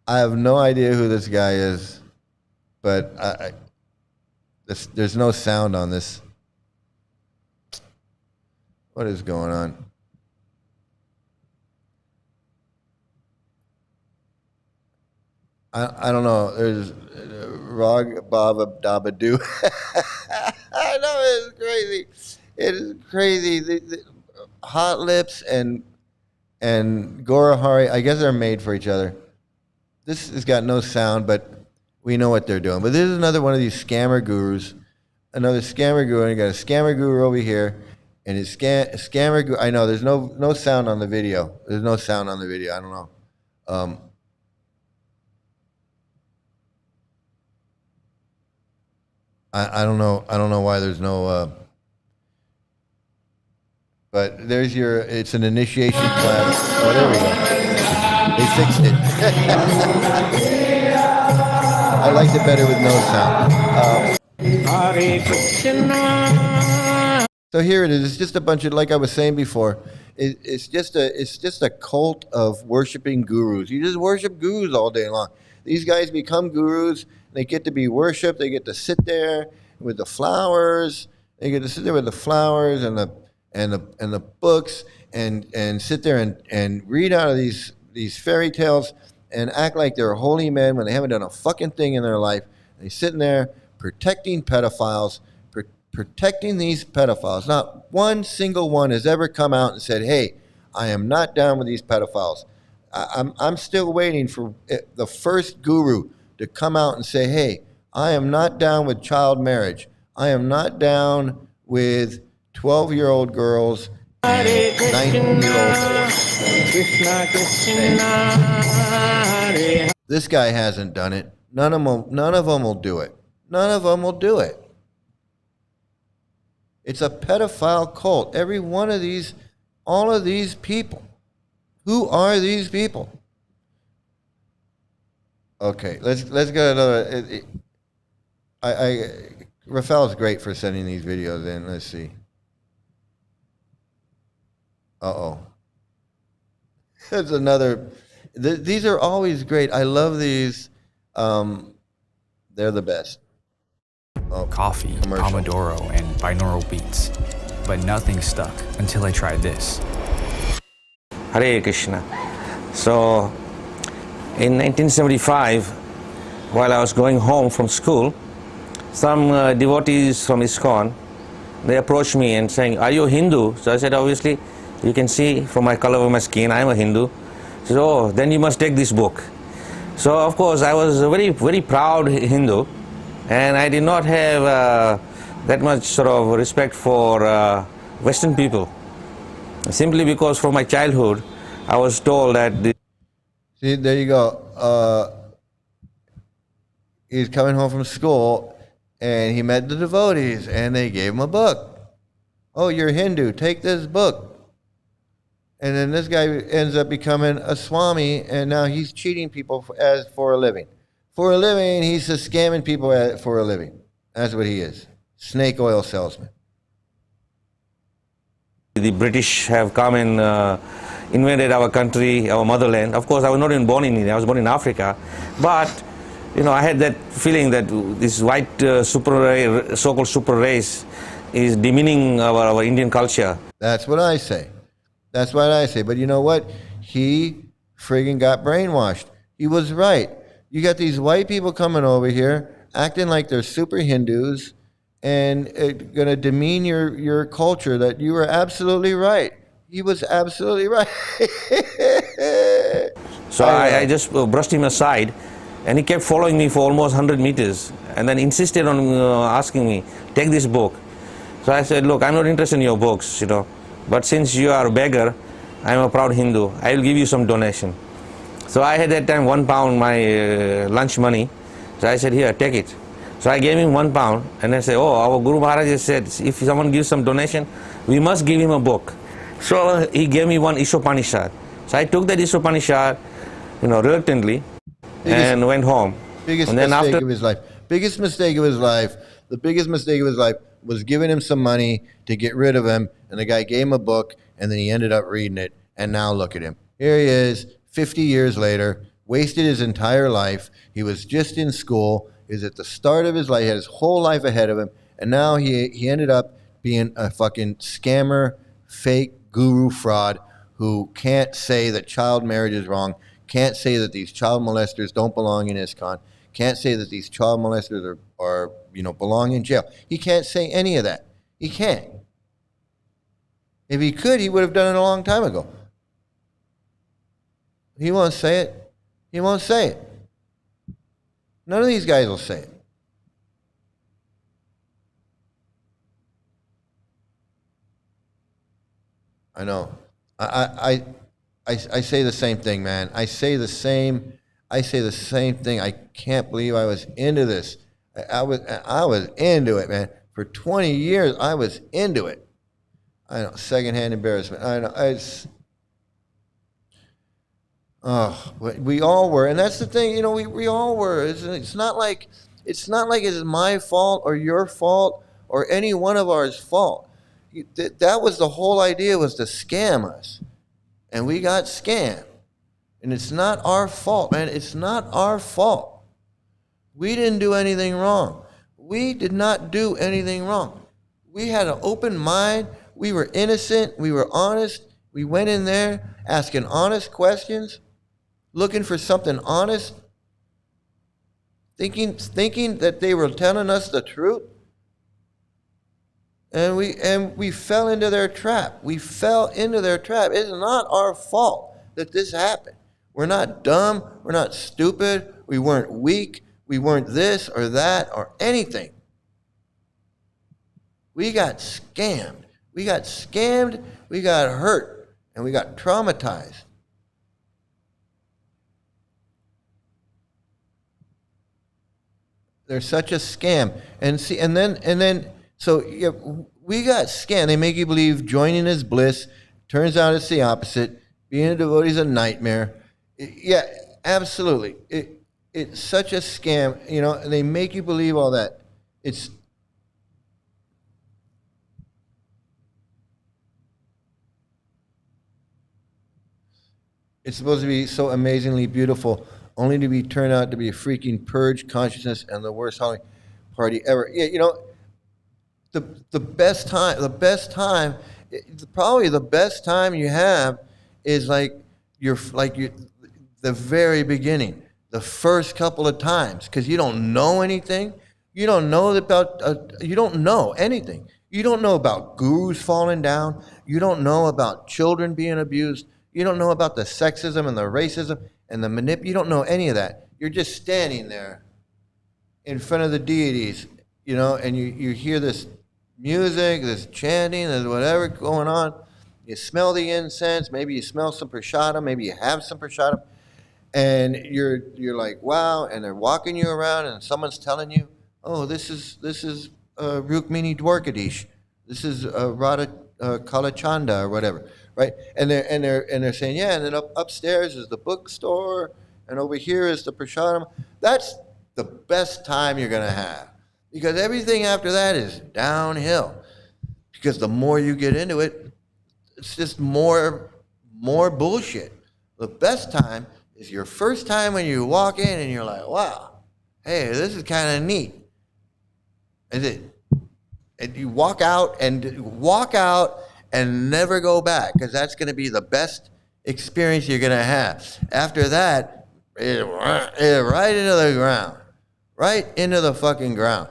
have no idea who this guy is, but there's no sound on this. What is going on? I don't know. There's Rog Baba Dabadoo. I know, it's crazy. It is crazy. The Hot Lips and Gorahari, I guess they're made for each other. This has got no sound, but we know what they're doing. But this is another one of these scammer gurus. Another scammer guru. And you got a scammer guru over here. And it's scammer guru. I know, there's no sound on the video. There's no sound on the video. I don't know. I don't know. I don't know why there's no. But there's it's an initiation class. Oh, there we go. They fixed it. I liked it better with no sound. Hare Krishna. So here it is. It's just a bunch of, like I was saying before, it's just a cult of worshiping gurus. You just worship gurus all day long. These guys become gurus. They get to be worshipped. They get to sit there with the flowers. They get to sit there with the flowers and the books and sit there and read out of these fairy tales and act like they're holy men when they haven't done a fucking thing in their life. They're sitting there protecting pedophiles, protecting these pedophiles. Not one single one has ever come out and said, "Hey, I am not down with these pedophiles. I'm still waiting for the first guru to come out and say, hey, I am not down with child marriage. I am not down with 12-year-old girls and 19-year-old boys. This guy hasn't done it. None of them will do it. None of them will do it. It's a pedophile cult. Every one of these, all of these people. Who are these people? Okay, let's get another. Rafael's great for sending these videos in. Let's see. Uh-oh. There's another. These are always great. I love these. They're the best. Oh, Coffee, commercial. Pomodoro, and binaural beats. But nothing stuck until I tried this. Hare Krishna. So, in 1975, while I was going home from school, some devotees from ISKCON, they approached me and saying, "Are you a Hindu?" So I said, "Obviously, you can see from my color of my skin, I am a Hindu." So, "Oh, then you must take this book." So, of course, I was a very, very proud Hindu, and I did not have that much sort of respect for Western people. Simply because from my childhood, I was told that... See, there you go. He's coming home from school, and he met the devotees, and they gave him a book. Oh, you're Hindu, take this book. And then this guy ends up becoming a Swami, and now he's cheating people for a living. For a living, he's just scamming people for a living. That's what he is. Snake oil salesman. The British have come and invaded our country, our motherland. Of course, I was not even born in India, I was born in Africa. But, you know, I had that feeling that this white so-called super race is demeaning our Indian culture. That's what I say. That's what I say. But you know what? He friggin' got brainwashed. He was right. You got these white people coming over here, acting like they're super Hindus, and going to demean your culture, that you were absolutely right. He was absolutely right. So I just brushed him aside, and he kept following me for almost 100 meters, and then insisted on asking me, "Take this book." So I said, "Look, I'm not interested in your books, you know, but since you are a beggar, I'm a proud Hindu, I will give you some donation." So I had that time £1 my lunch money. So I said, "Here, take it." So I gave him £1, and I said, "Oh, our Guru Maharaj has said, if someone gives some donation, we must give him a book." So he gave me one Ishopanishad. So I took that Ishopanishad, you know, reluctantly, and went home. Biggest And then mistake after of his life. Biggest mistake of his life. The biggest mistake of his life was giving him some money to get rid of him, and the guy gave him a book, and then he ended up reading it, and now look at him. Here he is, 50 years later, wasted his entire life. He was just in school. He was at the start of his life. He had his whole life ahead of him, and now he ended up being a fucking scammer, fake guru fraud who can't say that child marriage is wrong, can't say that these child molesters don't belong in ISKCON, can't say that these child molesters are belong in jail. He can't say any of that. He can't. If he could, he would have done it a long time ago. He won't say it. He won't say it. None of these guys will say it. I know. I say the same thing, man. I say the same thing. I can't believe I was into this. I was into it, man. For 20 years, I was into it. I know, secondhand embarrassment. I know. We all were, and that's the thing. We all were. It's not like it's my fault or your fault or any one of ours fault. That was the whole idea, was to scam us, and we got scammed. And it's not our fault, man. It's not our fault. We didn't do anything wrong. We did not do anything wrong. We had an open mind. We were innocent. We were honest. We went in there asking honest questions, looking for something honest, thinking that they were telling us the truth. And we fell into their trap. We fell into their trap. It's not our fault that this happened. We're not dumb. We're not stupid. We weren't weak. We weren't this or that or anything. We got scammed. We got scammed. We got hurt. And we got traumatized. They're such a scam. And see, and then, so yeah, we got scammed. They make you believe joining is bliss. Turns out it's the opposite. Being a devotee is a nightmare. Yeah, absolutely. It's such a scam, you know, and they make you believe all that. It's supposed to be so amazingly beautiful, only to be turned out to be a freaking purge consciousness and the worst holiday party ever. Yeah, you know, the best time, probably the best time you have is the very beginning, the first couple of times, because you don't know anything. You don't know you don't know anything. You don't know about gurus falling down. You don't know about children being abused. You don't know about the sexism and the racism and the you don't know any of that. You're just standing there in front of the deities, you know, and you hear this music, this chanting, there's whatever going on. You smell the incense, maybe you smell some prasadam, maybe you have some prasadam, and you're like, wow, and they're walking you around and someone's telling you, oh, this is Rukmini Dwarkadish, this is Radha Kalachanda or whatever. Right, and they're saying, yeah, and then upstairs is the bookstore, and over here is the prasadam. That's the best time you're gonna have, because everything after that is downhill. Because the more you get into it, it's just more bullshit. The best time is your first time when you walk in and you're like, wow, hey, this is kind of neat. And you walk out and never go back, because that's going to be the best experience you're going to have. After that, right into the ground. Right into the fucking ground.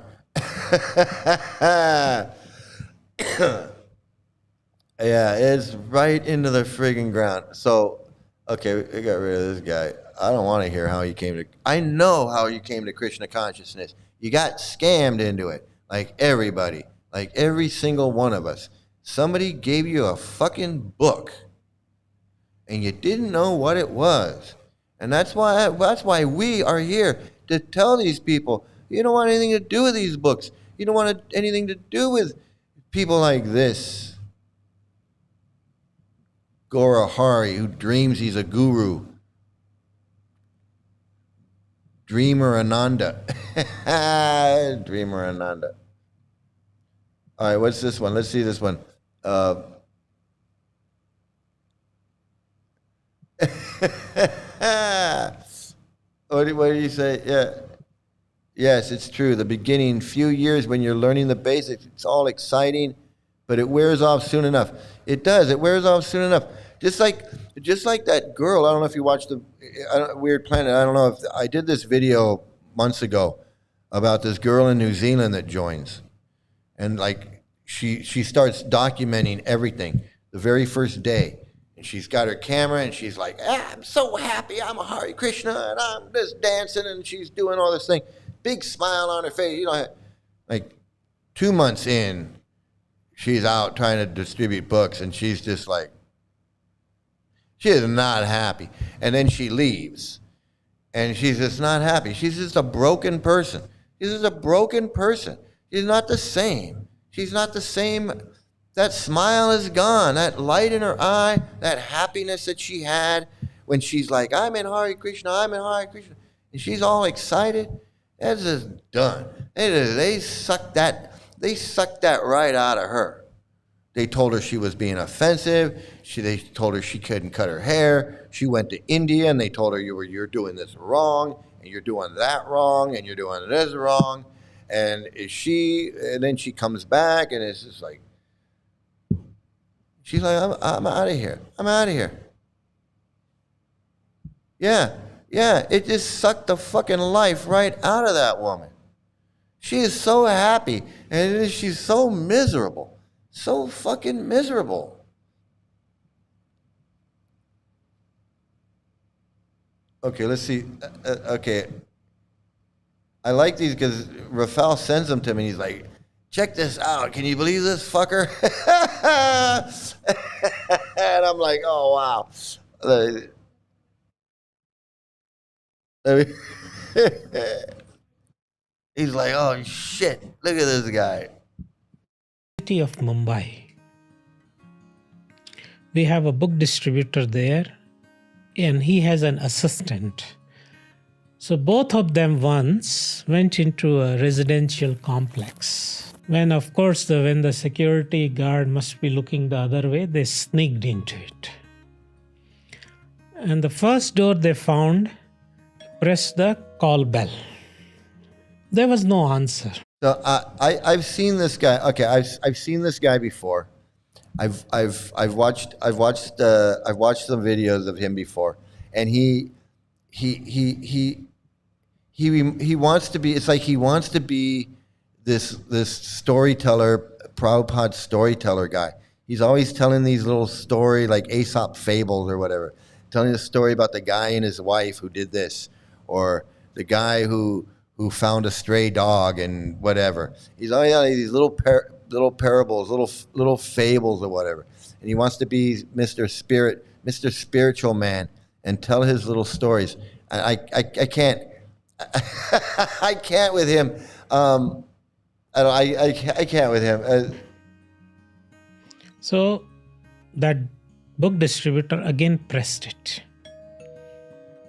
Yeah, it's right into the friggin' ground. So, okay, we got rid of this guy. I don't want to hear how you came to... I know how you came to Krishna consciousness. You got scammed into it. Like everybody. Like every single one of us. Somebody gave you a fucking book, and you didn't know what it was. And that's why we are here, to tell these people, you don't want anything to do with these books. You don't want anything to do with people like this. Gora Hari, who dreams he's a guru. Dreamer Ananda. Dreamer Ananda. All right, what's this one? Let's see this one. What do you say? Yeah. Yes, it's true. The beginning few years when you're learning the basics, it's all exciting, but it wears off soon enough. It does. It wears off soon enough. Just like that girl. I don't know if you watched the Weird Planet. I don't know if I did this video months ago about this girl in New Zealand that joins, and like she starts documenting everything the very first day. And she's got her camera and she's like, I'm so happy, I'm a Hare Krishna, and I'm just dancing, and she's doing all this thing. Big smile on her face. You know, like 2 months in, she's out trying to distribute books, and she's just like, she is not happy. And then she leaves, and she's just not happy. She's just a broken person. She's just a broken person. She's not the same. She's not the same. That smile is gone. That light in her eye, that happiness that she had when she's like, I'm in Hare Krishna, I'm in Hare Krishna. And she's all excited. That's just done. They sucked that right out of her. They told her she was being offensive. They told her she couldn't cut her hair. She went to India and they told her you're doing this wrong, and you're doing that wrong, and you're doing this wrong. And then she comes back, and it's just like, she's like, I'm out of here. I'm out of here. Yeah, it just sucked the fucking life right out of that woman. She is so happy, and she's so miserable. So fucking miserable. Okay, let's see. Okay. I like these because Rafael sends them to me and he's like, check this out. Can you believe this fucker? And I'm like, oh, wow. He's like, oh, shit. Look at this guy. City of Mumbai. We have a book distributor there, and he has an assistant. So both of them once went into a residential complex. When the security guard must be looking the other way, they sneaked into it. And the first door they found, pressed the call bell. There was no answer. So I've seen this guy. Okay, I've seen this guy before. I've watched some videos of him before, and he wants to be. It's like he wants to be this storyteller, Prabhupada storyteller guy. He's always telling these little story like Aesop fables or whatever, telling a story about the guy and his wife who did this, or the guy who found a stray dog and whatever. He's always got these little parables, little fables or whatever. And he wants to be Mr. Spiritual man and tell his little stories. I can't I can't with him. I can't with him. So that book distributor again pressed it.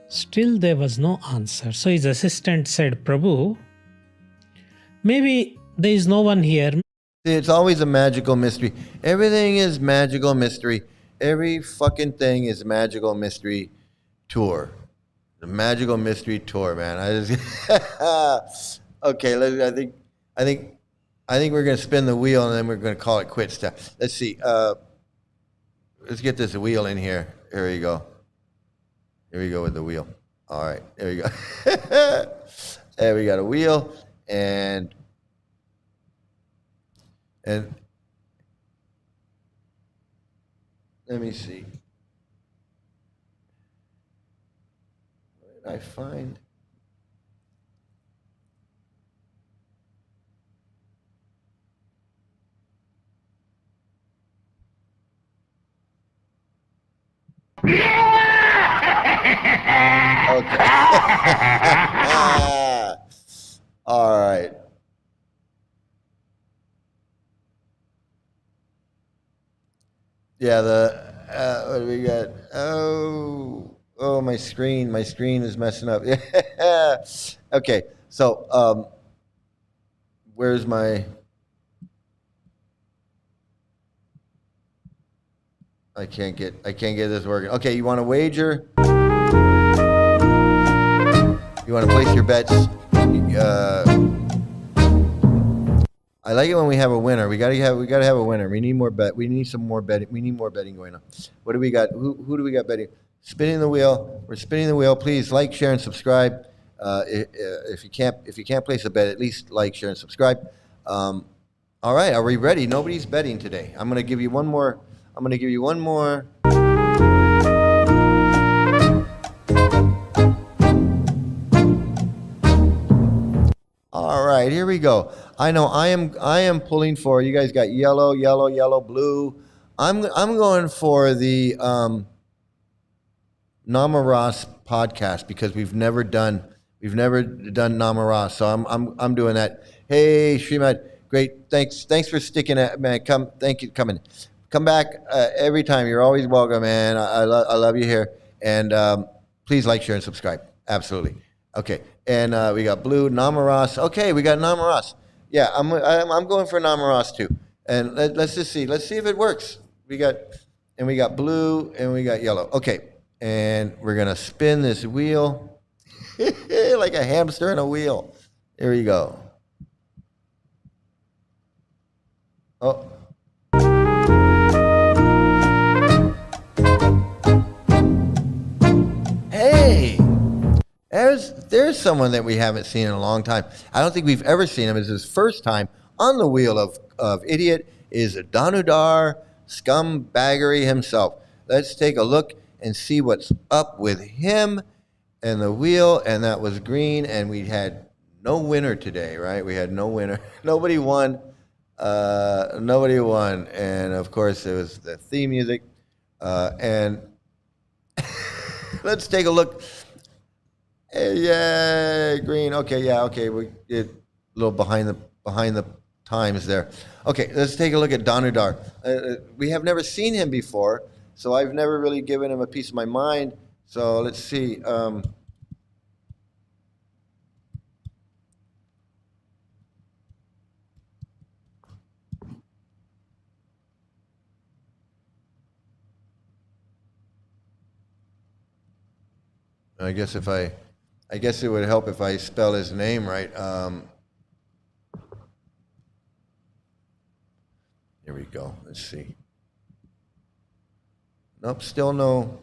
Still there was no answer. So his assistant said, Prabhu, maybe there is no one here. It's always a magical mystery. Everything is magical mystery. Every fucking thing is magical mystery tour. The magical mystery tour, man. Okay, I think we're gonna spin the wheel and then we're gonna call it quits. Let's see. Let's get this wheel in here. Here we go. Here we go with the wheel. All right, there we go. There we got a wheel, and let me see. What did I find? Okay. All right. Yeah, what do we got? Oh, my screen is messing up. Yeah. Okay, so where's my? I can't get this working. Okay, you want to wager? You want to place your bets? I like it when we have a winner. We gotta have a winner. We need more bet. We need some more betting. We need more betting going on. What do we got? Who do we got betting? Spinning the wheel. We're spinning the wheel. Please like, share, and subscribe. If you can't place a bet, at least like, share, and subscribe. All right, are we ready? Nobody's betting today. I'm gonna give you one more. All right, here we go. I know I am pulling for, you guys got yellow, blue. I'm going for the Namaras podcast because we've never done Namaras. So I'm doing that. Hey, Srimad, great. Thanks for sticking at, man. Thank you coming. Come back every time. You're always welcome, man. I love you here. And please like, share, and subscribe. Absolutely. Okay. And we got blue, Namaras. Okay, we got Namaras. Yeah, I'm going for Namaras too. And let's just see. Let's see if it works. We got blue and we got yellow. Okay. And we're gonna spin this wheel like a hamster in a wheel. Here we go. Oh. Hey, there's someone that we haven't seen in a long time. I don't think we've ever seen him. It's his first time on the wheel of idiot is Danudar Scumbaggery himself. Let's take a look and see what's up with him. and the wheel, and that was green, and we had no winner today, right? We had no winner. Nobody won. Nobody won. And of course, it was the theme music. And let's take a look. Hey, yay, green. Okay, yeah, okay. We did a little behind the times there. Okay, let's take a look at Danudar. We have never seen him before, so I've never really given him a piece of my mind. So let's see. I guess it would help if I spell his name right. Here we go. Let's see. Nope, still no.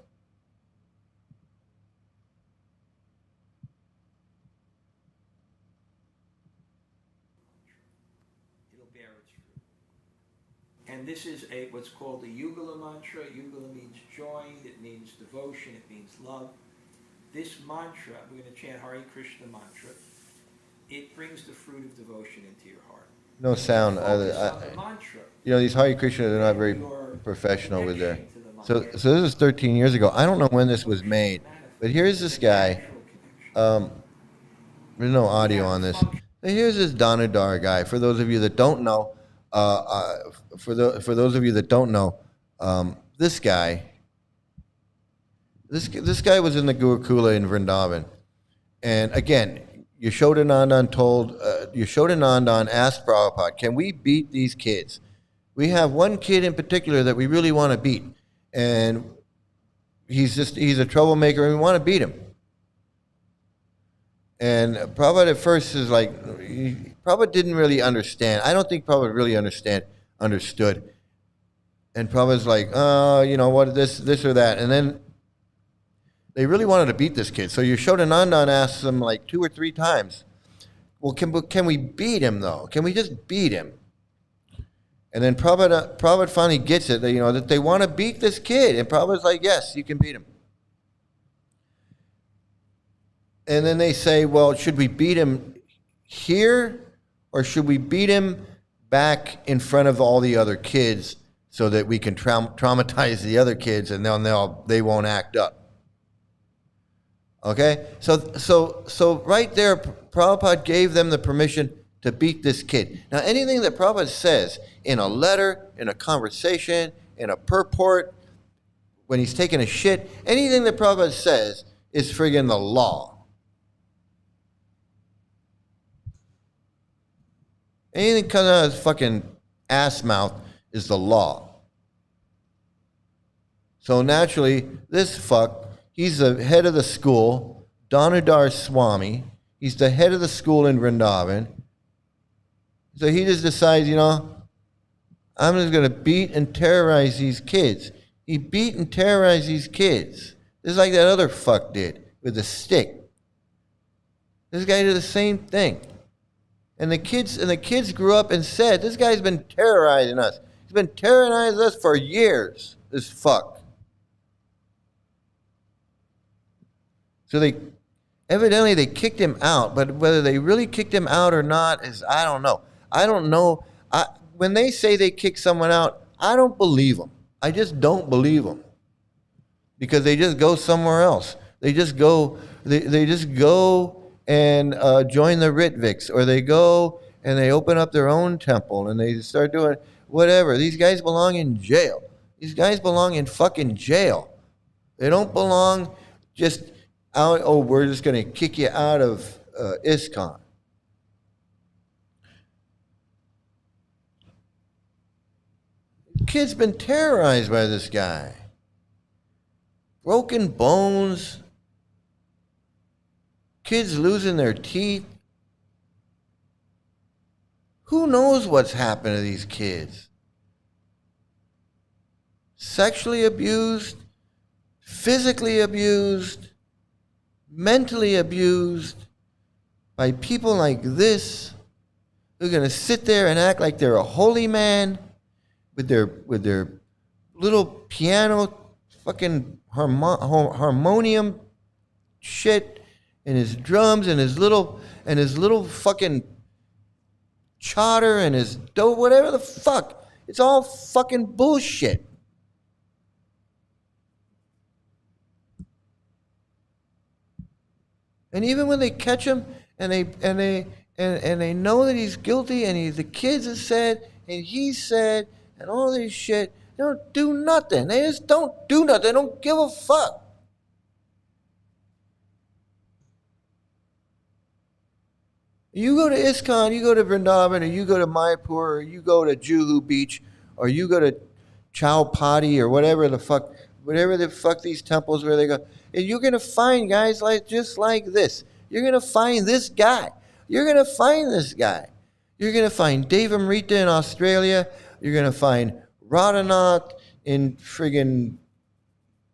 It'll bear its fruit. And this is what's called the Yugala mantra. Yugala means joined, it means devotion, it means love. This mantra, we're going to chant Hare Krishna mantra. It brings the fruit of devotion into your heart. No sound. These Hare Krishnas are not very professional with their. So this is 13 years ago. I don't know when this was made, but here's this guy. There's no audio on this. But here's this Danudar guy. For those of you that don't know, for those of you that don't know, this guy. This guy was in the Gurukula in Vrindavan, and again, Yashodanandan asked Prabhupada, "Can we beat these kids? We have one kid in particular that we really want to beat, and he's a troublemaker, and we want to beat him." And Prabhupada at first is like, Prabhupada didn't really understand. I don't think Prabhupada really understood. And Prabhupada's like, what, this or that, and then they really wanted to beat this kid. So Yashodanandan asked them like 2 or 3 times, well, can we beat him though? Can we just beat him? And then Prabhupada finally gets it, that they want to beat this kid. And Prabhupada's like, yes, you can beat him. And then they say, well, should we beat him here or should we beat him back in front of all the other kids so that we can traumatize the other kids and they won't act up? Okay, so right there, Prabhupada gave them the permission to beat this kid. Now, anything that Prabhupada says in a letter, in a conversation, in a purport, when he's taking a shit, anything that Prabhupada says is friggin' the law. Anything coming out of his fucking ass mouth is the law. So naturally, this fuck, he's the head of the school, Danudar Swami. He's the head of the school in Vrindavan. So he just decides, I'm just going to beat and terrorize these kids. He beat and terrorized these kids. Just like that other fuck did with the stick. This guy did the same thing. And the kids grew up and said, this guy's been terrorizing us. He's been terrorizing us for years, this fuck. So evidently they kicked him out, but whether they really kicked him out or not I don't know. I don't know. When they say they kick someone out, I don't believe them. I just don't believe them. Because they just go somewhere else. They just go and join the Ritviks, or they go and they open up their own temple and they start doing whatever. These guys belong in jail. These guys belong in fucking jail. They don't belong just out, we're just going to kick you out of ISKCON. Kid's been terrorized by this guy. Broken bones. Kids losing their teeth. Who knows what's happened to these kids? Sexually abused, physically abused, mentally abused by people like this who are going to sit there and act like they're a holy man with their little piano fucking harmonium shit and his drums and his little fucking chatter and his dope, whatever the fuck. It's all fucking bullshit. And even when they catch him and they know that he's guilty and the kids have said and he said and all this shit, they don't do nothing. They just don't do nothing. They don't give a fuck. You go to ISKCON, you go to Vrindavan, or you go to Mayapur, or you go to Juhu Beach, or you go to Chowpatty, or whatever the fuck these temples where they go. And you're gonna find guys just like this. You're gonna find this guy. You're gonna find this guy. You're gonna find Dave Amrita in Australia. You're gonna find Radhanath in friggin'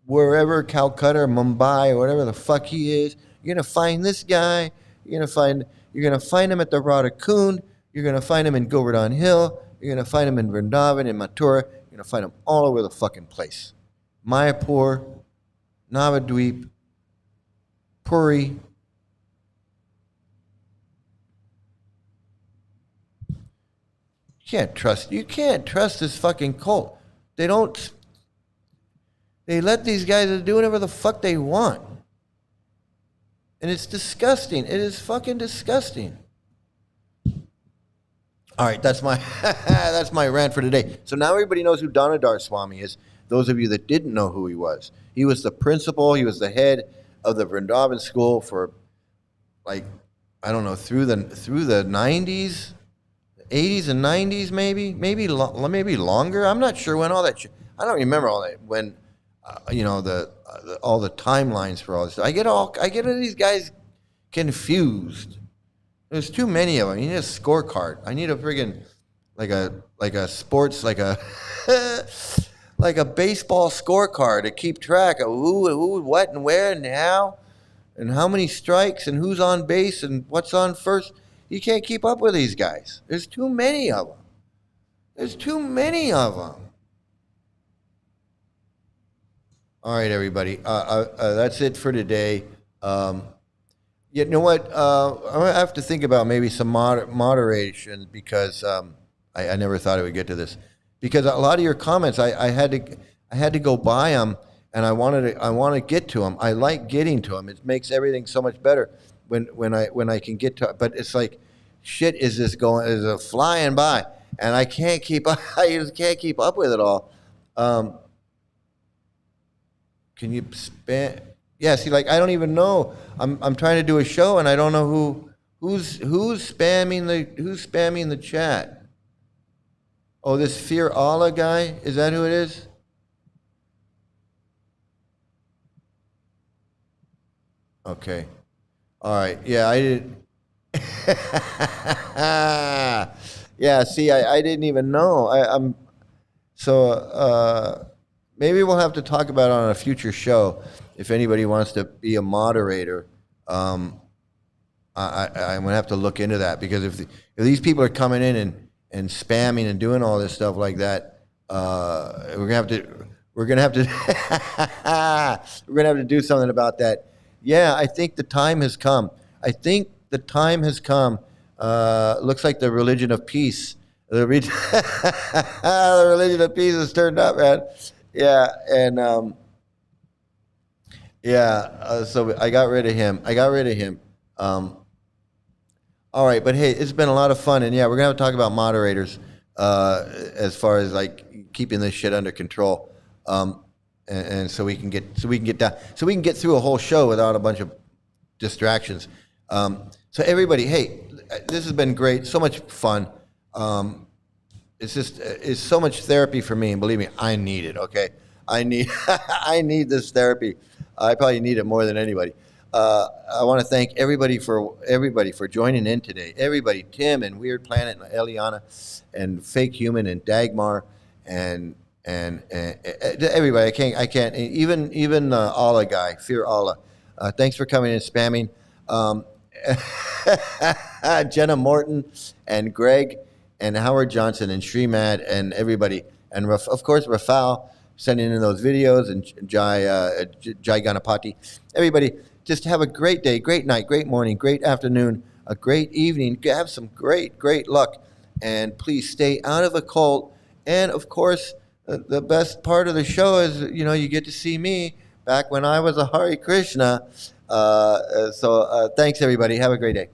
wherever, Calcutta, or Mumbai, or whatever the fuck he is. You're gonna find this guy. You're gonna find him at the Radha Kund. You're gonna find him in Govardhan Hill. You're gonna find him in Vrindavan, in Mathura. You're gonna find him all over the fucking place. Mayapur, Navadweep, Puri. You can't trust this fucking cult. They let these guys do whatever the fuck they want. And it's disgusting. It is fucking disgusting. All right, that's my that's my rant for today. So now everybody knows who Danadhar Swami is. Those of you that didn't know who he was the principal. He was the head of the Vrindavan school for, like, I don't know, through the 90s, 80s and 90s, maybe longer. I'm not sure when all that. I don't remember all that when. All the timelines for all this. I get all these guys confused. There's too many of them. You need a scorecard. I need a friggin' like a sports like a like a baseball scorecard to keep track of who, what, and where, and how many strikes, and who's on base, and what's on first. You can't keep up with these guys. There's too many of them. All right, everybody. That's it for today. You know what? I'm gonna have to think about maybe some moderation because I never thought it would get to this. Because a lot of your comments, I had to go by them, and I want to get to them. I like getting to them. It makes everything so much better when I can get to. But it's like shit is flying by, and I can't keep up. I just can't keep up with it all. Can you spam? Yeah, see, like I don't even know. I'm trying to do a show and I don't know who's spamming the chat. Oh, this Fear Allah guy? Is that who it is? Okay. All right. Yeah, I didn't. Yeah, see, I didn't even know. I'm so maybe we'll have to talk about it on a future show. If anybody wants to be a moderator, I'm gonna have to look into that because if these people are coming in and spamming and doing all this stuff like that, we're gonna have to we're gonna have to do something about that. Yeah, I think the time has come. Looks like the religion of peace. The religion of peace has turned up, man. Yeah, and so I got rid of him. All right, but hey, it's been a lot of fun, and yeah, we're gonna have to talk about moderators as far as like keeping this shit under control, and so we can get through a whole show without a bunch of distractions. So everybody, hey, this has been great, so much fun. It's so much therapy for me, and believe me, I need it. Okay, I need this therapy. I probably need it more than anybody. I want to thank everybody for joining in today. Everybody, Tim and Weird Planet and Eliana and Fake Human and Dagmar and everybody. I can't even Allah guy, Fear Allah. Thanks for coming and spamming. Jenna Morton and Greg and Howard Johnson and Srimad and everybody, and of course Rafal sending in those videos, and Jai Ganapati. Everybody, just have a great day, great night, great morning, great afternoon, a great evening. Have some great luck. And please stay out of a cult. And of course, the best part of the show is, you get to see me back when I was a Hare Krishna. So thanks, everybody. Have a great day.